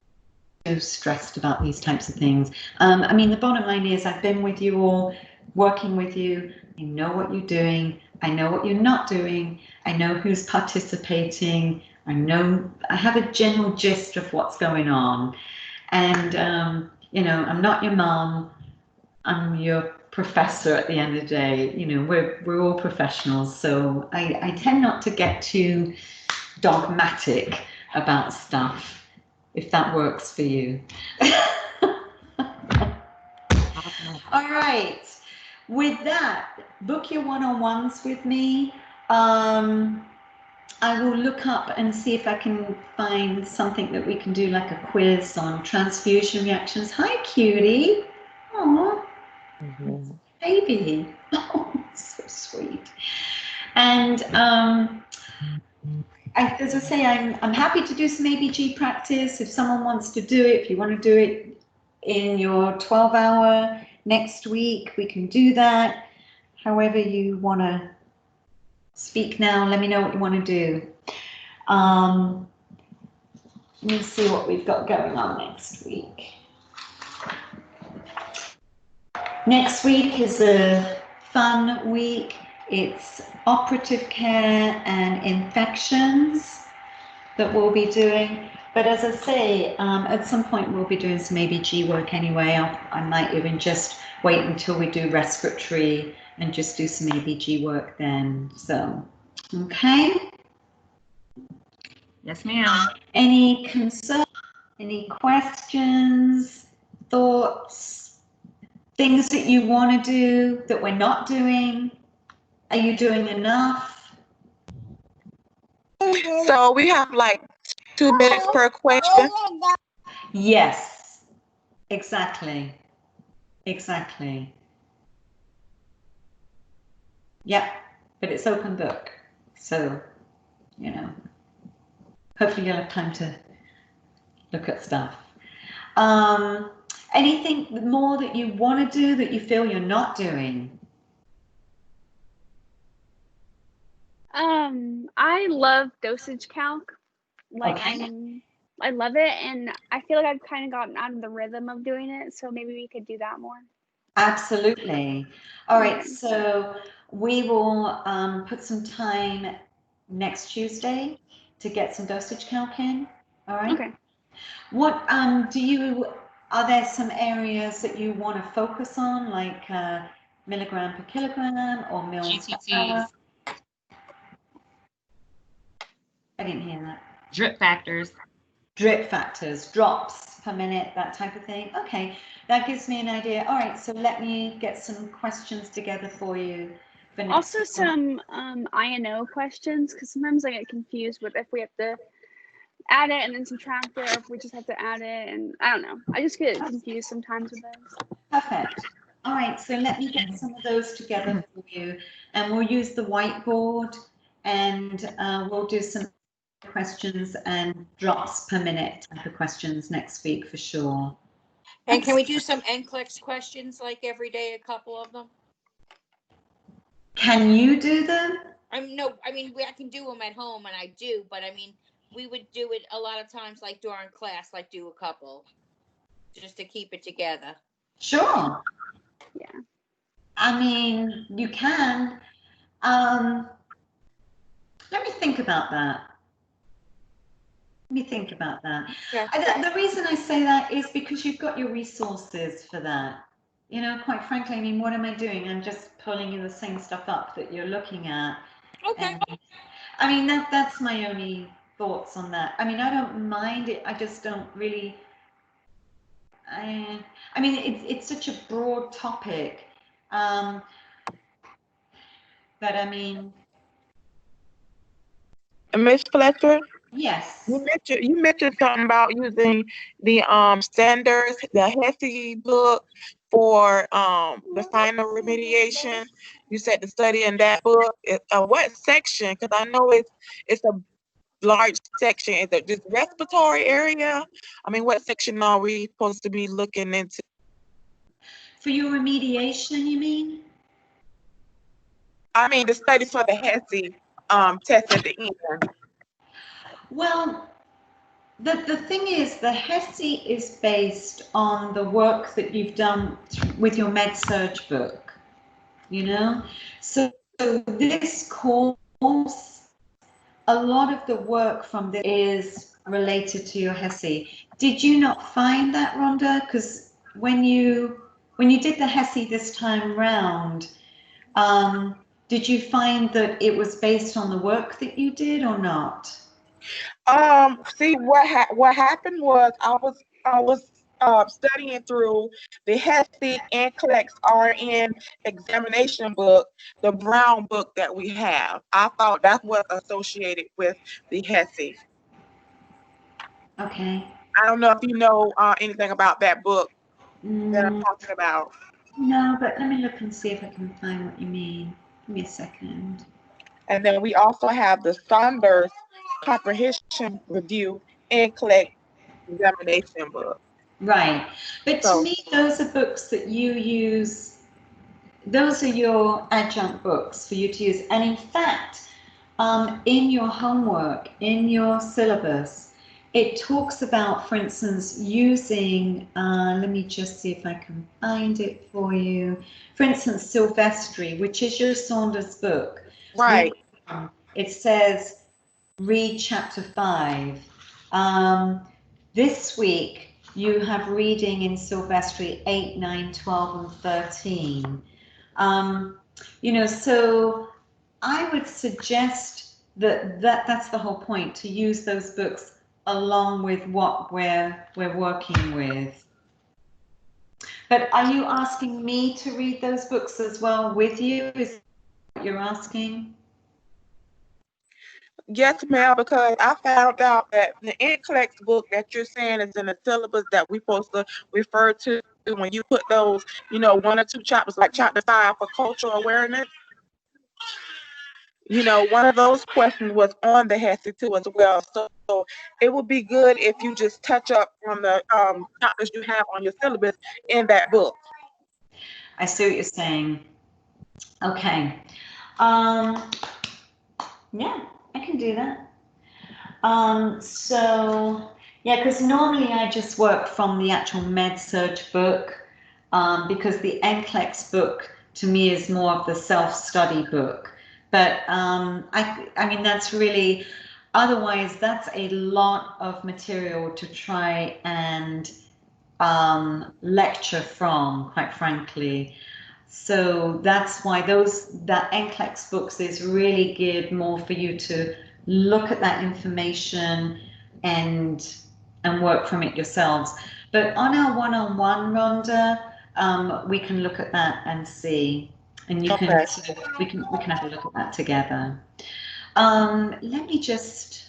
too stressed about these types of things. I mean, the bottom line is I've been with you all, working with you. I know what you're doing. I know what you're not doing. I know who's participating. I have a general gist of what's going on. And, I'm not your mom. I'm your professor at the end of the day. We're all professionals. So I tend not to get too dogmatic about stuff, if that works for you. All right. With that, book your one-on-ones with me. I will look up and see if I can find something that we can do, like a quiz on transfusion reactions. Hi, cutie. Oh, baby. Oh, so sweet. And as I say, I'm happy to do some ABG practice if someone wants to do it. If you want to do it in your 12-hour next week, we can do that. However you want to speak now, let me know what you want to do. Let me see what we've got going on next week. Next week is a fun week. It's operative care and infections that we'll be doing. But as I say, at some point we'll be doing some ABG work anyway. I might even just wait until we do respiratory and just do some ABG work then. So, okay. Yes, ma'am. Any concerns, any questions, thoughts, things that you want to do that we're not doing? Are you doing enough? So we have like 2 minutes per question. Yes, exactly. Exactly. Yep, but it's open book. So, you know, hopefully you'll have time to look at stuff. Anything more that you want to do that you feel you're not doing? I love dosage calc. Like Okay. I love it, and I feel like I've kind of gotten out of the rhythm of doing it. So maybe we could do that more. Absolutely. All right, Okay. so we will put some time next Tuesday to get some dosage calc in. All right. Okay. What are there some areas that you want to focus on, like milligram per kilogram or mils per hour? GTTs, I didn't hear that. drip factors. Drip factors, drops per minute, that type of thing. Okay, that gives me an idea. All right, so let me get some questions together for you. For next Also week. some INO questions, because sometimes I get confused with if we have to add it and then subtract it, or if we just have to add it, and I don't know. I just get confused sometimes with those. Perfect. All right, so let me get some of those together for you, and we'll use the whiteboard, and we'll do some questions and drops per minute type of questions next week for sure. And can we do some NCLEX questions like every day, a couple of them? Can you do them? I mean, I can do them at home, and I do, but I mean, we would do it a lot of times, like during class, like do a couple, just to keep it together. Sure. Yeah. I mean, you can. Let me think about that. Let me think about that. Yeah. The reason I say that is because you've got your resources for that. You know, quite frankly, I mean, what am I doing? I'm just pulling in the same stuff up that you're looking at. Okay. And, I mean, that's my only thoughts on that. I mean, I don't mind it. I just don't really. I mean, it's such a broad topic. But I mean, Miss Fletcher, yes. you mentioned something about using the standards, the HESI book for the final remediation. You said to study in that book. What section? Because I know it's a large section. Is it just respiratory area? I mean, what section are we supposed to be looking into? For your remediation, you mean? I mean, the studies for the HESI test at the end. Well, the thing is, the HESI is based on the work that you've done with your med-surg book, you know? So this course, a lot of the work from this is related to your HESI. Did you not find that, Rhonda? Because when you did the HESI this time round, did you find that it was based on the work that you did or not? See what happened was I was studying through the HESI and NCLEX RN examination book, the brown book that we have. I thought that was associated with the HESI. Okay. I don't know if you know anything about that book that I'm talking about. No, but let me look and see if I can find what you mean. Give me a second. And then we also have the Saunders Comprehension Review and NCLEX examination book. Right. But to me, those are books that you use, those are your adjunct books for you to use. And in fact, in your homework, in your syllabus, it talks about, for instance, using, let me just see if I can find it for you. For instance, Silvestri, which is your Saunders book. Right. It says, read chapter 5. This week, you have reading in Silvestri 8, 9, 12, and 13. You know, so I would suggest that's the whole point, to use those books along with what we're working with. But are you asking me to read those books as well with you? Is that what you're asking? Yes, ma'am, because I found out that the NCLEX book that you're saying is in the syllabus that we're supposed to refer to when you put those, you know, 1 or 2 chapters, like chapter 5 for cultural awareness. You know, one of those questions was on the HESI too as well. So it would be good if you just touch up on the chapters you have on your syllabus in that book. I see what you're saying. Okay. Yeah, I can do that. So yeah, because normally I just work from the actual Med-Surg book, because the NCLEX book to me is more of the self-study book. But I mean, that's really, otherwise that's a lot of material to try and lecture from, quite frankly. So that's why that NCLEX books is really geared more for you to look at that information and work from it yourselves. But on our one-on-one, Rhonda, we can look at that and see, and you can we can have a look at that together. Let me just.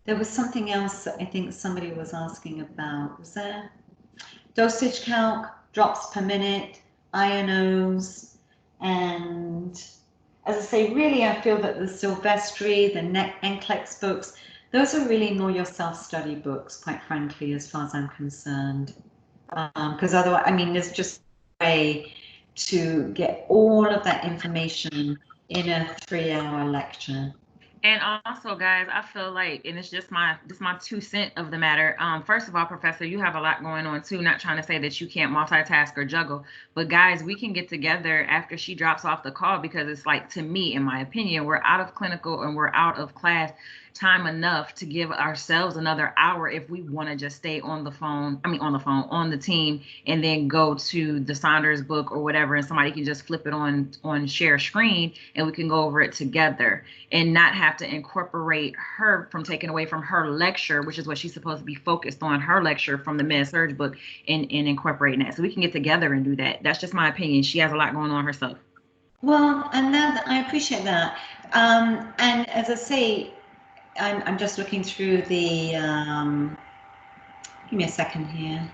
There was something else that I think somebody was asking about. Was there dosage calc, drops per minute, INOs, and as I say, really, I feel that the Silvestri, the NCLEX books, those are really more your self-study books, quite frankly, as far as I'm concerned. Because otherwise, I mean, there's just a way to get all of that information in a 3-hour lecture. And also, guys, I feel like, and it's just my 2 cents of the matter. First of all, Professor, you have a lot going on too. Not trying to say that you can't multitask or juggle, but guys, we can get together after she drops off the call, because it's like, to me, in my opinion, we're out of clinical and we're out of class time enough to give ourselves another hour if we want to just stay on the phone. I mean, on the team, and then go to the Saunders book or whatever, and somebody can just flip it on share screen, and we can go over it together and not have to incorporate her from taking away from her lecture, which is what she's supposed to be focused on, her lecture from the Med-Surg book, and incorporating that. So we can get together and do that. That's just my opinion. She has a lot going on herself. Well, and that, I appreciate that. And as I say, I'm just looking through the, give me a second here.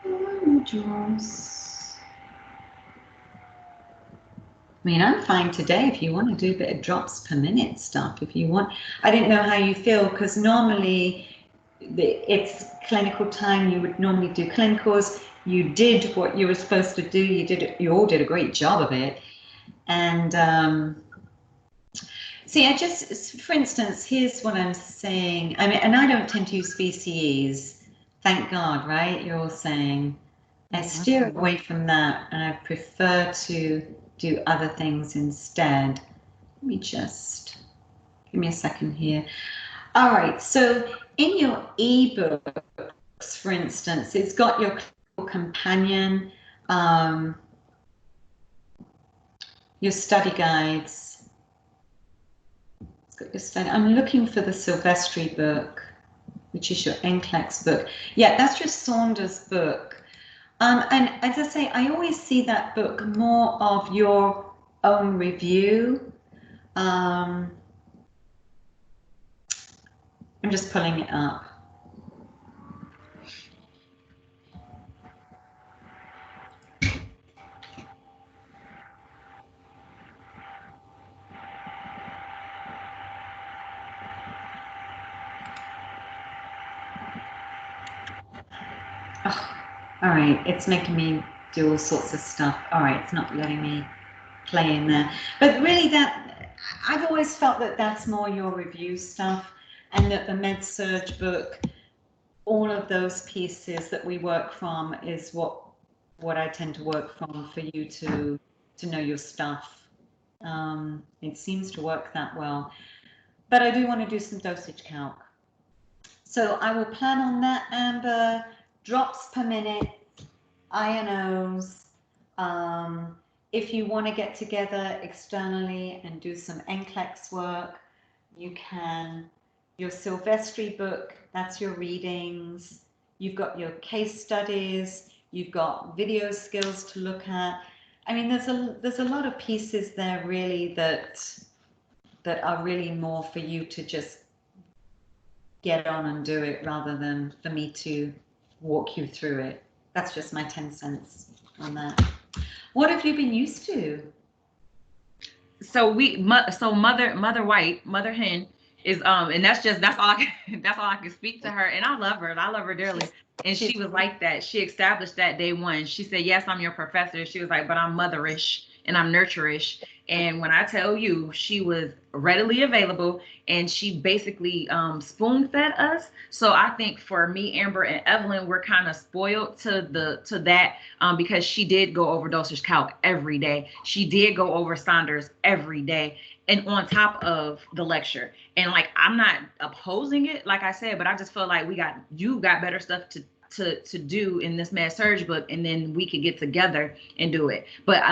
I mean, I'm fine today if you want to do a bit of drops per minute stuff, if you want. I didn't know how you feel, because normally it's clinical time. You would normally do clinicals. You did what you were supposed to do. You all did a great job of it. And see, I just, for instance, here's what I'm saying. I mean, and I don't tend to use VCEs, thank God, right? You're all saying. I steer away from that, and I prefer to do other things instead. Let me just, give me a second here. All right, so in your ebooks, for instance, it's got your clinical companion, your study guides. It's got your study. I'm looking for the Silvestri book, which is your NCLEX book. Yeah, that's your Saunders book. And as I say, I always see that book more of your own review. I'm just pulling it up. Oh, all right, it's making me do all sorts of stuff. All right, it's not letting me play in there. But really, that I've always felt that that's more your review stuff, and that the Med-Surg book, all of those pieces that we work from is what I tend to work from for you to know your stuff. It seems to work that well. But I do want to do some dosage calc. So I will plan on that, Amber. Drops per minute, INOs. If you want to get together externally and do some NCLEX work, you can. Your Silvestri book, that's your readings. You've got your case studies. You've got video skills to look at. I mean, there's a lot of pieces there really that are really more for you to just get on and do it rather than for me to walk you through it. That's just my 10 cents on that. What have you been used to? So Mother White, Mother Hen is and that's all I can speak to her, and I love her dearly. And she was like that. She established that day one. She said, yes, I'm your professor. She was like, but I'm motherish and I'm nurturish. And when I tell you, she was readily available, and she basically spoon fed us. So I think for me, Amber and Evelyn, we're kind of spoiled to that because she did go over dosage calc every day. She did go over Saunders every day, and on top of the lecture. And like, I'm not opposing it, like I said, but I just feel like you got better stuff to do in this med surg book, and then we could get together and do it. But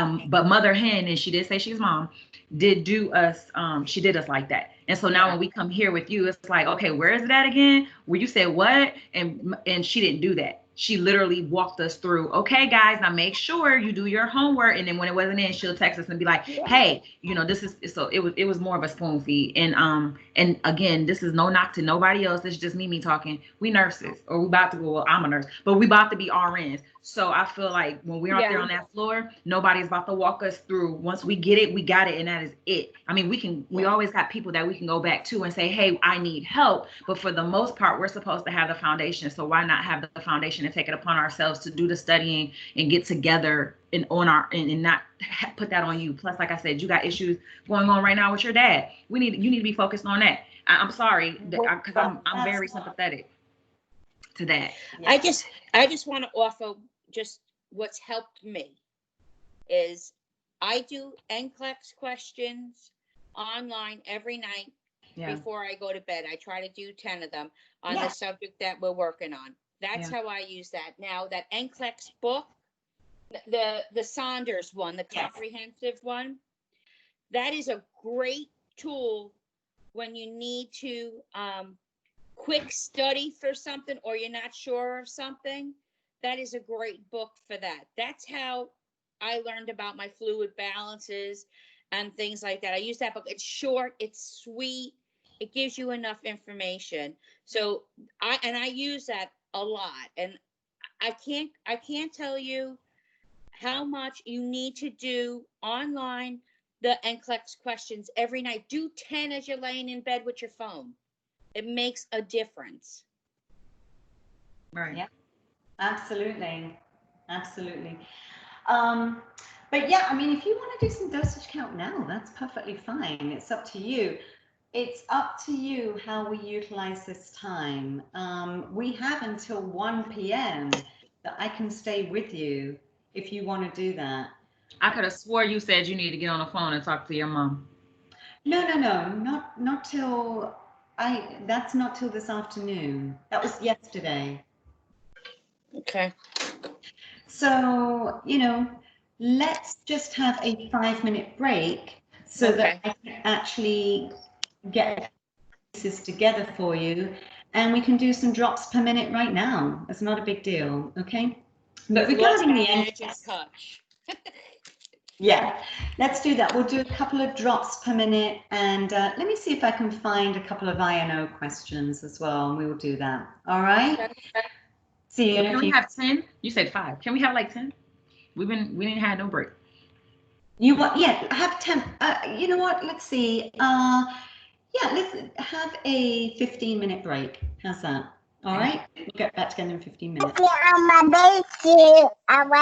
Mother Hen, and she did say she's mom, did do us, she did us like that. And so now when we come here with you, it's like, okay, where is it at again? Where you said what? And she didn't do that. She literally walked us through, okay, guys, now make sure you do your homework. And then when it wasn't in, she'll text us and be like, hey, this is, so it was more of a spoon feed. And again, this is no knock to nobody else. This is just me talking. We nurses, or we about to go, well, I'm a nurse, but we about to be RNs. So I feel like when we're out there on that floor, nobody's about to walk us through. Once we get it, we got it. And that is it. I mean, we always got people that we can go back to and say, hey, I need help. But for the most part, we're supposed to have the foundation. So why not have the foundation and take it upon ourselves to do the studying and get together and not put that on you. Plus, like I said, you got issues going on right now with your dad. You need to be focused on that. I'm sorry, because I'm very sympathetic to that. I just want to offer just what's helped me is I do NCLEX questions online every night before I go to bed. I try to do 10 of them on the subject that we're working on. That's how I use that. Now that NCLEX book, the Saunders one, the comprehensive one, that is a great tool when you need to quick study for something or you're not sure of something. That is a great book for that. That's how I learned about my fluid balances and things like that. I use that book. It's short, it's sweet, it gives you enough information. So I use that a lot. And I can't tell you how much you need to do online the NCLEX questions every night. Do 10 as you're laying in bed with your phone. It makes a difference. Right. Yeah. Absolutely. But yeah, I mean, if you want to do some dosage count now, that's perfectly fine. It's up to you. It's up to you how we utilize this time. We have until 1 p.m. that I can stay with you if you want to do that. I could have swore you said you need to get on the phone and talk to your mom. No, not till that's not till this afternoon. That was yesterday. Okay. So, let's just have a 5-minute break so that I can actually get pieces together for you, and we can do some drops per minute right now. It's not a big deal, okay? But regarding the NCLEX, let's do that. We'll do a couple of drops per minute, and let me see if I can find a couple of INO questions as well, and we will do that. All right? See you. Can we have 10? You said 5. Can we have like 10? We didn't have no break. You want? Yeah, have 10. You know what? Let's see. Let's have a 15-minute break. How's that? All right. We'll get back together in 15 minutes.